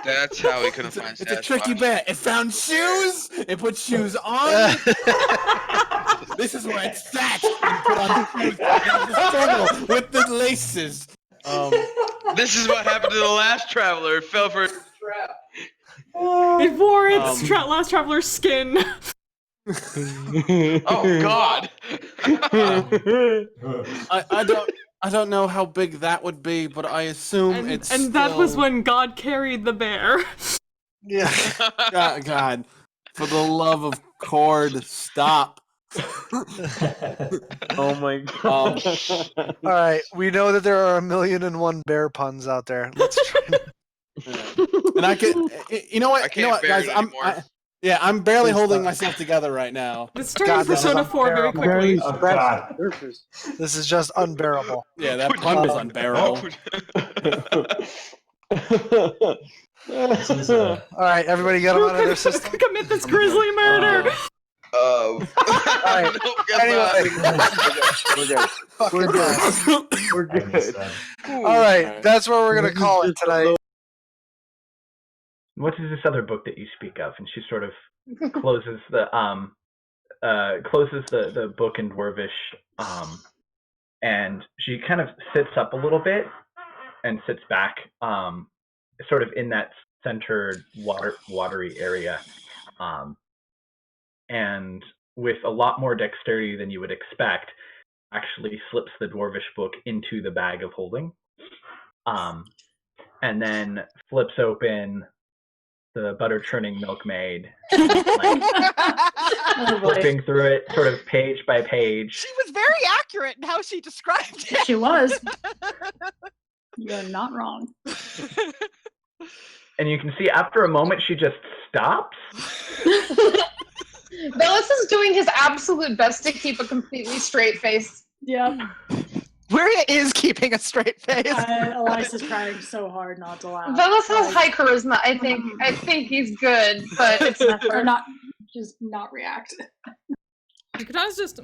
That's how we couldn't find It's a tricky bear. It found shoes. It put shoes on. This is where it's fat. And put on shoes. And it's struggle with the laces. This is what happened to the last traveler. It fell for a trap. It wore its last traveler's skin. Oh God! I don't know how big that would be, but I assume it's. And that was when God carried the bear. Yeah. God, for the love of cord, stop. Oh my god. All right, we know that there are 1,000,001 bear puns out there. Let's try. And I can, you know what, guys, I'm barely holding Please stop. myself together right now. This turned Persona 4 very quickly. Oh, God. This is just unbearable. Yeah, that pun was unbearable. All right, everybody get them out of their system. Commit this grisly murder. All right. Anyway, We're good. We're good. All right, that's where we're gonna call it tonight. What is this other book that you speak of? And she sort of closes the book in Dwarvish, and she kind of sits up a little bit and sits back, sort of in that centered watery area, and with a lot more dexterity than you would expect, actually slips the Dwarvish book into the bag of holding, and then flips open the butter churning milkmaid, flipping through it sort of page by page. She was very accurate in how she described it. She was. You're not wrong. And you can see after a moment she just stops. Bellis is doing his absolute best to keep a completely straight face. Yeah. Maria is keeping a straight face. Elisa's trying so hard not to laugh. Bellis has high charisma. I think he's good, but it's not or not just not react. Katana's just.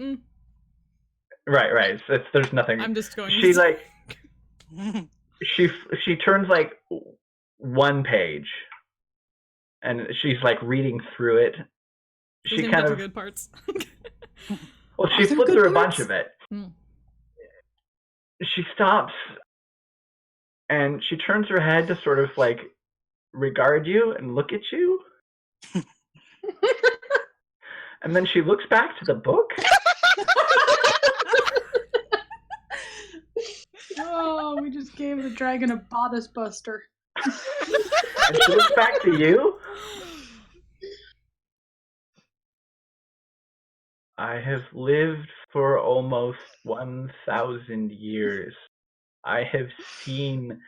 Right. There's nothing. I'm just going. She like. She turns like one page, and she's like reading through it. She Doesn't kind get of the good parts. Well, she flipped through a bunch of it. Mm. She stops, and she turns her head to sort of like regard you and look at you, and then she looks back to the book. Oh, we just gave the dragon a bodice buster. And she looks back to you, I have lived for almost 1,000 years. I have seen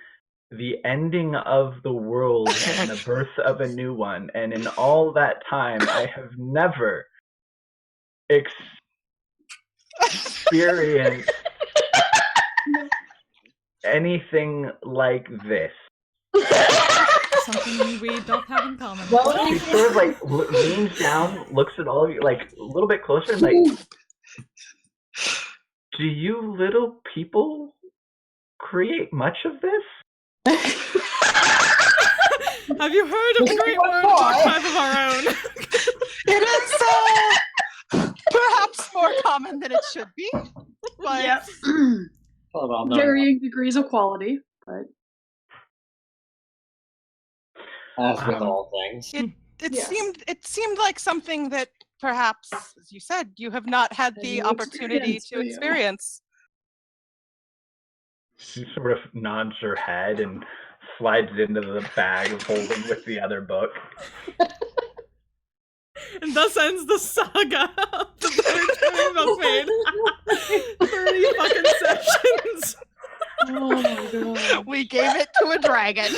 the ending of the world and the birth of a new one, and in all that time, I have never experienced anything like this. Something we don't have in common. She sort of like leans down, looks at all of you like a little bit closer, and like, do you little people create much of this? Have you heard of the great word archive of our own? It is perhaps more common than it should be. But Yes. Hold on, Varying degrees of quality, but as with all things. it Yes. seemed like something that perhaps, as you said, you have not had That the you opportunity experienced, to will you? experience. She sort of nods her head and slides into the bag of holding with the other book. And thus ends the saga of the Third Milkmaid. 30 fucking sessions. Oh my god. We gave it to a dragon.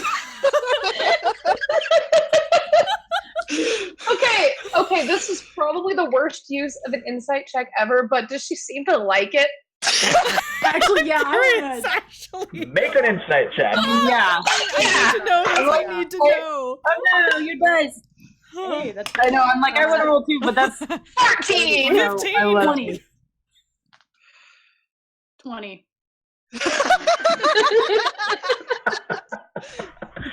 Okay, this is probably the worst use of an insight check ever, but does she seem to like it? Actually, yeah, I actually. Make an insight check. Yeah. I need to know this. I need to know. Oh no, you guys. Hey, that's I know, I'm like, I want to roll 2, but that's 14! No, 15. I love 20. 20.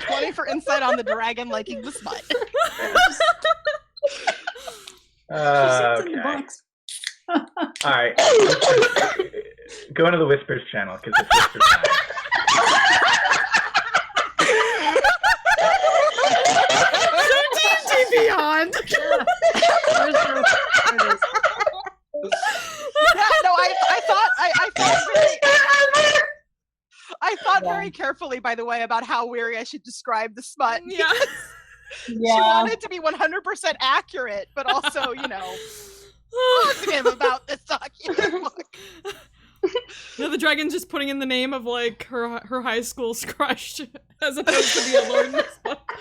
20 for insight on the dragon liking the smut. Okay. All right. Go into the Whispers channel because it's Whispers time. So D&D Beyond. I thought very carefully, by the way, about how weary I should describe the smut. Yeah. She wanted to be 100% accurate, but also, positive about this document. No, the dragon's just putting in the name of like her high school's crush as opposed to the Lord in this book.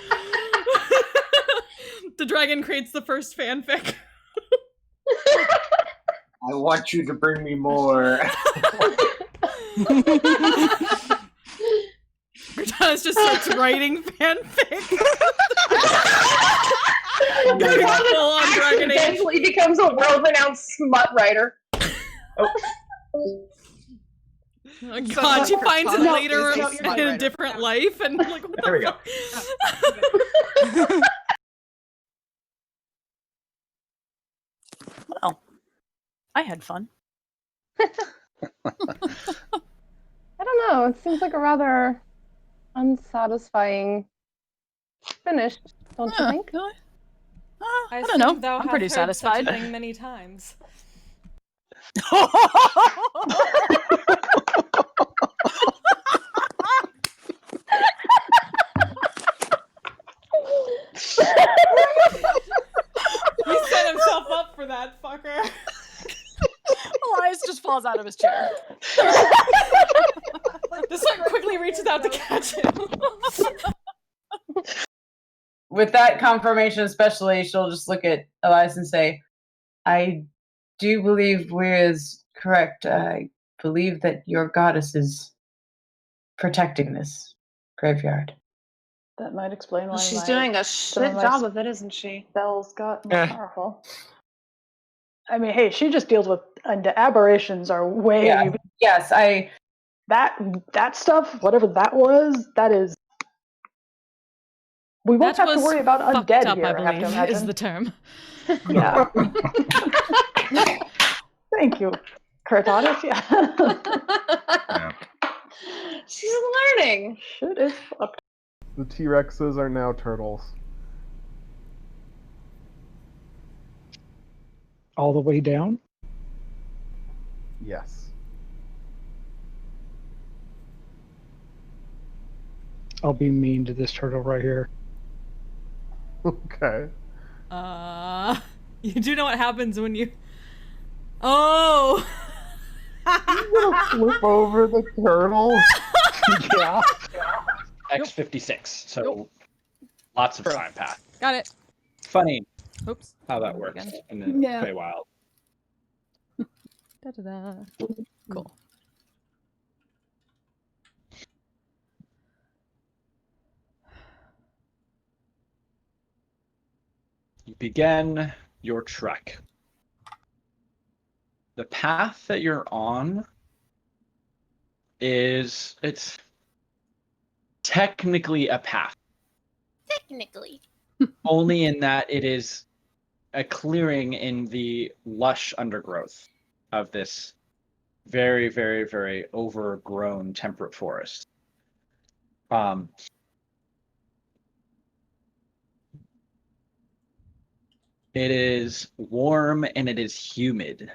The dragon creates the first fanfic. I want you to bring me more. Cortana just starts writing fanfic. Full on accidentally becomes a world-renowned smut writer. Oh god, she finds it later in a different life, and like, what There we go. Well, I had fun. I don't know. It seems like a rather unsatisfying finish, don't you think? I don't know. Thou I'm hast pretty heard such a satisfied. thing many times. He set himself up for that fucker. Elias just falls out of his chair. This one quickly reaches out to catch him. With that confirmation especially, she'll just look at Elias and say, I do believe Weir is correct. I believe that your goddess is protecting this graveyard. That might explain why She's my- doing a some of shit my job of it, isn't she? Spells got more powerful. I mean, hey, she just deals with the aberrations are way. Yeah. Yes, that stuff, whatever that was, that is. We won't That have to was worry about fucked undead up, here. I I have to believe, imagine. is the term. Yeah. Thank you, Curtatus. Yeah. She's learning. Shit is fucked. The T-Rexes are now turtles. All the way down? Yes. I'll be mean to this turtle right here. Okay. You do know what happens when you Oh. He's gonna flip over the turtle. Yeah. X56. So lots of time passed. Got it. Funny Oops. how that works in the Yeah. Feywild. Da-da-da. Cool. You begin your trek. The path that you're on it's technically a path. Technically. Only in that it is a clearing in the lush undergrowth of this very, very, very overgrown temperate forest. It is warm and it is humid.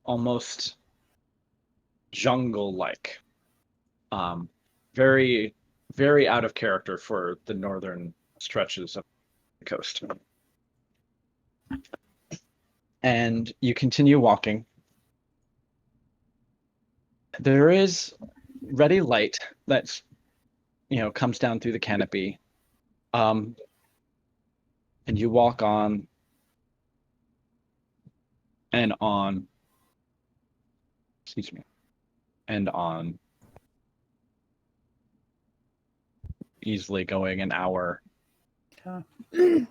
Almost jungle-like. Very, very out of character for the northern stretches of the coast. And you continue walking. There is ready light that's, comes down through the canopy. And you walk on and on. Excuse me. And on. Easily going an hour. And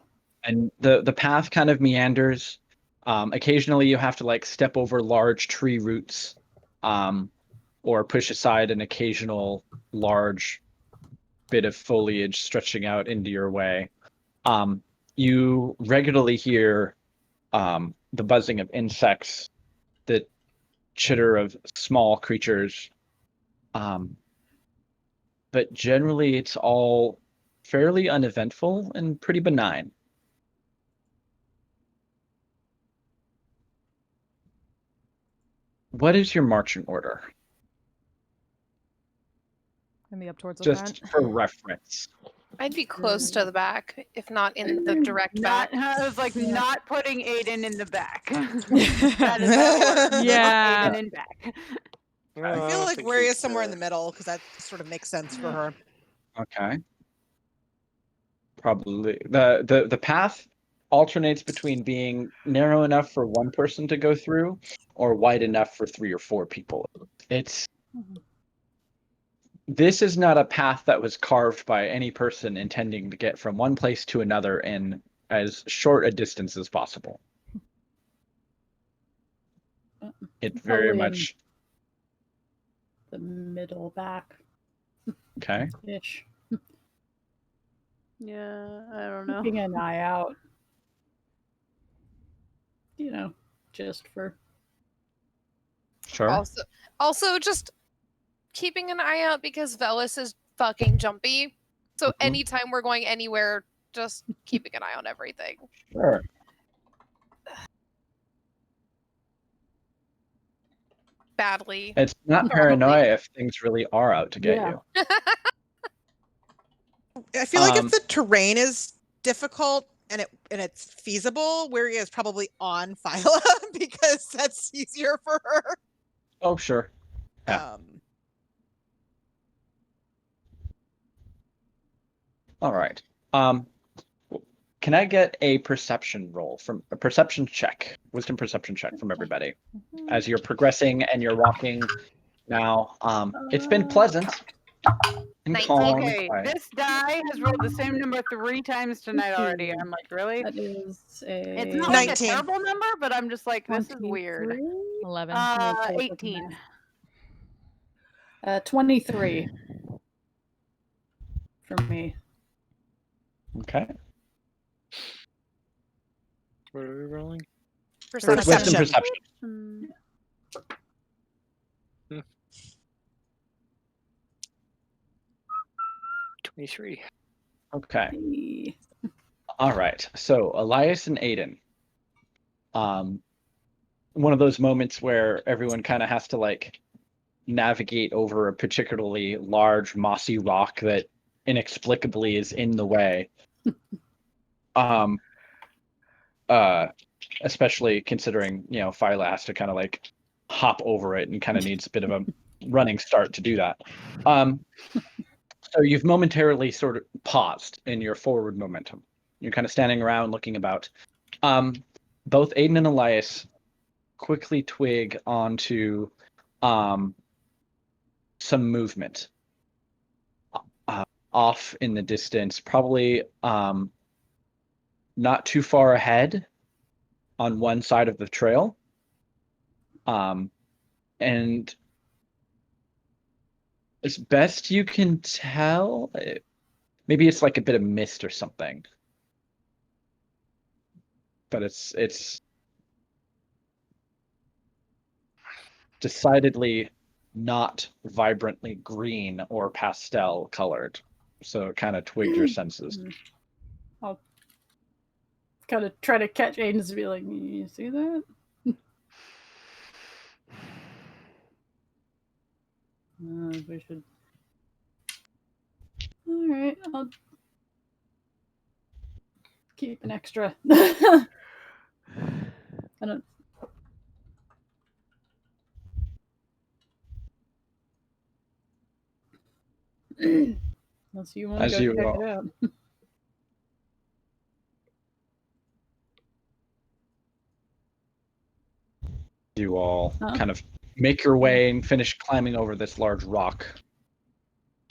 the path kind of meanders. Occasionally you have to step over large tree roots, or push aside an occasional large bit of foliage stretching out into your way. You regularly hear the buzzing of insects, the chitter of small creatures, but generally it's all fairly uneventful and pretty benign. What is your marching order? Gonna be up towards the Just front. for reference. I'd be close to the back, if not in the direct back. I was like, not putting Aiden in the back. That is not work. Yeah. Aiden in back. I feel like Waria is somewhere in the middle because that sort of makes sense for her. Okay. Probably the path alternates between being narrow enough for one person to go through or wide enough for 3 or 4 people. This is not a path that was carved by any person intending to get from one place to another in as short a distance as possible. It very Probably much the middle back okay. ish. Yeah, I don't know. Keeping an eye out. Just for Sure. Also, just keeping an eye out because Velis is fucking jumpy. So anytime we're going anywhere, just keeping an eye on everything. Sure. Badly. It's not paranoia if things really are out to get you. I feel like if the terrain is difficult and it's feasible, Waria is probably on Phyla because that's easier for her. Oh, sure. Yeah. All right. Can I get a perception roll from a perception check, wisdom perception check from everybody as you're progressing and you're walking now? It's been pleasant and calm. Okay, and quiet. this die has rolled the same number 3 times tonight already. I'm like, really? That is It's not like a terrible number, but I'm just like, this is weird. 11. 18. 23 for me. Okay. What are we rolling? Wisdom perception. 23. Okay. All right. So Elias and Aiden. One of those moments where everyone kind of has to navigate over a particularly large mossy rock that inexplicably is in the way. especially considering Phyla has to kind of like hop over it and kind of needs a bit of a running start to do that. So you've momentarily sort of paused in your forward momentum. You're kind of standing around looking about. Both Aiden and Elias quickly twig onto some movement off in the distance, probably not too far ahead on one side of the trail. And as best you can tell, maybe it's like a bit of mist or something. But it's decidedly not vibrantly green or pastel colored. So it kind of twigged your senses. I'll kind of try to catch Aiden's and be like, you see that? We should. All right, I'll keep an extra. I don't. Unless you want to go check it out. You all kind of make your way and finish climbing over this large rock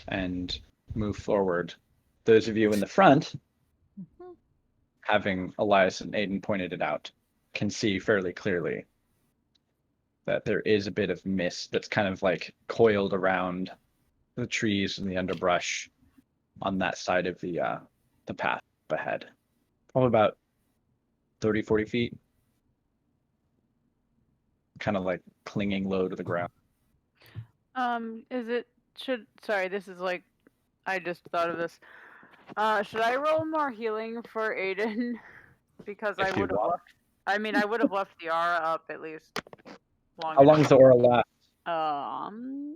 and move forward. Those of you in the front, having Elias and Aiden pointed it out, can see fairly clearly that there is a bit of mist that's kind of like coiled around the trees and the underbrush on that side of the path ahead. Probably about 30, 40 feet. Kind of like clinging low to the ground. Sorry, this is like, I just thought of this. Should I roll more healing for Aiden? Because I would have left. I mean, I would have left the aura up at least. How long does the aura last? 1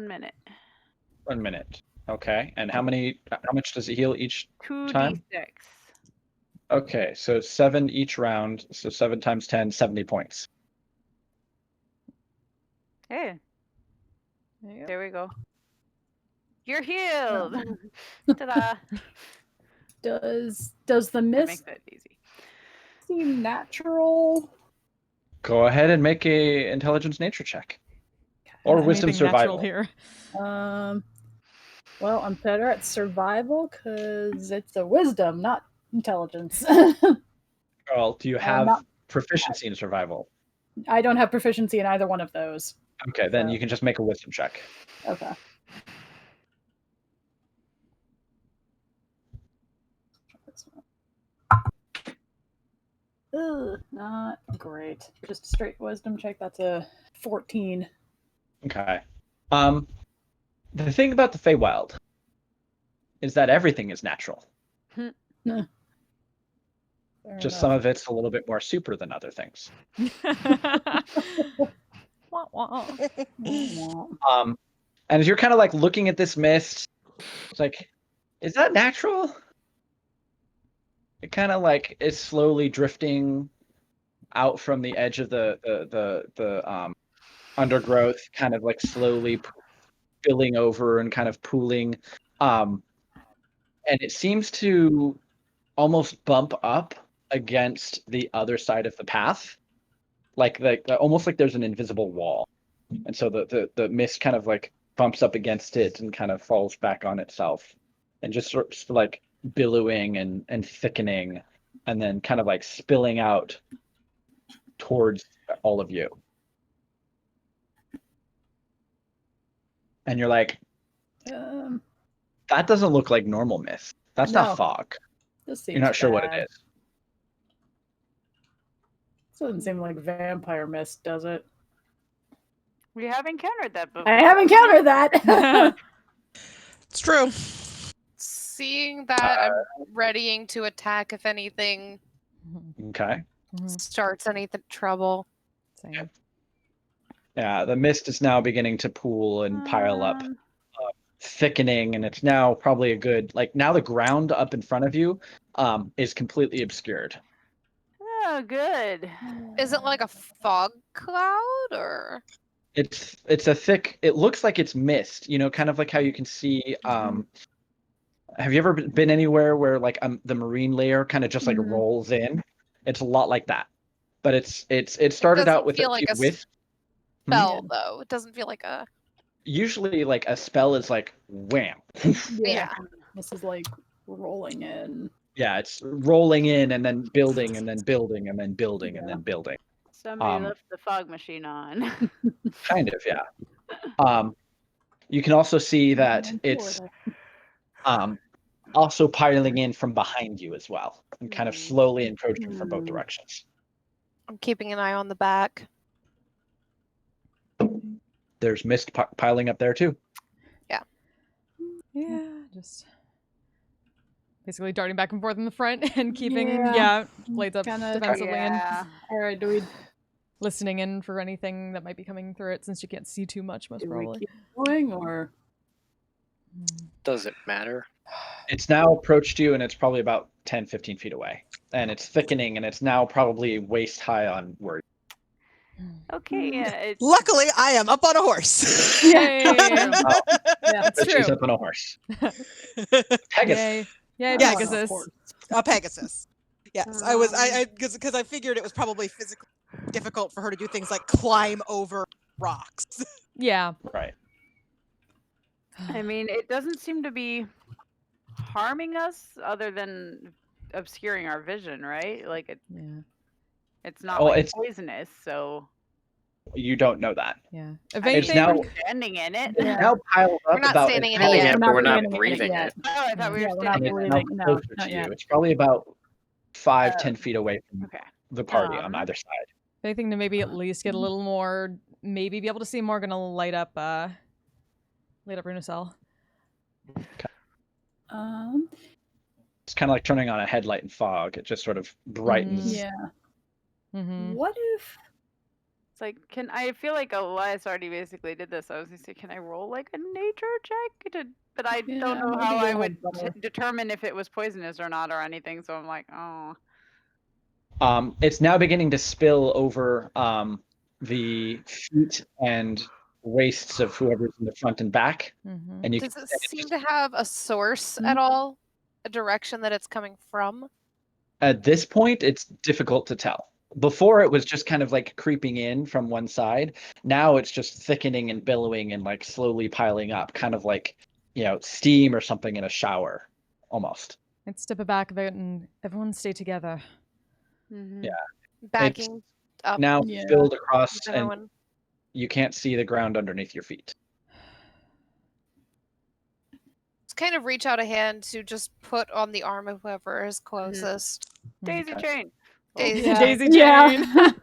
minute. 1 minute. Okay. And how much does it heal each time? 2d6. Okay, so 7 each round. So 7 times 10, 70 points. Hey. There we go. You're healed. Ta-da. Does the mist make that easy seem natural? Go ahead and make a intelligence nature check. Or wisdom survival. Here. Well, I'm better at survival because it's a wisdom, not intelligence. Well, do you have proficiency in survival? I don't have proficiency in either one of those. Okay, then you can just make a wisdom check. Okay. Ugh, not great. Just a straight wisdom check. That's a 14. Okay. The thing about the Feywild is that everything is natural. Just some of it's a little bit more super than other things. And as you're kind of like looking at this mist, it's like, is that natural? It kind of like is slowly drifting out from the edge of the undergrowth, kind of like slowly spilling over and kind of pooling. And it seems to almost bump up against the other side of the path, like almost like there's an invisible wall. And so the mist kind of like bumps up against it and kind of falls back on itself, and just sort of like billowing and thickening, and then kind of like spilling out towards all of you. And you're like, that doesn't look like normal mist. That's not fog. You're not sure what it is. This doesn't seem like vampire mist, does it? We have encountered that before. I have encountered that. It's true. Seeing that, I'm readying to attack if anything Okay. starts any trouble. Yeah, the mist is now beginning to pool and pile up thickening, and it's now probably a good now the ground up in front of you is completely obscured. Oh, good. Is it like a fog cloud or? It's a thick. It looks like it's mist. Kind of like how you can see. Have you ever been anywhere where the marine layer kind of just rolls in? It's a lot like that, but it started out with feel a like few a wisps. spell though. It doesn't feel like a. Usually, a spell is wham. Yeah. This is rolling in. Yeah, it's rolling in and then building and then building and then building and then building. Somebody left the fog machine on. Kind of, yeah. You can also see that it's also piling in from behind you as well, and kind of slowly encroaching from both directions. I'm keeping an eye on the back. There's mist piling up there too. Yeah, just basically darting back and forth in the front and keeping blades up defensively and all right, do we listening in for anything that might be coming through it, since you can't see too much most probably. We keep going or Does it matter? It's now approached you, and it's probably about 10-15 feet away, and it's thickening, and it's now probably waist high on where. Okay, yeah. Luckily, I am up on a horse. That's true. She's up on a horse. Pegasus. Yay, Yes. Pegasus. A Pegasus. Yes, I because I figured it was probably physically difficult for her to do things like climb over rocks. Yeah. Right. I mean, it doesn't seem to be harming us other than obscuring our vision, right? It's not poisonous, so you don't know that. Yeah. It's now standing in it. It's now piled up. We're not about standing in as it high yet. as- But we're not breathing it. Oh, I thought we were we're not standing in breathing. it. No, closer not to you. yet. It's probably about 5-10 feet away from the party on either side. Anything to maybe at least get a little more, maybe be able to see more, gonna light up Runacell. It's kind of like turning on a headlight in fog. It just sort of brightens. Yeah. Mm-hmm. What if It's like, I feel like Elias already basically did this. I was gonna say, can I roll a nature check? But I don't know how I would determine if it was poisonous or not or anything. So I'm like, oh. It's now beginning to spill over the feet and waists of whoever's in the front and back. Mm-hmm. And you Does it seem to have a source at all? A direction that it's coming from? At this point, it's difficult to tell. Before, it was just kind of creeping in from one side. Now it's just thickening and billowing and slowly piling up, kind of steam or something in a shower, almost. Let's step it back a bit and everyone stay together. Mm-hmm. Yeah. Backing up. Now spilled across, and everyone. you can't see the ground underneath your feet. Just kind of reach out a hand to just put on the arm of whoever is closest. Daisy chain. Daisy Daisy chain. Yeah.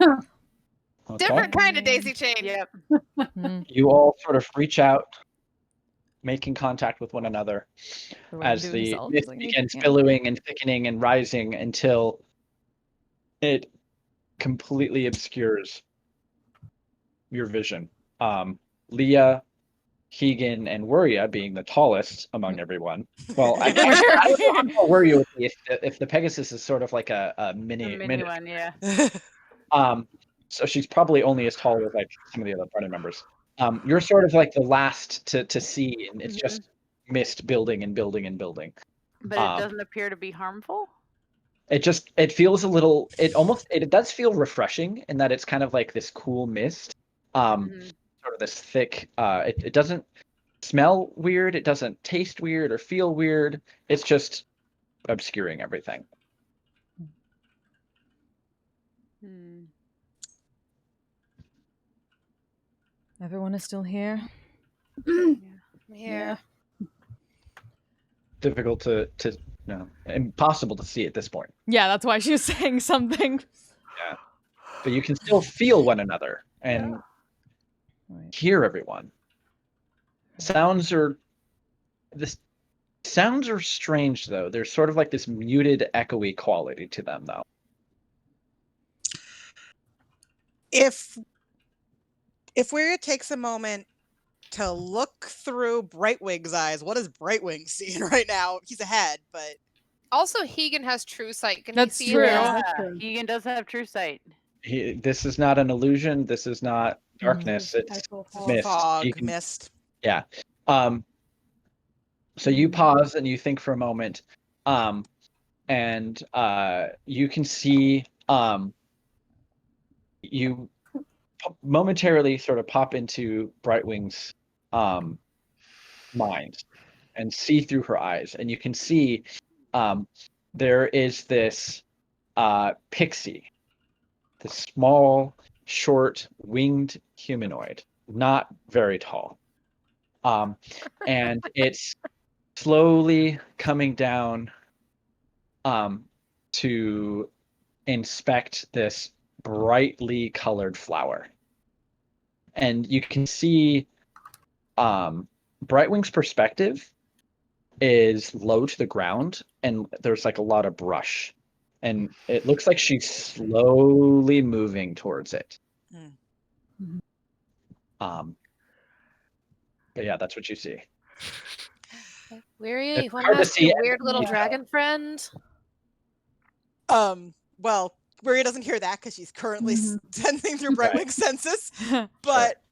Okay. Different kind of daisy chain. Yep. You all sort of reach out, making contact with one another as do the themselves, mist like, begins yeah. billowing and thickening and rising until it completely obscures your vision. Leah, Keegan, and Wuria being the tallest among everyone. Well, I don't know how Wuria would be if the Pegasus is sort of like a mini one, yeah. So she's probably only as tall as some of the other party members. You're sort of the last to see, and it's just mist building and building and building. But it doesn't appear to be harmful. It feels a little. It does feel refreshing in that it's kind of like this cool mist, sort of this thick. It doesn't smell weird. It doesn't taste weird or feel weird. It's just obscuring everything. Everyone is still here. Yeah. Difficult to impossible to see at this point. Yeah, that's why she was saying something. Yeah, but you can still feel one another and hear everyone. Sounds are strange though. There's sort of this muted, echoey quality to them though. If Wuria takes a moment to look through Brightwing's eyes. What is Brightwing seeing right now? He's ahead, but Also, Hegan has true sight. Can That's he see true. in Yeah, there? Keegan does have true sight. This is not an illusion. This is not darkness. It's mist. fog, mist. Yeah. So you pause and you think for a moment, and you can see you momentarily sort of pop into Brightwing's mind and see through her eyes, and you can see there is this pixie, this small, short, winged humanoid, not very tall, and it's slowly coming down to inspect this brightly colored flower. And you can see Brightwing's perspective is low to the ground, and there's like a lot of brush. And it looks like she's slowly moving towards it. But yeah, that's what you see. Weary, It's you want hard to to ask your see weird little everything. dragon friend? Well, Maria doesn't hear that because she's currently sensing through Right. Brightwing's senses. But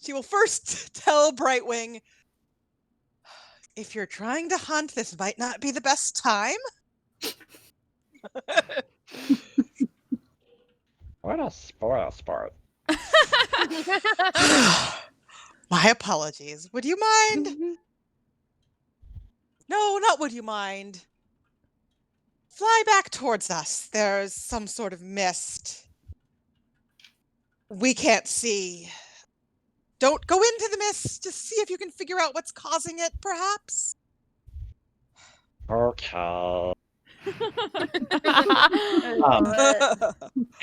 she will first tell Brightwing, if you're trying to hunt, this might not be the best time. What a sport. My apologies. Would you mind? No, not would you mind. Fly back towards us. There's some sort of mist. We can't see. Don't go into the mist. Just see if you can figure out what's causing it, perhaps. Okay.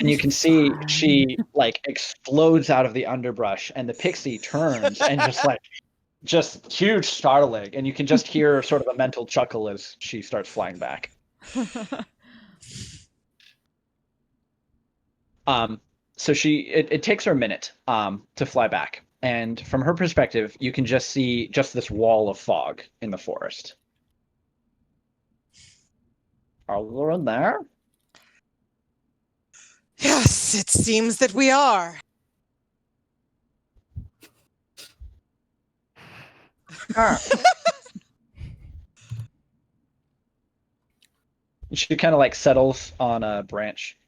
And you can see she like explodes out of the underbrush, and the pixie turns and just huge startling, and you can just hear sort of a mental chuckle as she starts flying back. So it takes her a minute to fly back, and from her perspective, you can just see this wall of fog in the forest. Are we in there? Yes, it seems that we are. She kind of like settles on a branch.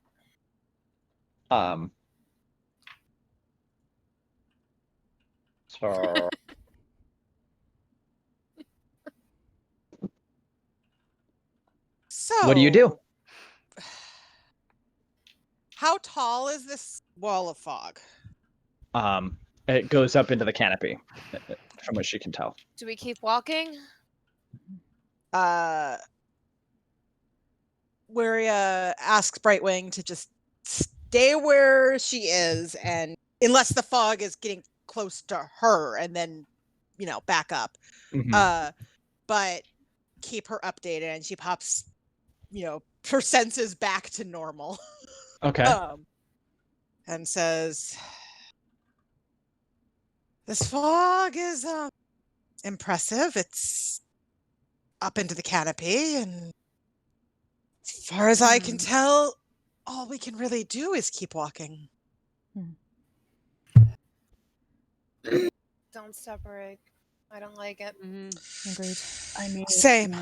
So what do you do? How tall is this wall of fog? It goes up into the canopy, from what she can tell. Do we keep walking? Waria asks Brightwing to just stay where she is, and unless the fog is getting close to her, and then, back up. But keep her updated, and she pops, her senses back to normal. Okay. And says, this fog is impressive. It's up into the canopy, and as far as I can tell, all we can really do is keep walking. Don't separate. I don't like it. Agreed. I mean, Same.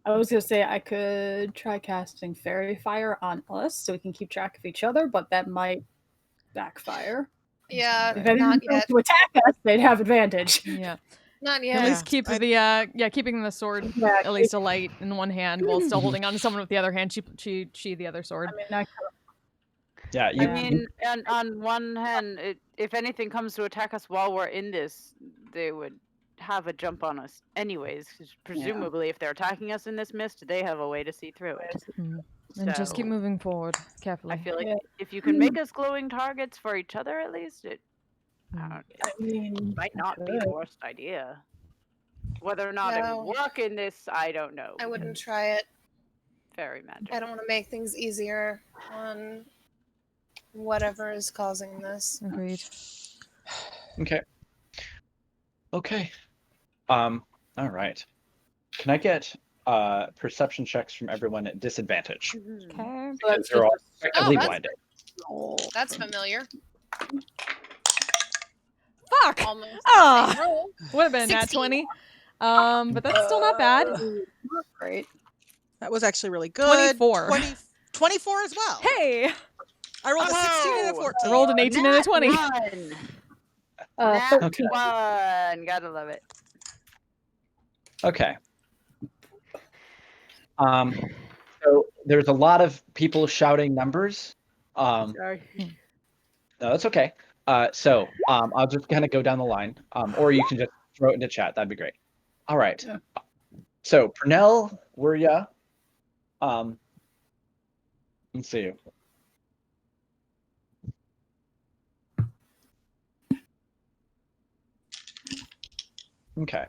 I was gonna say I could try casting Fairy Fire on us so we can keep track of each other, but that might backfire. Yeah, If anyone not tries yet. to attack us, they'd have advantage. Yeah. Not At yet. least keep keeping the sword at least alight in one hand while still holding on to someone with the other hand. She the other sword. I mean, Yeah, I mean, and on one hand, if anything comes to attack us while we're in this, they would have a jump on us anyways. 'Cause presumably, if they're attacking us in this mist, they have a way to see through it. And just keep So, moving forward carefully. I feel like if you can make us glowing targets for each other, at least it might not be the worst idea. Whether or not it No. would work in this, I don't know. I wouldn't try it. Very magic. I don't want to make things easier on whatever is causing this. Agreed. Okay. Okay. All right. Can I get perception checks from everyone at disadvantage? Okay. Because they're all effectively that's- blinded. That's familiar. Fuck! Almost. Ah! Same roll. Would have been a nat 16. 20. But that's still not bad. Great. That was actually really good. 24. 24 as well. Hey! I rolled a 16 and a 14. I rolled an 18 and a 20. Nat 13. 1. Gotta love it. Okay. So there's a lot of people shouting numbers. Sorry. No, that's okay. So I'll just kind of go down the line, or you can just throw it into chat. That'd be great. All right. Yeah. So Pernell, were ya? Let's see. Okay.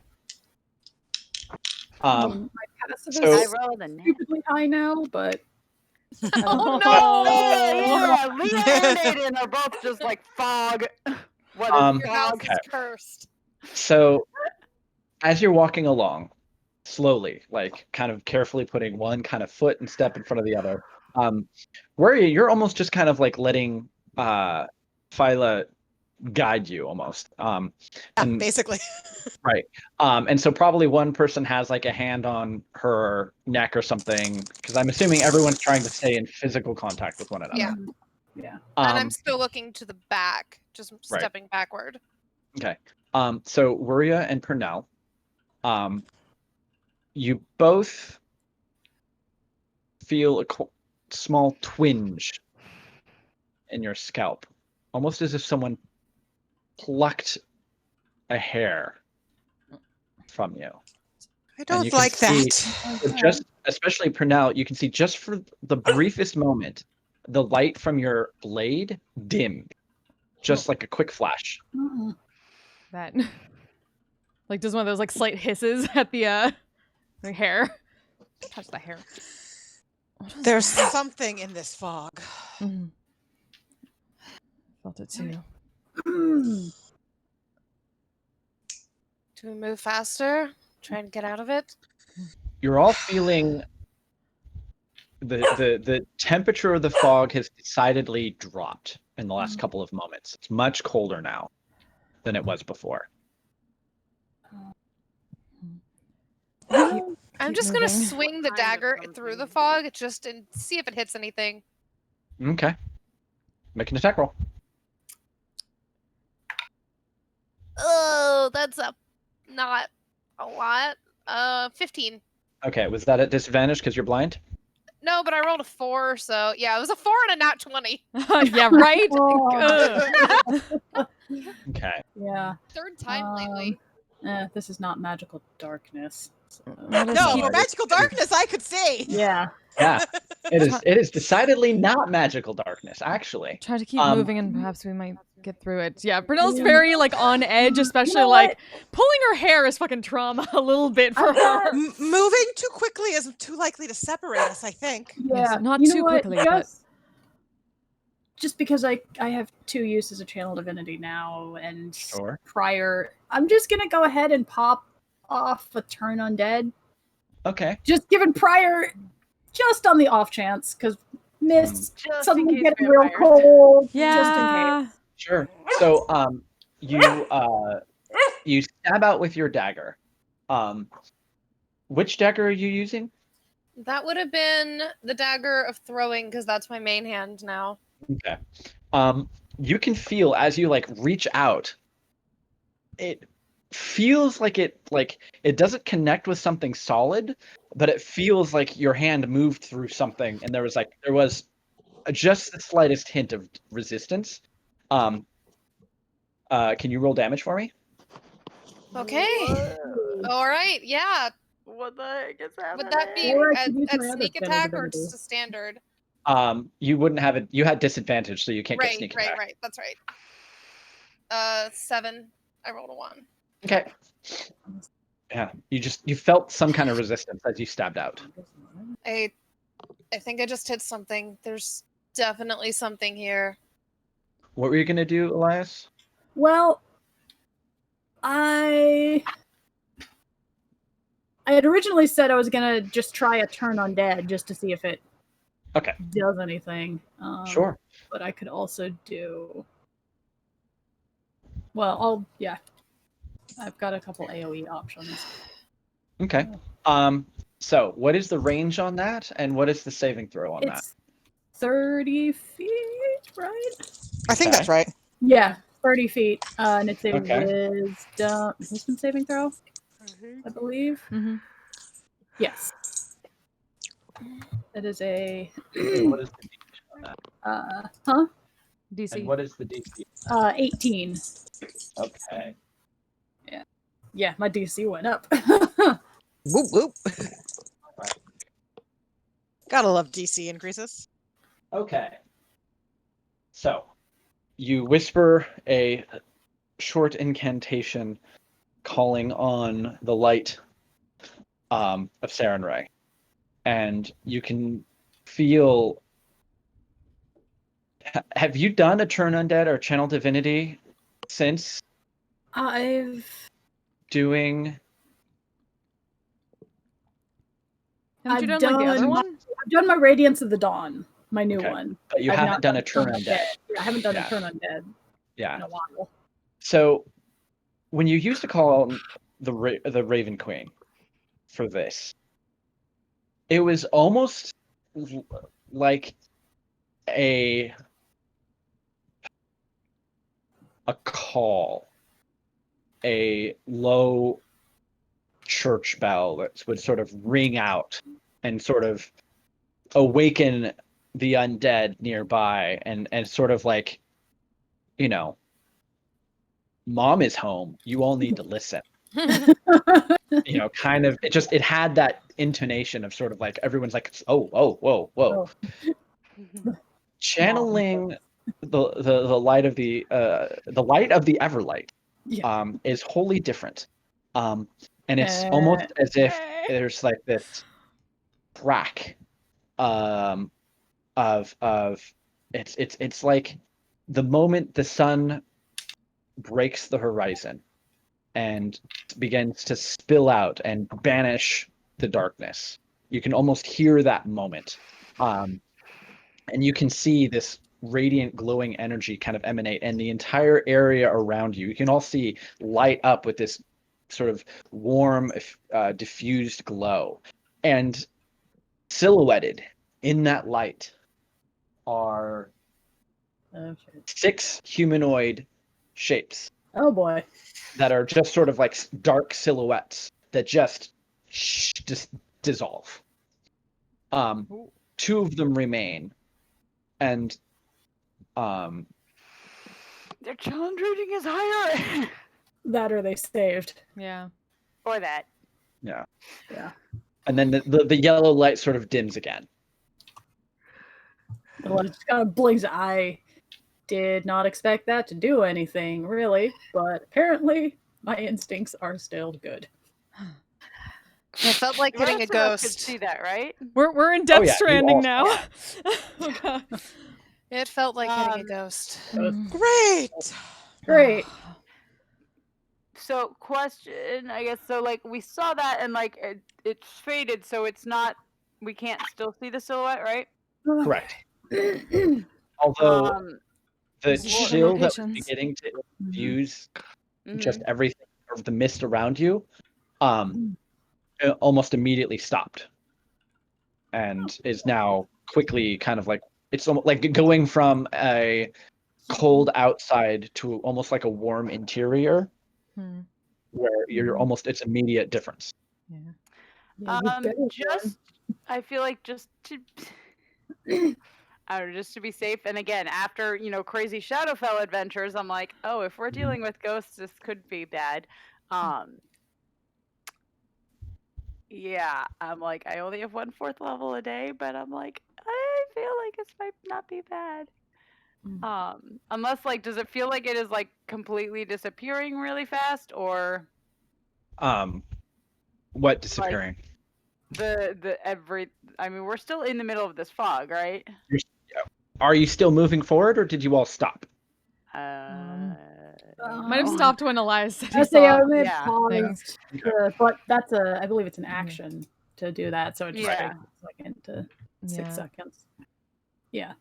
My passive so- is stupidly high now, but Oh no! Yeah, Leah and Aiden are both just like fog. What is Your house fog? is cursed. So as you're walking along, slowly, like kind of carefully putting one kind of foot and step in front of the other, where you're almost just kind of like letting Phyla guide you almost. And basically. right. And so probably one person has like a hand on her neck or something, because I'm assuming everyone's trying to stay in physical contact with one another. Yeah. Yeah. And I'm still looking to the back, just Right. stepping backward. Okay. So Wuria and Pernell, you both feel a small twinge in your scalp, almost as if someone plucked a hair from you. I And don't you can like see, that. just especially Pernell, you can see just for the briefest moment, the light from your blade dimmed, just like a quick flash. That like does one of those like slight hisses at the hair. Touch the hair. There's something in this fog. Felt it too. Do we move faster? Try and get out of it? You're all feeling the temperature of the fog has decidedly dropped in the last couple of moments. It's much colder now than it was before. I'm just gonna swing the dagger through the fog just and see if it hits anything. Okay. Make an attack roll. Oh, that's not a lot. 15. Okay, was that at disadvantage because you're blind? No, but I rolled a 4, so yeah, it was a 4 and a nat 20. Yeah, right? Okay. Yeah. Third time lately. This is not magical darkness. So. No, for magical darkness, I could see. Yeah. Yeah. It is decidedly not magical darkness, actually. Try to keep moving and perhaps we might get through it. Yeah, Brunelle's very like on edge, especially like pulling her hair is fucking trauma a little bit for her. Moving too quickly is too likely to separate us, I think. Yeah, Yes, not you know too what? quickly, but Just because I have 2 uses of Channel Divinity now, and Sure. prior, I'm just gonna go ahead and pop off a turn undead. Okay. Just given prior, just on the off chance, because mist Just something in case getting real vampires. cold. yeah. Just in case. Sure. So you stab out with your dagger. Which dagger are you using? That would have been the dagger of throwing, because that's my main hand now. Okay. You can feel as you like reach out, it feels like it doesn't connect with something solid, but it feels like your hand moved through something and there was just the slightest hint of resistance. Can you roll damage for me? Okay. All right. Yeah. What the heck is happening? Would that be Or I a could use my other sneak Channel attack or Divinity. just a standard? You wouldn't have it. You had disadvantage, so you can't get Right. sneak Right. attack. Right. That's right. 7. I rolled a 1. Okay. Yeah, you felt some kind of resistance as you stabbed out. I think I just hit something. There's definitely something here. What were you gonna do, Elias? Well, I had originally said I was gonna just try a turn undead just to see if it does anything. Sure. But I could also do. Well, I've got a couple AoE options. Okay. So what is the range on that, and what is the saving throw on that? It's 30 feet, right? I think that's right. Yeah, 30 feet, and it's a Okay. wisdom saving throw, I believe. Mm-hmm. Yes. That is a. And what is the DC on that? Huh? DC. And what is the DC? 18. Okay. Yeah, my DC went up. Whoop whoop. Gotta love DC increases. Okay. So, you whisper a short incantation calling on the light of Sarenrae, and you can feel. Have you done a Turn Undead or Channel Divinity since I've doing? Haven't you done like the other one? I've done my Radiance of the Dawn, my new one. But you I've haven't not done a Turn Undead. Yeah, I haven't done Yeah. a Turn Undead Yeah. in a while. So, when you used to call on the Raven Queen for this, it was almost like a call, a low church bell that would sort of ring out and sort of awaken the undead nearby, and sort of like, you know, mom is home, you all need to listen. You know, kind of, it had that intonation of sort of like everyone's like, oh, whoa. Channeling the light of the Everlight is wholly different, and it's almost as if there's like this crack of it's like the moment the sun breaks the horizon and begins to spill out and banish the darkness. You can almost hear that moment. And you can see this radiant, glowing energy kind of emanate, and the entire area around you, you can all see light up with this sort of warm, diffused glow. And silhouetted in that light are 6 humanoid shapes. Oh boy. That are just sort of like dark silhouettes that just dissolve. 2 of them remain, and their challenge rating is higher. That or they saved. Yeah. Or that. Yeah. Yeah. And then the yellow light sort of dims again. Well, it just kind of blinks. I did not expect that to do anything, really, but apparently my instincts are still good. It felt like hitting a Most of us could ghost. see that, right? We're in Death yeah, you Stranding all now. saw Oh, God. It felt like hitting a ghost. Great. Great. So, question, I guess. So, like, we saw that, and like it's faded, so it's not. We can't still see the silhouette, right? Correct. Although the These are chill that was locations. beginning to infuse Mhm. just everything of the mist around you, it almost immediately stopped, and is now quickly kind of like, it's almost like going from a cold outside to almost like a warm interior, where you're almost, it's immediate difference. Just, I feel like just to, I don't know, just to be safe. And again, after crazy Shadowfell adventures, I'm like, oh, if we're dealing with ghosts, this could be bad. Yeah, I'm like, I only have 1/4 level a day, but I'm like, I feel like this might not be bad. Unless, like, does it feel like it is like completely disappearing really fast, or What disappearing? I mean, we're still in the middle of this fog, right? Are you still moving forward, or did you all stop? Might have stopped when Elias said he I say I saw may yeah. pause, things. but that's I believe it's an action to do that, so it just Yeah. takes a second to 6 Yeah. seconds. Yeah.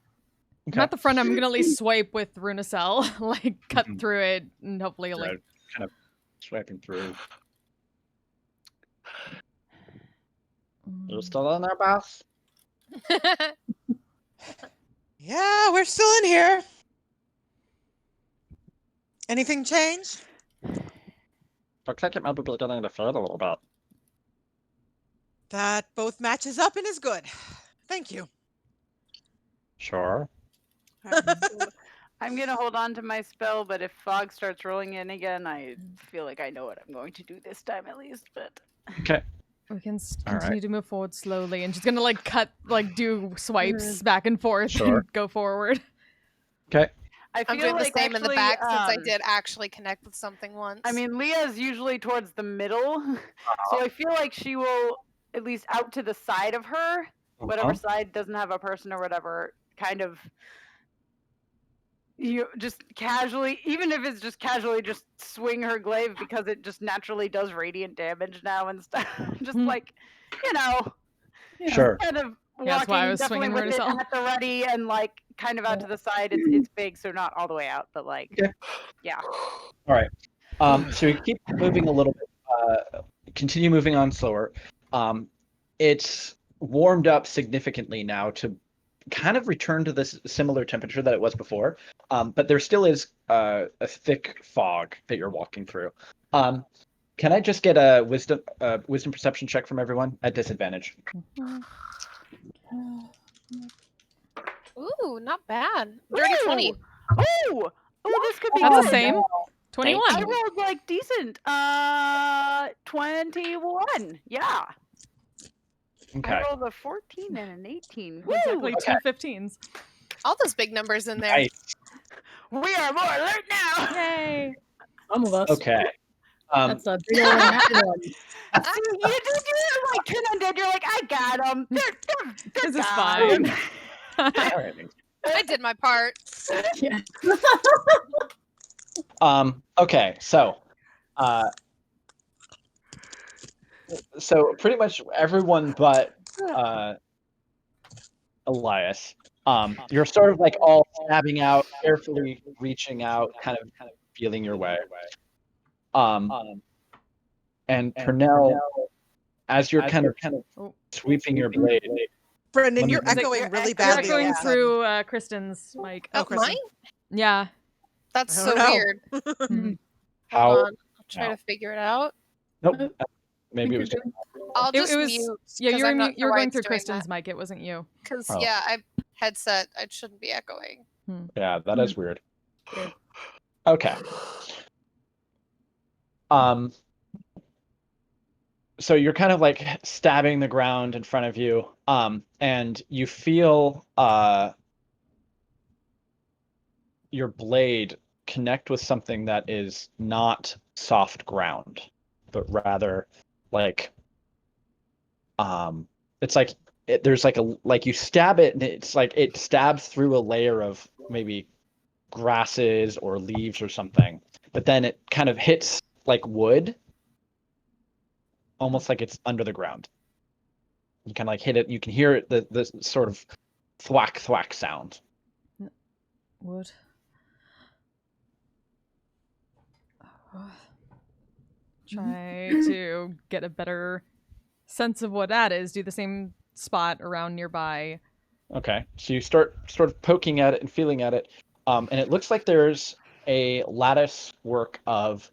I'm at the front. I'm gonna at least swipe with Runacell, like cut through it, and hopefully like kind of swiping through. You're still on there, boss? Yeah, we're still in here. Anything change? Looks like it might be beginning to fade a little bit. That both matches up and is good. Thank you. Sure. I'm gonna hold on to my spell, but if fog starts rolling in again, I feel like I know what I'm going to do this time at least. But Okay. we can All continue right. to move forward slowly, and she's gonna like do swipes back and forth Sure. and go forward. Okay. I feel I'm doing like the same in the actually, back since I did actually connect with something once. I mean, Leah's usually towards the middle, so I feel like she will at least out to the side of her, whatever side doesn't have a person or whatever, kind of. You just casually, even if it's just casually, just swing her glaive because it just naturally does radiant damage now and stuff. Just like, you know, Sure. kind of Yeah, that's why I walking was definitely swinging with it Runacell. at the ready and like kind of out to the side. It's big, so not all the way out, but like, yeah. All right. So you keep moving a little bit. Continue moving on slower. It's warmed up significantly now to kind of return to this similar temperature that it was before. But there still is a thick fog that you're walking through. Can I just get a wisdom perception check from everyone at disadvantage? Ooh, not bad. Dirty 20. Ooh, this could be That's good. the same. 21. I rolled like decent. 21. Yeah. Okay. I rolled a 14 and an 18. Woo! Exactly, two 15s. All those big numbers in there. Nice. We are more alert now. Yay! Some of us. Okay. That's a big old natural one. See, you like Ken did. You're like, I got them. They're This is fine. fine. I did my part. Yeah. Okay, so pretty much everyone but Elias, you're sort of like all stabbing out, carefully reaching out, kind of feeling your way. And Pernell, as you're kind of sweeping your blade. Brendan, you're Let me- echoing really You're badly. echoing all of a sudden. through Kristen's mic. Oh, mine? Yeah. That's I so don't know. weird. How? Hold on. I'll try to figure it out. Nope. Maybe it was just. I'll just it was, mute. yeah, 'cause you were, I'm not you were sure why going it's through doing Kristen's that. mic. It wasn't you. Because, Oh. yeah, I headset. I shouldn't be echoing. Yeah, that is weird. Weird. Okay. So you're kind of like stabbing the ground in front of you, and you feel your blade connect with something that is not soft ground, but rather like it's like there's like you stab it and it's like it stabs through a layer of maybe grasses or leaves or something, but then it kind of hits like wood, almost like it's under the ground. You kind of like hit it, you can hear it, the sort of thwack thwack sound. Wood. Try to get a better sense of what that is. Do the same spot around nearby. Okay, so you start sort of poking at it and feeling at it, and it looks like there's a lattice work of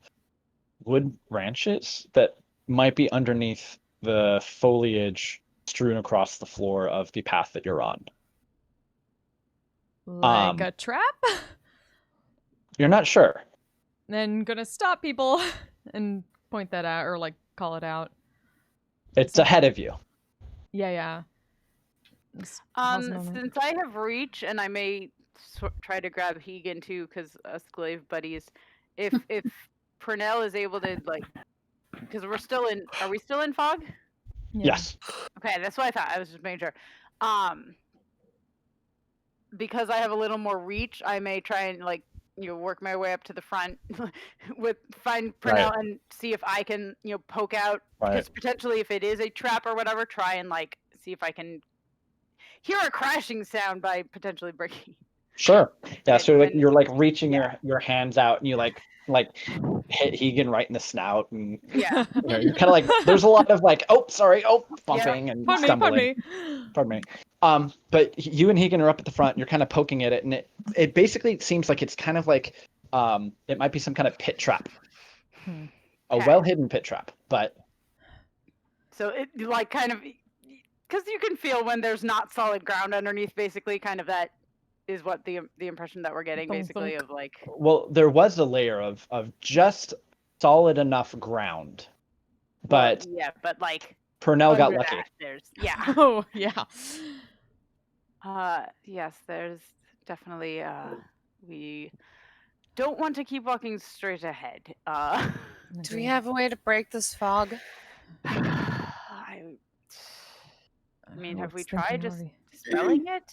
wood branches that might be underneath the foliage strewn across the floor of the path that you're on. Like a trap? You're not sure. Then gonna stop people and point that out, or like call it out. It's ahead of you. Yeah. Just pause a moment. Since I have reach, and I may try to grab Hegan too, because us glaive buddies. If Pernell is able to like, because we're still in. Are we still in fog? Yes. Okay, that's what I thought. I was just making sure. Because I have a little more reach, I may try and like work my way up to the front find Purnell and see if I can poke out, because potentially if it is a trap or whatever, try and like see if I can hear a crashing sound by potentially breaking. Sure. Yeah. So like you're like reaching your hands out and you like hit Hegan right in the snout, and yeah, you're kind of like there's a lot of like bumping and stumbling. Pardon me. But you and Hegan are up at the front. You're kind of poking at it, and it basically seems like it's kind of like it might be some kind of pit trap, a well hidden pit trap, but. So it like kind of, because you can feel when there's not solid ground underneath. Basically, kind of that is what the impression that we're getting, basically, of like. Well, there was a layer of just solid enough ground, but but like Purnell got lucky. There's Oh yeah. Yes, there's definitely we don't want to keep walking straight ahead. Do we have a way to break this fog? I mean, have we tried just dispelling it?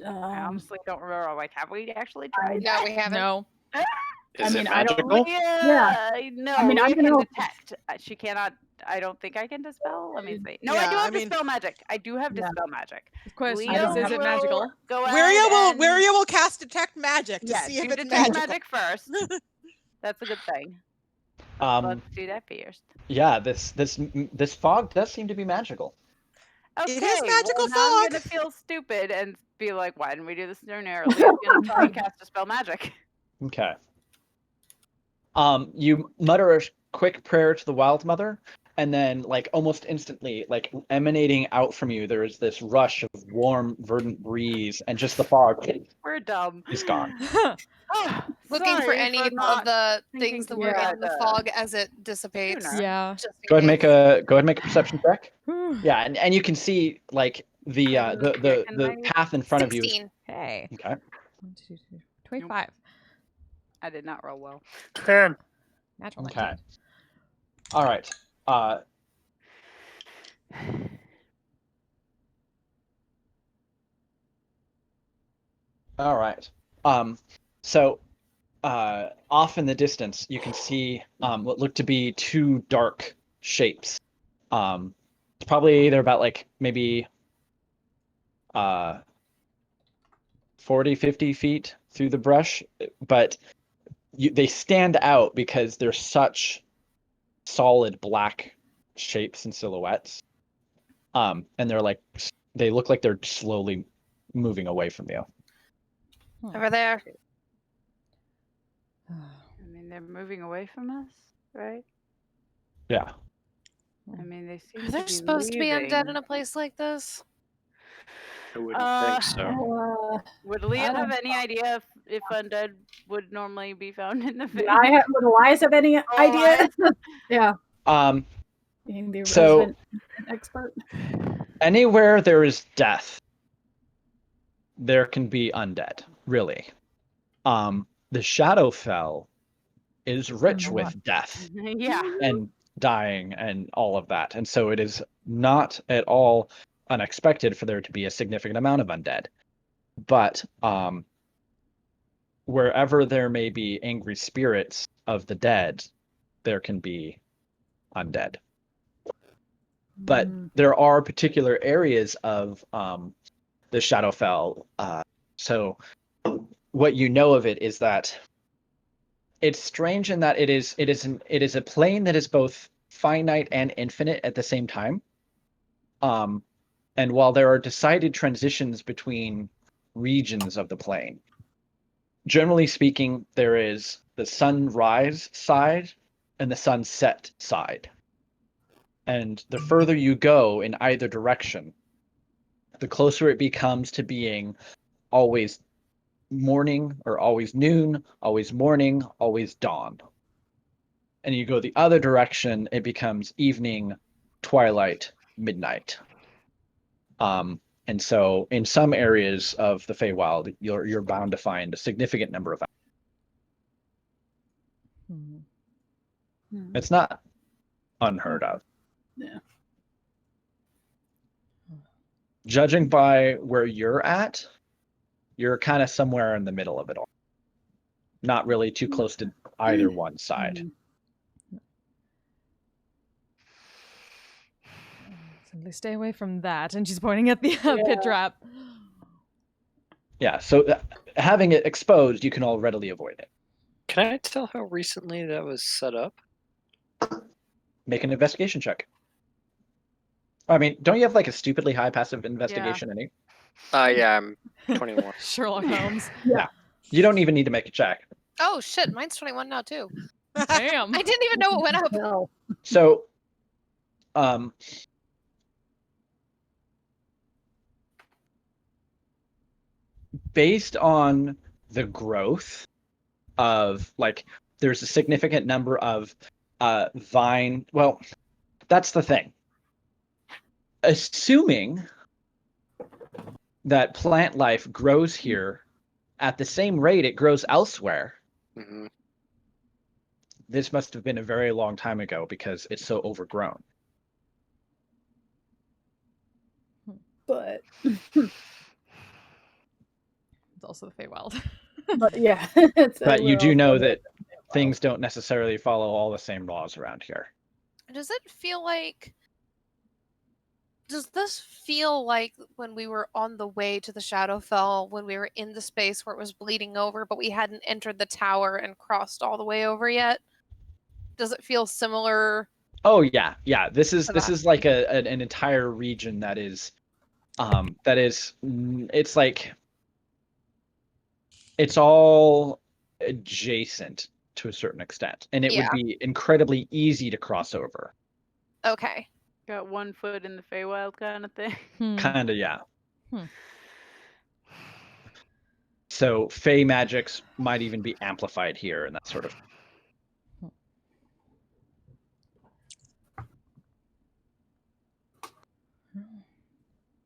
I honestly don't remember. Like, have we actually tried? No, we haven't. No. Is it I don't. magical? No. I mean, I I'm can gonna- detect. She cannot. I don't think I can dispel. Let me see. No, Yeah, I do have I mean- dispel magic. I do have dispel magic. Question Leo is it will magical? Go Wiria ahead will cast detect magic to see if do it's detect magical. magic first. That's a good thing. Um, Let's do that first. Yeah, this fog does seem to be magical. Okay, It is magical well, now I'm fog. gonna feel stupid and be like, "Why didn't we do this sooner?" Leo's gonna try and cast dispel magic. Okay. You mutter a quick prayer to the Wild Mother, and then, like, almost instantly, like, emanating out from you, there is this rush of warm, verdant breeze, and just the fog We're dumb. is gone. Looking for Sorry any of not the thinking things that to were do in the that, fog as it dissipates. Yeah. Just in Go ahead and case. make a perception check. Yeah, and you can see like the path in front of you. 16. Hey. Okay. 1, 2, 3, 25. I did not roll well. 10. Natural Okay. 19. All right. All right. So off in the distance, you can see what look to be two dark shapes. Probably they're about like maybe 40, 50 feet through the brush, but they stand out because they're such solid black shapes and silhouettes. And they look like they're slowly moving away from you. Over there. I mean, they're moving away from us, right? Yeah. I mean, they seem Are to there be supposed to be undead leaving. in a place like this? I wouldn't think so. Would Leah I have don't any idea if undead would normally be found in the Would Elias have any idea? Yeah. Being the So resident expert. anywhere there is death, there can be undead, really. The Shadowfell is rich with death Yeah. and dying and all of that. And so it is not at all unexpected for there to be a significant amount of undead. But wherever there may be angry spirits of the dead, there can be undead. But there are particular areas of the Shadowfell. So what you know of it is that it's strange in that it is a plane that is both finite and infinite at the same time. And while there are decided transitions between regions of the plane, generally speaking, there is the sunrise side and the sunset side. And the further you go in either direction, the closer it becomes to being always morning or always noon, always morning, always dawn. And you go the other direction, it becomes evening, twilight, midnight. And so in some areas of the Feywild, you're bound to find a significant number of. It's not unheard of. Yeah. Judging by where you're at, You're kind of somewhere in the middle of it all. Not really too close to either one side. Simply stay away from that. And she's pointing at the pit trap. Yeah, so having it exposed, you can all readily avoid it. Can I tell how recently that was set up? Make an investigation check. I mean, don't you have like a stupidly high passive investigation anyway? Yeah, I'm 21. Sherlock Holmes. Yeah. You don't even need to make a check. Oh shit, mine's 21 now too. Damn. I didn't even know it went up. So, based on the growth of like, there's a significant number of vine. Well, that's the thing. Assuming that plant life grows here at the same rate it grows elsewhere, this must have been a very long time ago because it's so overgrown. But it's also the Feywild. But yeah. But you do know that things don't necessarily follow all the same laws around here. Does it feel like... Does this feel like when we were on the way to the Shadowfell, when we were in the space where it was bleeding over, but we hadn't entered the tower and crossed all the way over yet? Does it feel similar? Oh yeah. This is like an entire region that is, it's like, it's all adjacent to a certain extent, and it would be incredibly easy to cross over. Okay. Got 1 foot in the Feywild kind of thing. Kinda, yeah. So Fey magics might even be amplified here and that sort of.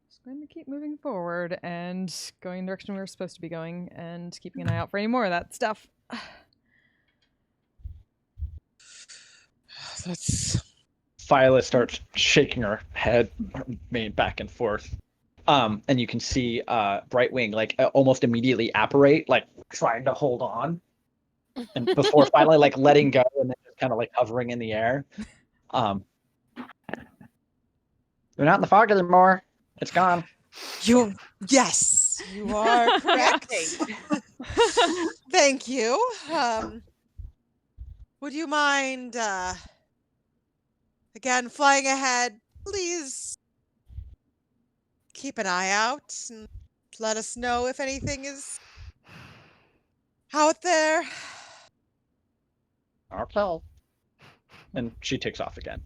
Just going to keep moving forward and going in the direction we were supposed to be going and keeping an eye out for any more of that stuff. Phyla starts shaking her head back and forth. And you can see Brightwing like almost immediately apparate, like trying to hold on. And before finally like letting go and then just kind of like hovering in the air. We're not in the fog anymore. It's gone. Yes, you are correct. Thank you. Would you mind again flying ahead? Please keep an eye out and let us know if anything is out there. Okay. And she takes off again.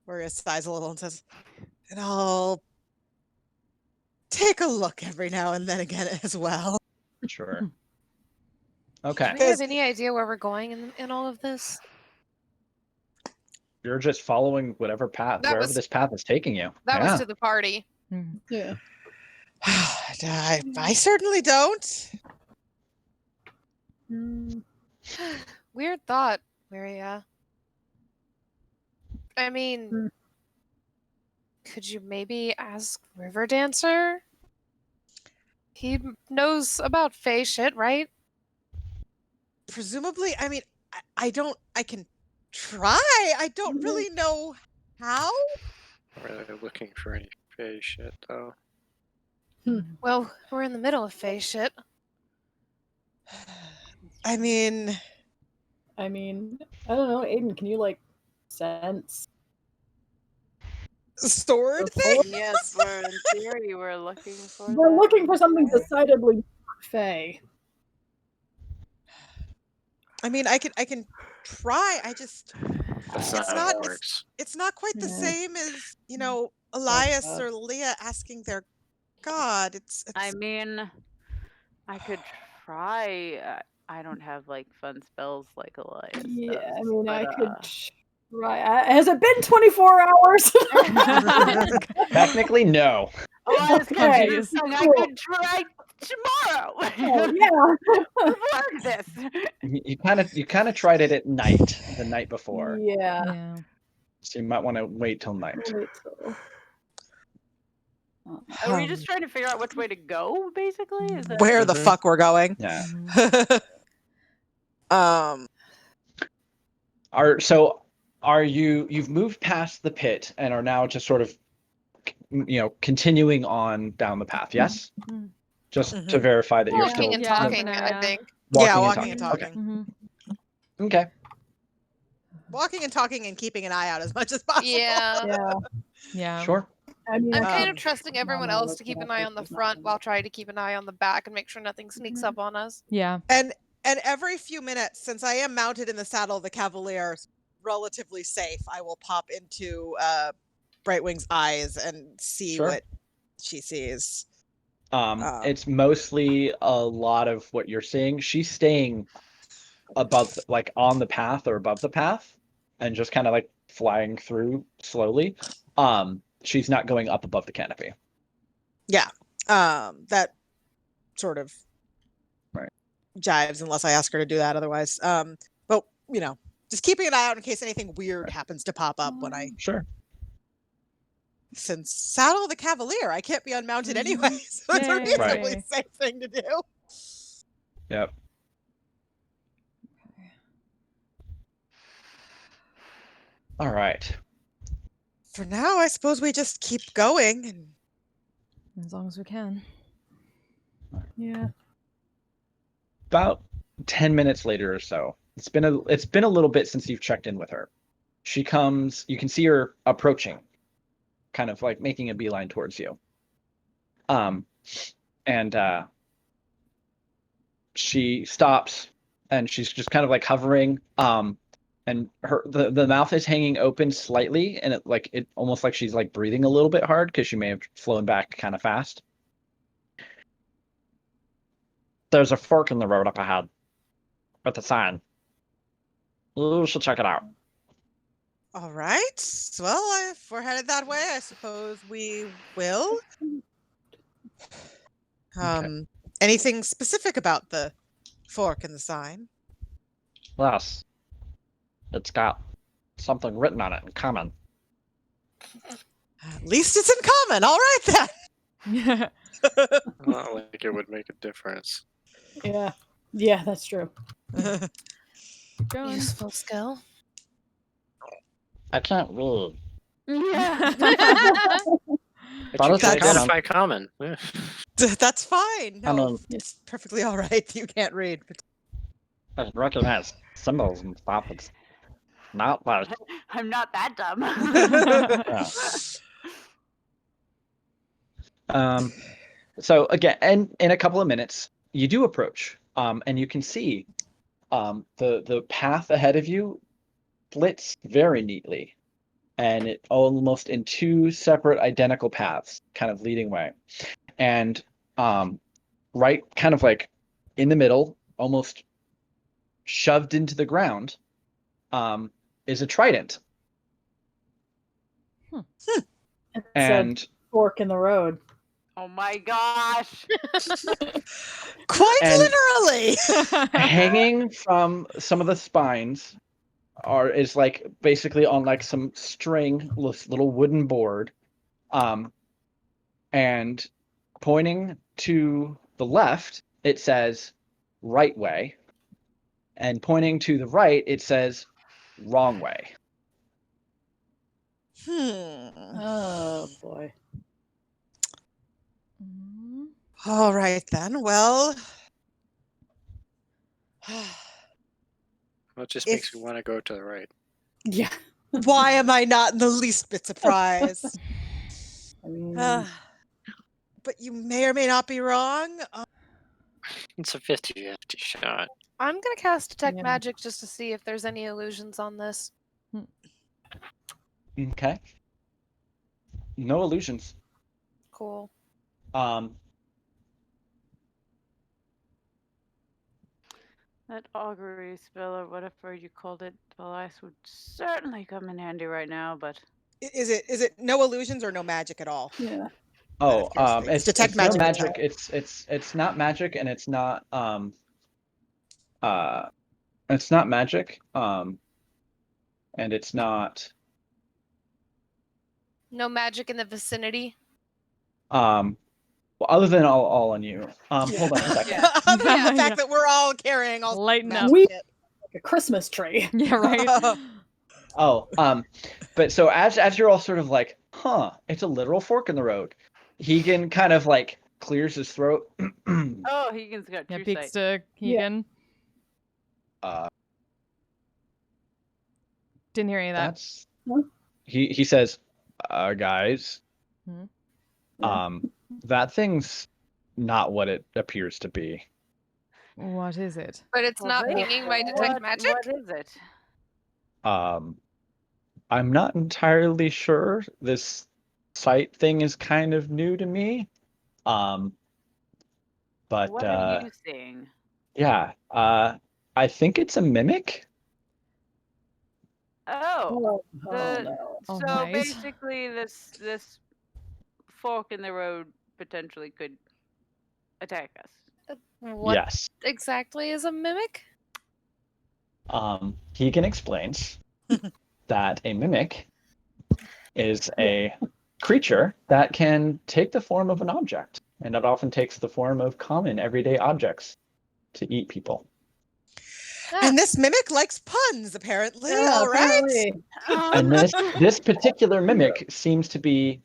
Maria sighs a little and says, and I'll take a look every now and then again as well. Sure. Okay. Do we have any idea where we're going in all of this? You're just following whatever path, wherever this path is taking you. That was to the party. Yeah. I certainly don't. Weird thought, Maria. I mean, could you maybe ask River Dancer? He knows about Fae shit, right? Presumably, I mean, I can try. I don't really know how. Not really looking for any Fae shit, though. Well, we're in the middle of Fae shit. I mean, I don't know, Aiden, can you like sense stored thing? Yes, in theory we're looking for We're that. looking for something decidedly not Fae. I mean, I can try. I just That's it's not how not it works. it's not quite the same as, Elias or Leah asking their god. It's I mean, I could try. I don't have like fun spells like Elias. Yeah, does, I mean, but, I could try. Has it been 24 hours? Technically, no. Elias Okay, could do I cool. could try tomorrow. Oh, yeah. Work this. You kind of tried it at night, the night before. Yeah. So you might want to wait till night. Are we just trying to figure out which way to go, basically? Is that Where the fuck we're going? Yeah. Are you've moved past the pit and are now just sort of continuing on down the path, yes? Just to verify that you're Walking still and talking, I think. walking and talking. Okay. Walking and talking and keeping an eye out as much as possible. Yeah. Sure. I mean, I'm kind of trusting everyone else to keep an eye on the front while trying to keep an eye on the back and make sure nothing sneaks up on us. Yeah. And every few minutes, since I am mounted in the saddle of the Cavalier, relatively safe, I will pop into Brightwing's eyes and see what she sees. It's mostly a lot of what you're seeing. She's staying above, like on the path or above the path, and just kind of like flying through slowly. She's not going up above the canopy. Yeah. That sort of jives unless I ask her to do that otherwise. But just keeping an eye out in case anything weird happens to pop up when I since saddle the Cavalier, I can't be unmounted anyway, so it's a reasonably safe thing to do. Yep. All right. For now, I suppose we just keep going and as long as we can. Yeah. About 10 minutes later or so, it's been a little bit since you've checked in with her. She comes, you can see her approaching, kind of like making a beeline towards you. And she stops and she's just kind of like hovering. And the mouth is hanging open slightly, and it almost like she's like breathing a little bit hard because she may have flown back kind of fast. There's a fork in the road up ahead with a sign. You should check it out. all right. Well, if we're headed that way, I suppose we will. Anything specific about the fork in the sign? Yes. It's got something written on it in common. At least it's in common. All right then. Not like it would make a difference. Yeah. Yeah, that's true. Useful skill. I can't read. Yeah. But you can identify common. Yeah. That's fine. No, I mean, it's perfectly all right. You can't read. I recognize symbols and stuff. It's not like I'm not that dumb. So again, and in a couple of minutes, you do approach, and you can see the path ahead of you splits very neatly, and it almost in two separate identical paths, kind of leading way. And right kind of like in the middle, almost shoved into the ground, is a trident. And fork in the road. Oh my gosh. Quite And literally. hanging from some of the spines is like basically on like some string, little wooden board, and pointing to the left it says right way, and pointing to the right it says wrong way. Oh boy. All right then. Well, Well, it just makes me want to go to the right. Yeah. Why am I not in the least bit surprised? I mean, but you may or may not be wrong. It's a 50-50 shot. I'm gonna cast Detect Magic just to see if there's any illusions on this. Okay. No illusions. Cool. That augury spell, or whatever you called it, Elias, would certainly come in handy right now, but... Is it no illusions or no magic at all? Yeah. Oh, it's detect no magic. magic. It's not magic, and it's not it's not magic. And it's not. No magic in the vicinity. Well, other than all on you. Hold on a second. Other than the fact Yeah. that we're all carrying all Lighten magic up. We shit. like a Christmas tree. Yeah, right. Oh, but so as you're all sort of like, huh, it's a literal fork in the road. Hegan kind of like clears his throat. Oh, Hegan's got Yeah, true peeks sight. to Hegan. Didn't hear any of that. That's he says, guys, Hmm? that thing's not what it appears to be. What is it? But it's not Wait, pinging my detect magic? What is it? I'm not entirely sure. This sight thing is kind of new to me. But What are you seeing? yeah, I think it's a mimic. Oh, no. so Alright. basically, this fork in the road potentially could attack us. What Yes. exactly is a mimic? Keegan explains that a mimic is a creature that can take the form of an object, and it often takes the form of common everyday objects to eat people. And this mimic likes puns, apparently. Yeah, All right. apparently. And this particular mimic seems to be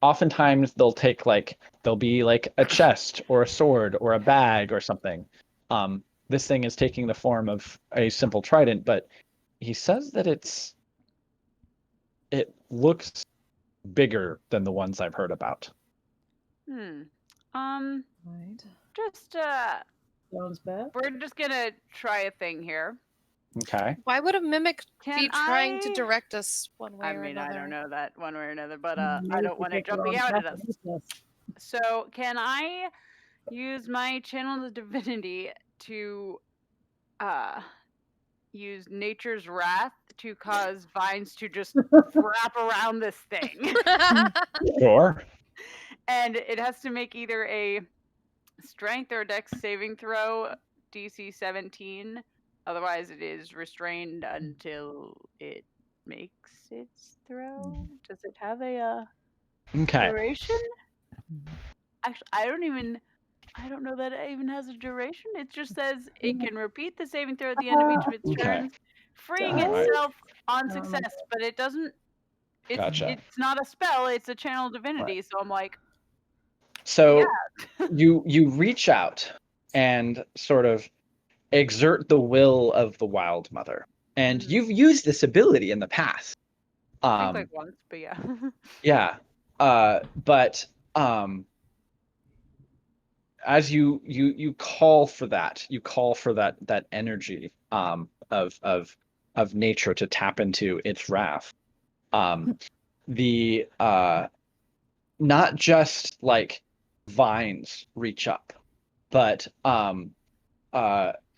oftentimes there'll be like a chest or a sword or a bag or something. This thing is taking the form of a simple trident, but he says that it looks bigger than the ones I've heard about. Right. Just Sounds bad. we're just gonna try a thing here. Okay. Why would a mimic Can be trying to I- direct us one way I or mean, another? I don't know that one way or another, but Maybe I if don't we want it take the jumping wrong out at path, us. it hits us. So can I use my channel of divinity to use nature's wrath to cause vines to just wrap around this thing? Sure. And it has to make either a strength or dex saving throw, DC 17. Otherwise, it is restrained until it makes its throw. Does it have a Okay. duration? Actually, I don't know that it even has a duration. It just says it can repeat the saving throw at the end of each of its Okay. turns, freeing Alright. itself on success. But it doesn't. Gotcha. It's not a spell. It's a channel divinity. So I'm like, So you reach out and sort of exert the will of the Wild Mother, and you've used this ability in the past. I think like once, but yeah. Yeah. But as you call for that, that energy of nature to tap into its wrath. The not just like vines reach up, but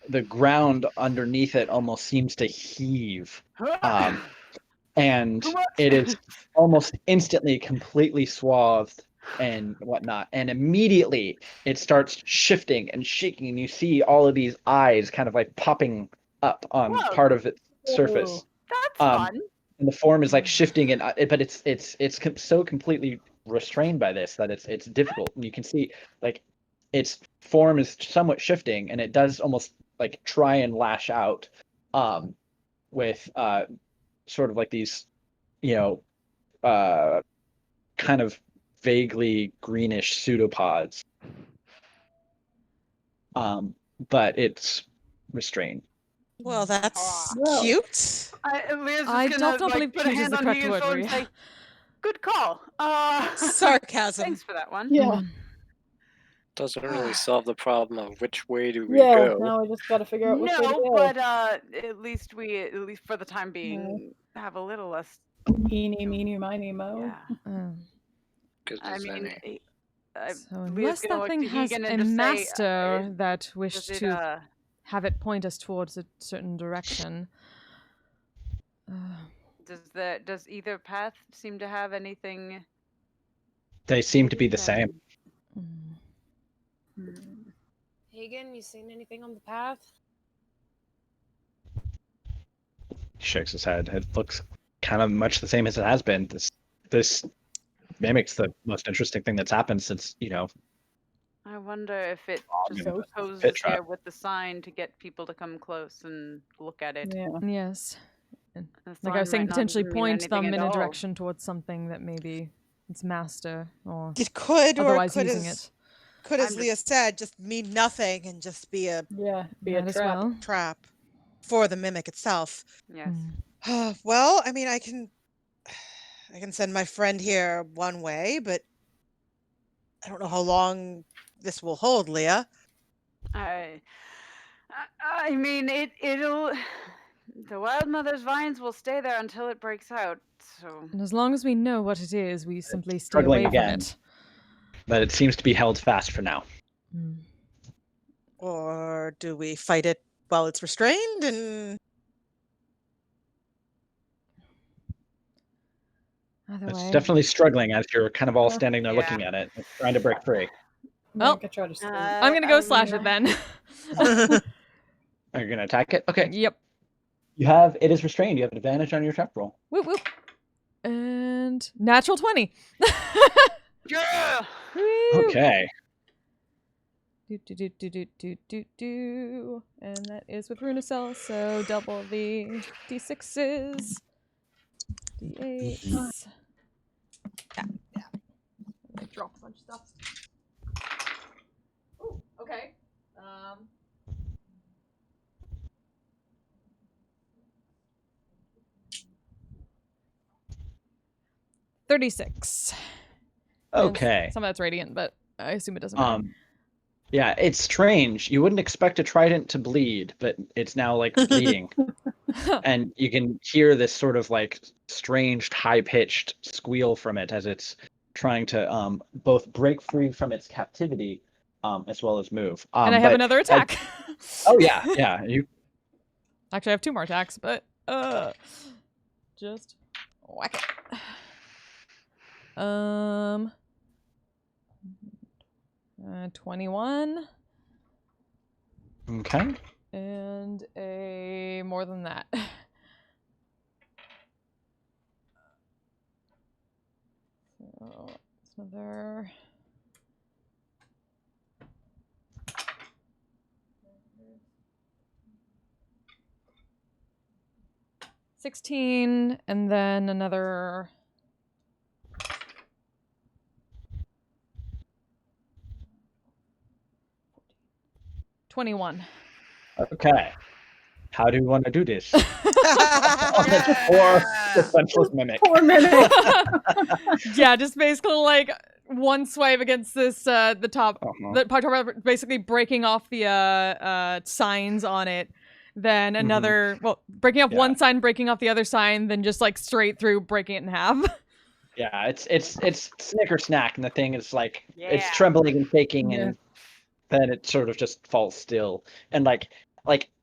the ground underneath it almost seems to heave. And it is almost instantly completely swathed and whatnot. And immediately it starts shifting and shaking, and you see all of these eyes kind of like popping up on part of its surface. That's fun. And the form is like shifting, and but it's so completely restrained by this that it's difficult. And you can see like its form is somewhat shifting, and it does almost like try and lash out with sort of like these, kind of vaguely greenish pseudopods. But it's restrained. Well, that's cute. Leah's just I gonna, don't believe put a cute is hand the on correct Higgins' word, shoulder and Maria. say, "Good call." Sarcasm. Thanks for that one. Yeah. Doesn't really solve the problem of which way do we Yeah, go. now we just gotta figure out which way to No, go. but at least for the time being, have a little less. Eeny, meeny, miny, mo. Yeah. Good I as mean, any. So Leah's unless gonna that look thing to has Hegan a and just say, master that wished does it, to have it point us towards a certain direction. does either path seem to have anything? They seem to be the same. Hagen, you seen anything on the path? He shakes his head. It looks kind of much the same as it has been. This mimic's the most interesting thing that's happened since I wonder if it just and poses pit trap. there with the sign to get people to come close and look at it. Yeah. Yes. And The like I was sign saying, might not potentially even mean point anything them at in a all. direction towards something that maybe its master or It could, or otherwise could using as it. could, as Leah said, just mean nothing and just be a be a Might as trap. well. trap for the mimic itself. Yes. Well, I mean, I can send my friend here one way, but I don't know how long this will hold, Leah. I mean, it'll. The Wild Mother's vines will stay there until it breaks out. So. And as long as we know what it is, we simply stay Struggling away from again. it. But it seems to be held fast for now. Or do we fight it while it's restrained and Either It's way. definitely struggling as you're kind of all standing there Yeah. looking at it, trying to break free. Well, I try to I'm gonna go slash it then. Are you gonna attack it? Okay. Yep. It is restrained. You have an advantage on your attack roll. Whoop whoop. And natural 20. Yeah. Okay. Do. And that is with Runacell, so double the d6s. D8s. Yeah. I dropped a bunch of stuff. Ooh, okay. 36. Okay. Some of that's radiant, but I assume it doesn't matter. Yeah, it's strange. You wouldn't expect a trident to bleed, but it's now like bleeding. And you can hear this sort of like strange high-pitched squeal from it as it's trying to both break free from its captivity as well as move. And I have another attack. Oh yeah, yeah. You Actually, I have 2 more attacks, but just whack it. 21. Okay. And a more than that. So it's another. $16, and then another. $21. Okay. How do you want to do this? Poor defenseless mimic. Poor mimic. Yeah, just basically like one swipe against this the top the part basically breaking off the signs on it. Then another breaking off one sign, breaking off the other sign, then just like straight through breaking it in half. Yeah, it's snicker snack, and the thing is like it's trembling and shaking, and then it sort of just falls still. And like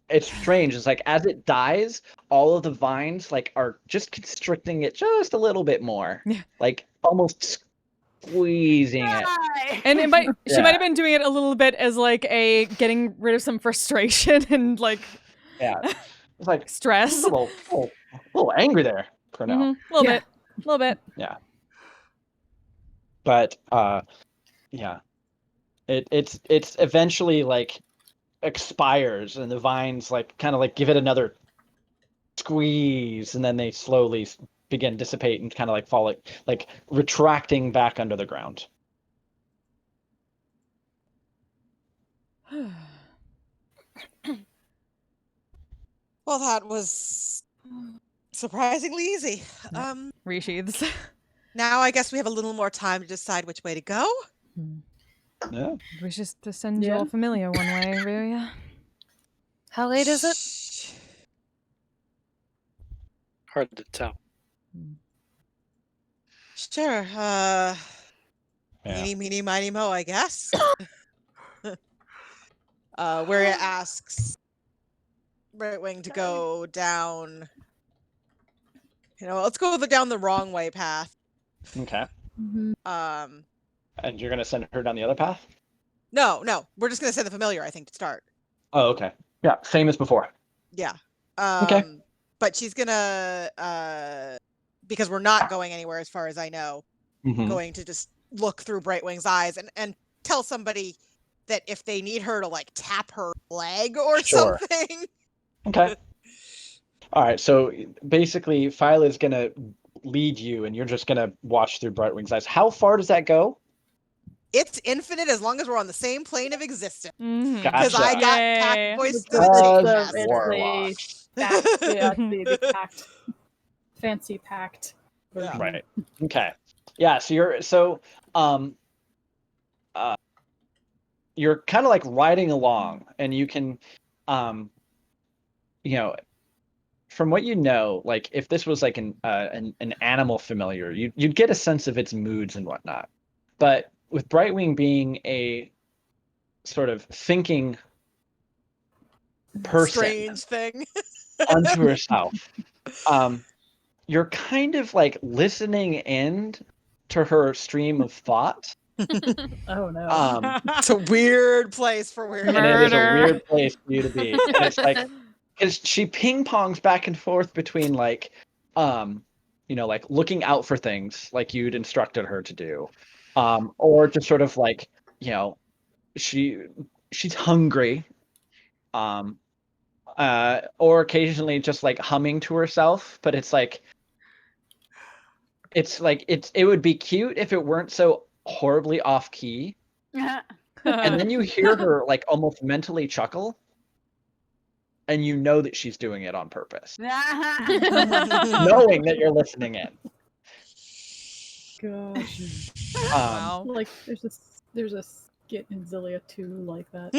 it's strange. It's like as it dies, all of the vines like are just constricting it just a little bit more, like almost squeezing it. And it might she might have been doing it a little bit as like a getting rid of some frustration and like it's like stress. A little angry there for now. A little bit. Yeah. But it's eventually like expires, and the vines like kind of like give it another squeeze, and then they slowly begin dissipate and kind of like fall like retracting back under the ground. Well, that was surprisingly easy. Resheaths. Now I guess we have a little more time to decide which way to go. Yeah. We just to send your familiar one way, Riria. How late is it? Hard to tell. Sure. Meeny, meeny, miny, mo, I guess. Where it asks Right Wing to go down. Let's go down the wrong way path. Okay. And you're gonna send her down the other path? No, we're just gonna send the familiar, I think, to start. Oh, okay. Yeah, same as before. Yeah. Okay. But she's gonna because we're not going anywhere as far as I know. Mhm. going to just look through Brightwing's eyes and tell somebody that if they need her to like tap her leg or Sure. something. Okay. All right. So basically, Phyla is gonna lead you, and you're just gonna watch through Brightwing's eyes. How far does that go? It's infinite as long as we're on the same plane of existence. Mhm. Because I Gotcha. got packed voice through It's the the, chain it's Warlock. the pact, the pact, fancy pact. version. Right. Okay. Yeah. So you're kind of like riding along, and you can, you know, from what you know, like if this was like an animal familiar, you'd get a sense of its moods and whatnot. But with Brightwing being a sort of thinking person strange thing. unto herself, you're kind of like listening in to her stream of thought. Oh no. It's a weird place for weird. And it is a weird place for you to be. And it's like, because she ping pongs back and forth between like, like looking out for things like you'd instructed her to do, or just sort of like, she's hungry, or occasionally just like humming to herself. But it's like it would be cute if it weren't so horribly off key. And then you hear her like almost mentally chuckle, and you know that she's doing it on purpose, knowing that you're listening in. Gosh. Wow. Like there's a skit in Zillia 2 like that.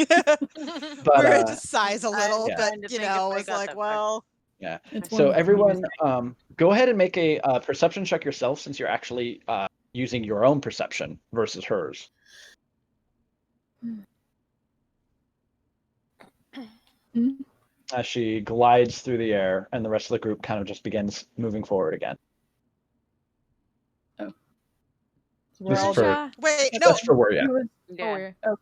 But, Where it just sighs a little, yeah. but you know, it's like, well, Yeah. It's one So of the everyone, go ahead and make a perception check yourself, since you're actually using your own perception versus hers. As she glides through the air, and the rest of the group kind of just begins moving forward again. Oh. This is for, wait, no. that's for Warrior. Yeah. Oh.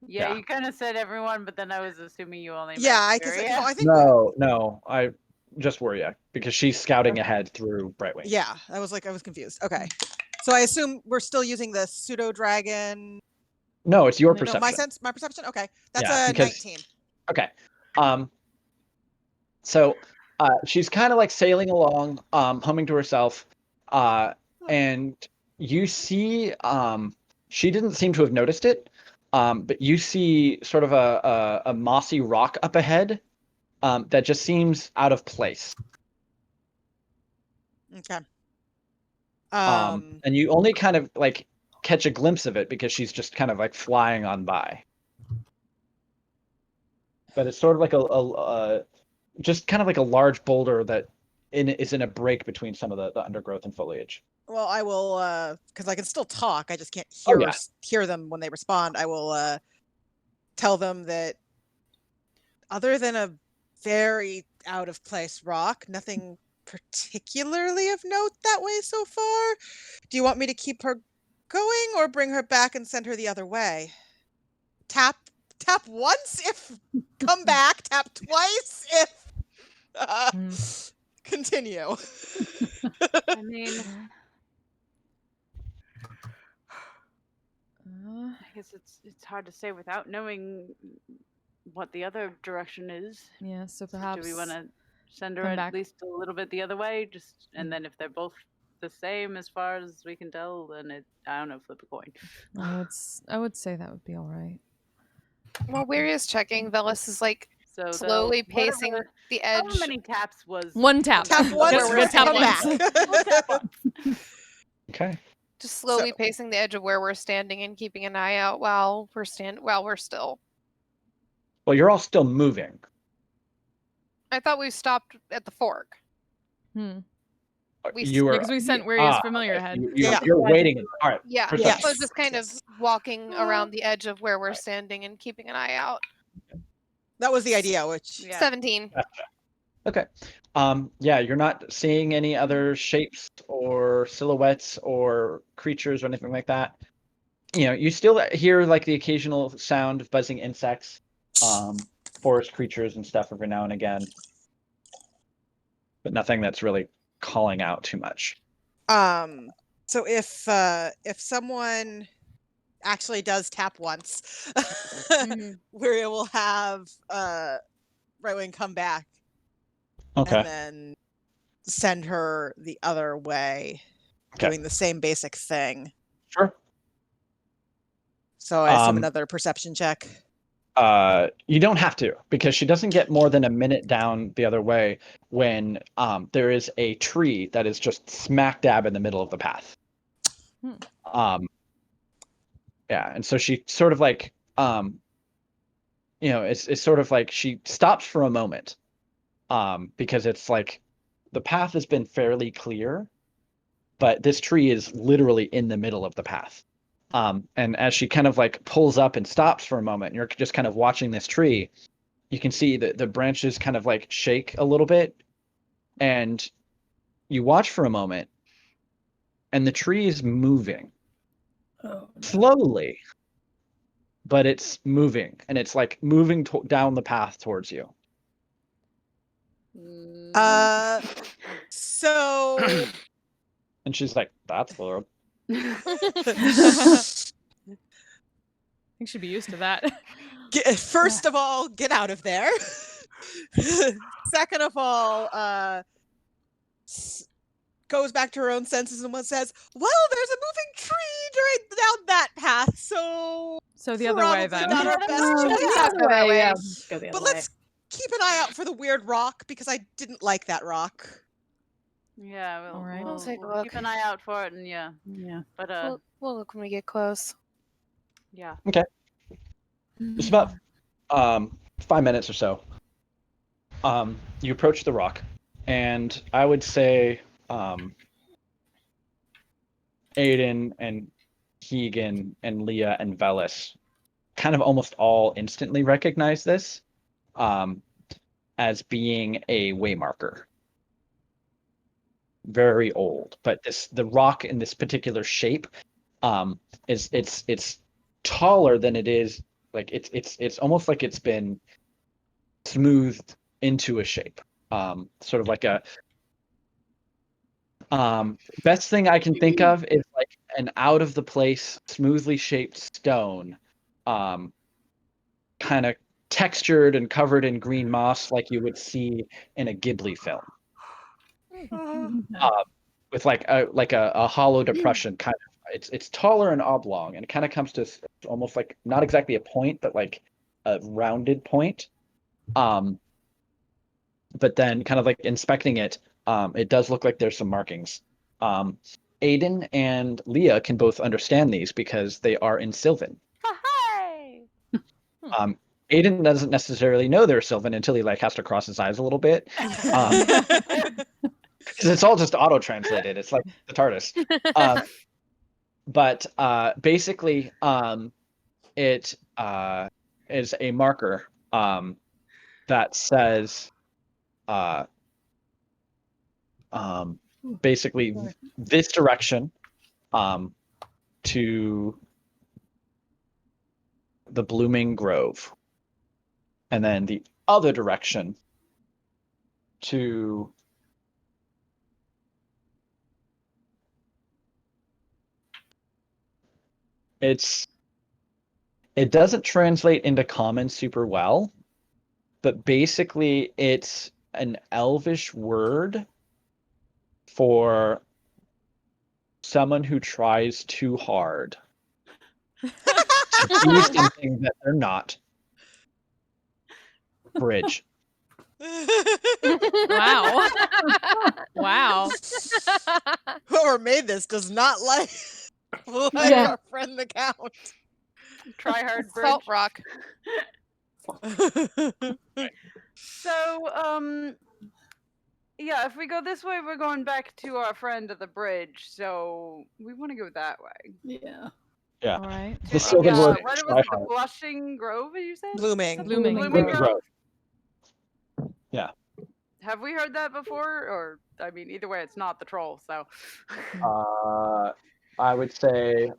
Yeah, Yeah. you kind of said everyone, but then I was assuming you only. Yeah, meant because Furia. I think No, I just Warrior, because she's scouting ahead through Brightwing. yeah, I was confused. Okay, so I assume we're still using the pseudo dragon. No, it's your No, perception. my perception. Okay, that's Yeah, a because- 19. Okay. So she's kind of like sailing along, humming to herself, and you see, she didn't seem to have noticed it, but you see sort of a mossy rock up ahead that just seems out of place. Okay. And you only kind of like catch a glimpse of it because she's just kind of like flying on by. But it's sort of like a just kind of like a large boulder that is in a break between some of the undergrowth and foliage. Well, I will, because I can still talk. I just can't Oh, hear yeah. hear them when they respond. I will tell them that other than a very out of place rock, nothing particularly of note that way so far. Do you want me to keep her going or bring her back and send her the other way? Tap once if come back, tap twice if continue. I mean, I guess it's hard to say without knowing what the other direction is. Yeah, so perhaps do we want to send her come at back. least a little bit the other way, and then if they're both the same as far as we can tell, then I don't know, flip a coin. I would say that would be all right. While Weary checking, Velis is like So slowly pacing the edge. How many taps was one tap? Tap once, Good- good tap come once. back. Okay. Just slowly pacing the edge of where we're standing and keeping an eye out while we're still. Well, you're all still moving. I thought we stopped at the fork. You were because we sent Warrior's familiar okay. ahead. You're waiting. All right. Yeah, perception. so just kind of walking around the edge of where we're standing and keeping an eye out. That was the idea, which 17. Gotcha. Okay. Yeah, you're not seeing any other shapes or silhouettes or creatures or anything like that. You still hear like the occasional sound of buzzing insects, forest creatures and stuff every now and again, but nothing that's really calling out too much. So if someone actually does tap once, we will have Right-Wing come back Okay. and then send her the other way, doing the same basic thing. Sure. So I assume Um, another perception check. You don't have to, because she doesn't get more than a minute down the other way when there is a tree that is just smack dab in the middle of the path. Yeah, and so she sort of like it's sort of like she stops for a moment because it's like the path has been fairly clear, but this tree is literally in the middle of the path. And as she kind of like pulls up and stops for a moment, and you're just kind of watching this tree, you can see that the branches kind of like shake a little bit, and you watch for a moment, and the tree is moving slowly, but it's moving, and it's like moving down the path towards you. So And she's like, "That's weird." I think she'd be used to that. First of all, get out of there. Second of all, goes back to her own senses and says, "Well, there's a moving tree down that path, so the other way then. Not our best Yeah, choice. go that way, yeah. Go the other But way. let's keep an eye out for the weird rock because I didn't like that rock." Yeah, All right. we'll take a keep look. an eye out for it, and yeah. But We'll look when we get close. yeah. Okay. It's about 5 minutes or so. You approach the rock, and I would say Aiden and Keegan and Leah and Velis kind of almost all instantly recognize this as being a waymarker. Very old, but the rock in this particular shape it's taller than it is. Like it's almost like it's been smoothed into a shape. Sort of like a best thing I can think of is like an out of the place, smoothly shaped stone, kind of textured and covered in green moss, like you would see in a Ghibli film. With like a hollow depression kind of. It's taller and oblong, and it kind of comes to almost like not exactly a point, but like a rounded point. But then kind of like inspecting it, it does look like there's some markings. Aiden and Leah can both understand these because they are in Sylvan. Hi. Aiden doesn't necessarily know they're Sylvan until he like has to cross his eyes a little bit. Because it's all just auto-translated. It's like the TARDIS. But basically, it is a marker that says basically this direction to the Blooming Grove, and then the other direction to it doesn't translate into common super well, but basically it's an elvish word for someone who tries too hard to do something that they're not. Bridge. Wow. Wow. Whoever made this does not like our friend the Count. Try hard bridge. Salt rock. So, yeah, if we go this way, we're going back to our friend at the bridge. So we want to go that way. Yeah. Yeah. All right. The Sylvan word What try was it? The hard. Blushing Grove? You said Blooming. Blooming Grove. Grove. Yeah. Have we heard that before? Or I mean, either way, it's not the troll. So. I would say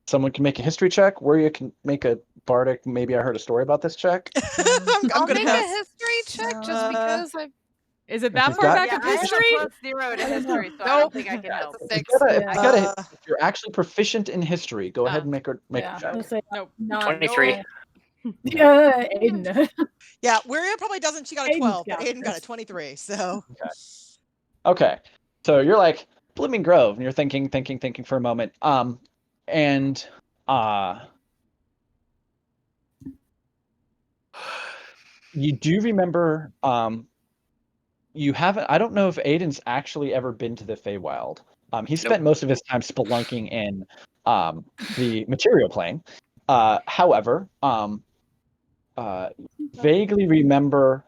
someone can make a history check, where you can make a bardic. Maybe I heard a story about this check. I'm I'll gonna make pass. a history check just because I Is it And that she's far got- back Yeah, of I have a history? +0 to history, so I don't think I can help. If Yeah. you're actually proficient in history, go ahead and make a Yeah, check. I'll say nope. Not 23. Yeah, Aiden. Yeah, Wiria probably doesn't. She got a Aiden's 12, but got Aiden got a this. 23. So Okay. So you're like Blooming Grove, and you're thinking for a moment. And you do remember you haven't. I don't know if Aiden's actually ever been to the Feywild. He spent most of his time spelunking in the material plane. However, vaguely remember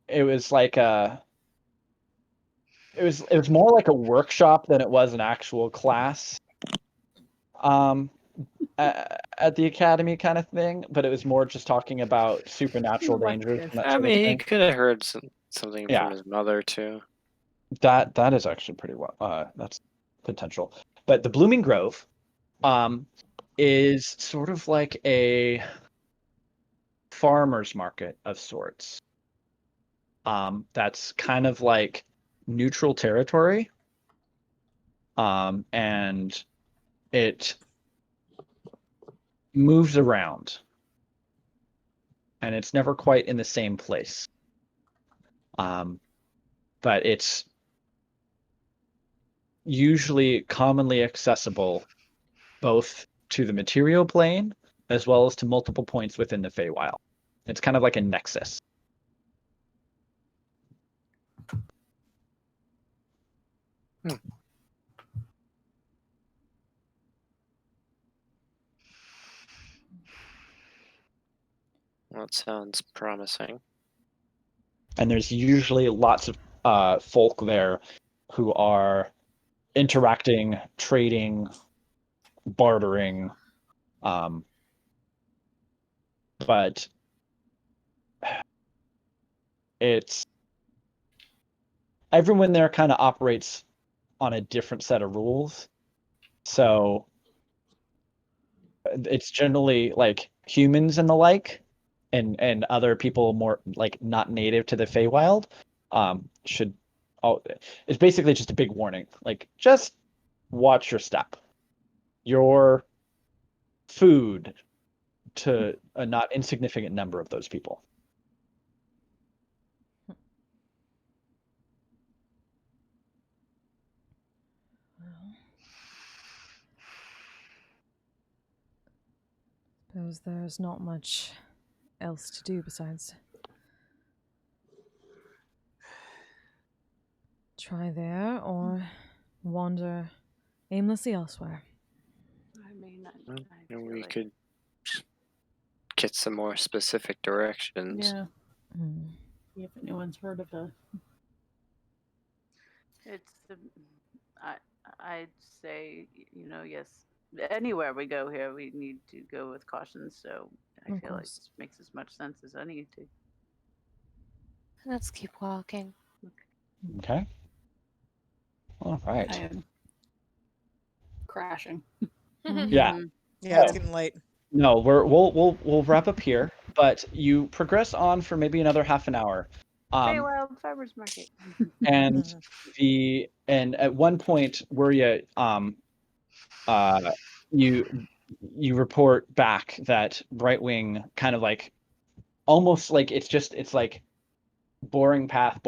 it was like it was more like a workshop than it was an actual class at the academy kind of thing, but it was more just talking about supernatural dangers and that I sort of mean, he thing. could have heard something Yeah. from his mother too. That is actually pretty well. That's potential. But the Blooming Grove is sort of like a farmer's market of sorts. That's kind of like neutral territory. And it moves around. And it's never quite in the same place. But it's usually commonly accessible both to the material plane as well as to multiple points within the Feywild. It's kind of like a nexus. That sounds promising. And there's usually lots of folk there who are interacting, trading, bartering. But it's everyone there kind of operates on a different set of rules. So it's generally like humans and the like, and other people more like not native to the Feywild should. Oh, it's basically just a big warning. Like, just watch your step. Your food to a not insignificant number of those people. Suppose there's not much else to do besides try there or wander aimlessly elsewhere. I mean, And we could get some more specific directions. Yeah. See if anyone's heard of a. it's the. I'd say, yes. Anywhere we go here, we need to go with caution. So I Of feel like course. this makes as much sense as any to. Let's keep walking. Okay. All right. I am crashing. Yeah. yeah, it's getting late. No, we'll wrap up here, but you progress on for maybe another half an hour. Feywild Farmers Market. And at one point where you report back that Brightwing kind of like almost like it's like boring path,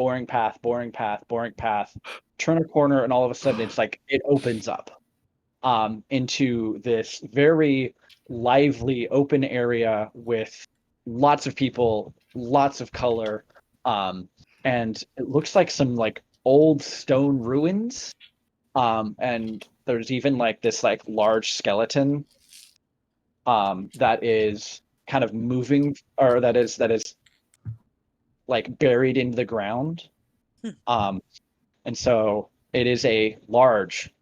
turn a corner, and all of a sudden it's like it opens up into this very lively open area with lots of people, lots of color, and it looks like some like old stone ruins, and there's even like this like large skeleton that is kind of moving, or that is like buried into the ground. And so it is a large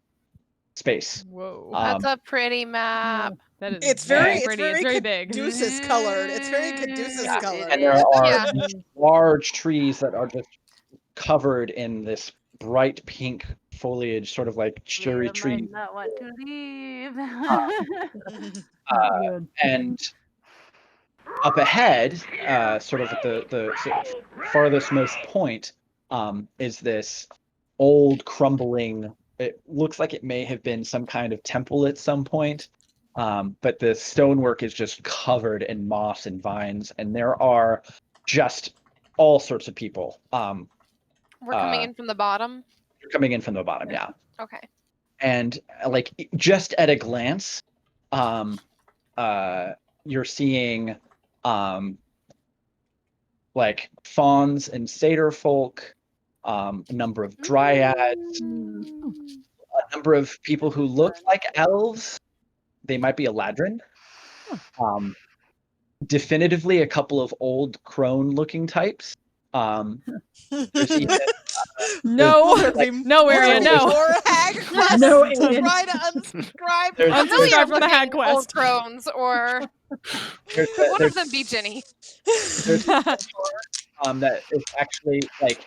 space. Whoa. That's a pretty map. That is It's very pretty. It's very big. Caduceus colored. It's very Caduceus colored. And there are Yeah. large trees that are just covered in this bright pink foliage, sort of like cherry tree. Might not want to leave. And up ahead, sort of at the farthest most point, is this old crumbling. It looks like it may have been some kind of temple at some point, but the stonework is just covered in moss and vines, and there are just all sorts of people. We're coming in from the bottom. You're coming in from the bottom, yeah. Okay. And like just at a glance, you're seeing like fauns and satyr folk, a number of dryads, a number of people who look like elves. They might be a ladrin. Definitively a couple of old crone-looking types. There's even, No, no area, no. Or hag quest No to alien. try to unsubscribe. Unsubscribe from the hag Looking old quest. crones, or There's- one there's- of them be Ginny. there's that is actually like,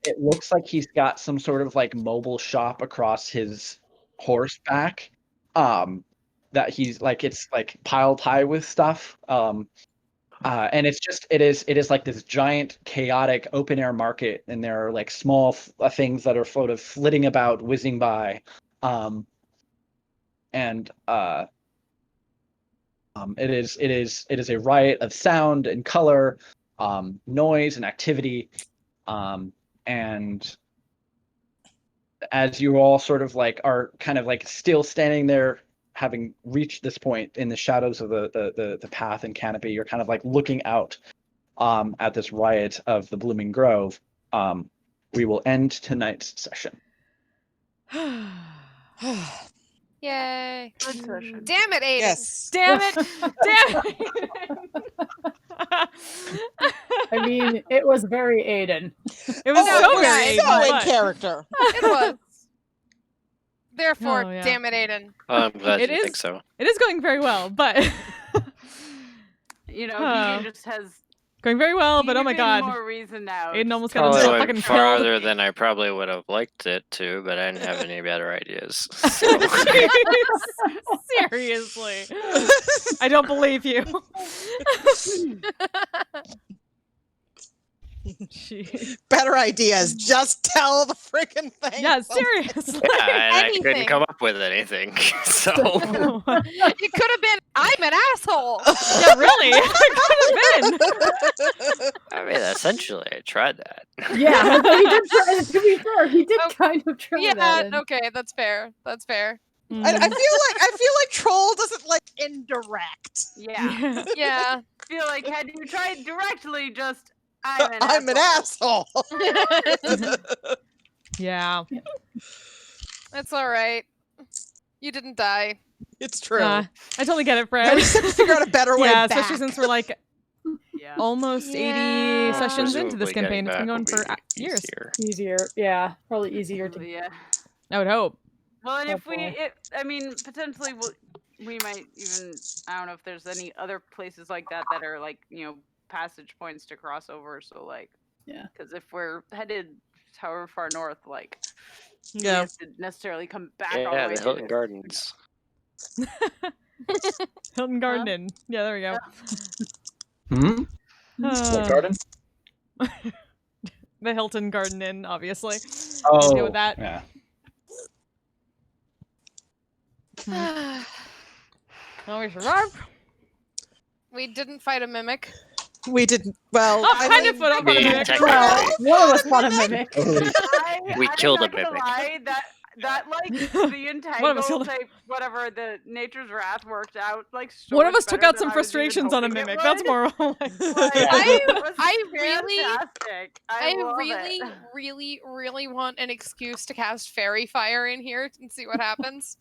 it looks like he's got some sort of like mobile shop across his horseback, that he's like, it's like piled high with stuff, and it is like this giant chaotic open air market, and there are like small things that are sort of flitting about, whizzing by, and it is a riot of sound and color, noise and activity, and as you all sort of like are kind of like still standing there, having reached this point in the shadows of the path and canopy, you're kind of like looking out at this riot of the Blooming Grove. We will end tonight's session. Yay! Good session. Damn it, Aiden! Yes. Damn it! Damn it! I mean, it was very Aiden. It was Oh, so it was very so Aiden, in but- character. It was. Therefore, Oh, yeah. damn it, Aiden. I'm glad It you think is- so. It is going very well, but You know, Oh. he just has going very well. But oh my even god, more reason now. Aiden almost got Probably himself went fucking killed. farther than I probably would have liked it to, but I didn't have any better ideas. So. Seriously, I don't believe you. Jeez. Better ideas. Just tell the freaking thing. Yeah, seriously. Yeah, and I couldn't Anything. come up with anything. So It could have been, I'm an asshole. Yeah, really. It could have been. I mean, essentially, I tried that. Yeah, he did try, to be fair, he did kind of try Yeah, that. and- okay, that's fair. That's fair. I feel like troll doesn't like indirect. Yeah. Yeah. I feel like had you tried directly, just I'm an asshole. Yeah. It's all right. You didn't die. It's true. I totally get it, Fred. I just have to figure out a better way Yeah, back. especially since we're like almost 80 Yeah. sessions into this Presumably campaign. getting It's been back going will for be years. Easier, yeah, probably easier to. Yeah. I would hope. Well, and if we, Okay. I mean, potentially we might even, I don't know if there's any other places like that that are like, you know, passage points to cross over. So like, Yeah. because if we're headed however far north, like, we Yeah. have to necessarily come back all the Yeah, way the to Hilton Gardens. Hilton Garden. Yeah, there we go. Hmm? What garden? The Hilton Garden Inn, obviously. Oh, Deal with that. yeah. Oh, we survived. We didn't fight a mimic. We didn't. Well, Oh, kind of put up on a mean, mimic. technically. Well, one of us fought a mimic. We killed a I'm not gonna mimic. lie, that like the One of us entangle killed a- type whatever the Nature's Wrath worked out like so One of much us took better out some than I was even frustrations on a hoping it mimic. would. That's more like. It was I really, fantastic. I love really, it. really, really want an excuse to cast fairy fire in here and see what happens.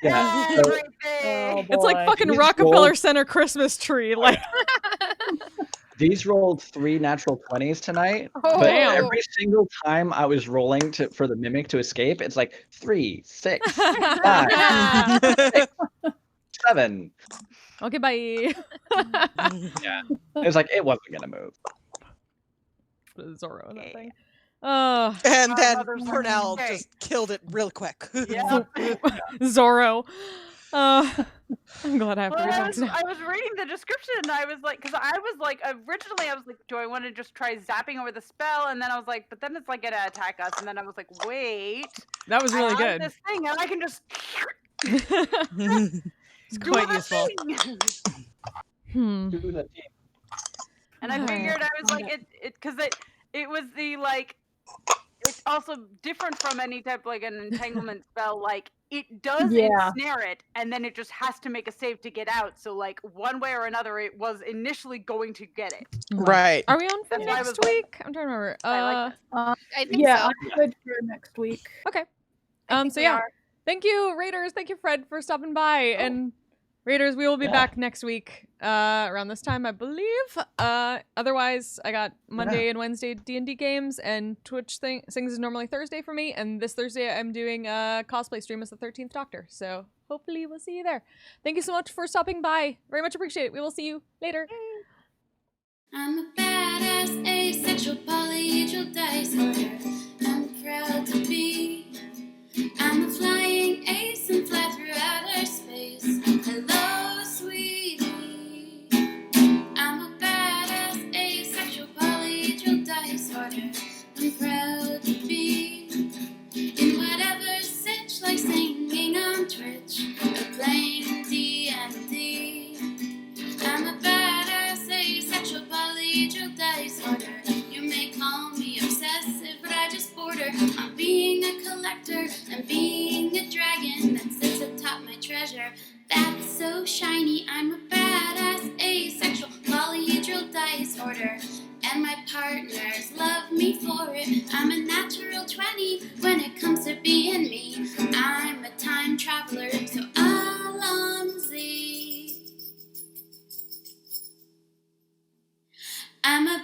Yeah. So, Everything. Oh, It's like boy. fucking These Rockefeller rolled- Center Christmas tree. Like, these rolled 3 natural 20s tonight, Oh, but damn. every single time I was rolling for the mimic to escape, it's like 3, 6, 5, 6, 7. okay, bye. Yeah, it was like it wasn't gonna move. Zorro, that thing. Oh, and Our then mother's Purnell okay. just killed it real quick. Yeah. Zorro. I'm glad I have to Well, read I that was, today. I was reading the description and I was like, because I was like, originally I was like, do I want to just try zapping over the spell? And then I was like, but then it's like gonna attack us. And then I was like, wait, That was really I have good. this thing and I can just It's do quite the useful. thing. Hmm. And I Alright. figured I was like, because it was the like, it's also different from any type like an entanglement spell. Like it does Yeah. ensnare it, and then it just has to make a save to get out. So like one way or another, it was initially going to get it. Right. Are we on for That's why I next was like, week? I'm trying to remember. I like this. I think Yeah, so. I'm good for next week. Okay. I think So we yeah. are. Thank you, Raiders. Thank you, Fred, for stopping by. And Raiders, we will be back next week around this time, I believe. Otherwise, I got Monday and Wednesday D&D games, and Twitch things is normally Thursday for me. And this Thursday, I'm doing a cosplay stream as the 13th Doctor. So hopefully we'll see you there. Thank you so much for stopping by. Very much appreciate it. We will see you later. I'm a badass asexual polyhedral dice holder. I'm proud to be. I'm a flying ace and fly through outer space. Hello, sweetie. I'm a badass asexual polyhedral dice holder. I'm proud to be in whatever sitch, like singing on Twitch or playing D&D. I'm a badass asexual polyhedral dice holder. You may call me obsessive, but I just border on being a collector and being a dragon that sits atop my treasure. That's so shiny. I'm a badass asexual polyhedral dice holder, and my partners love me for it. I'm a natural 20 when it comes to being me. I'm a time traveler, so Alonzi. I'm a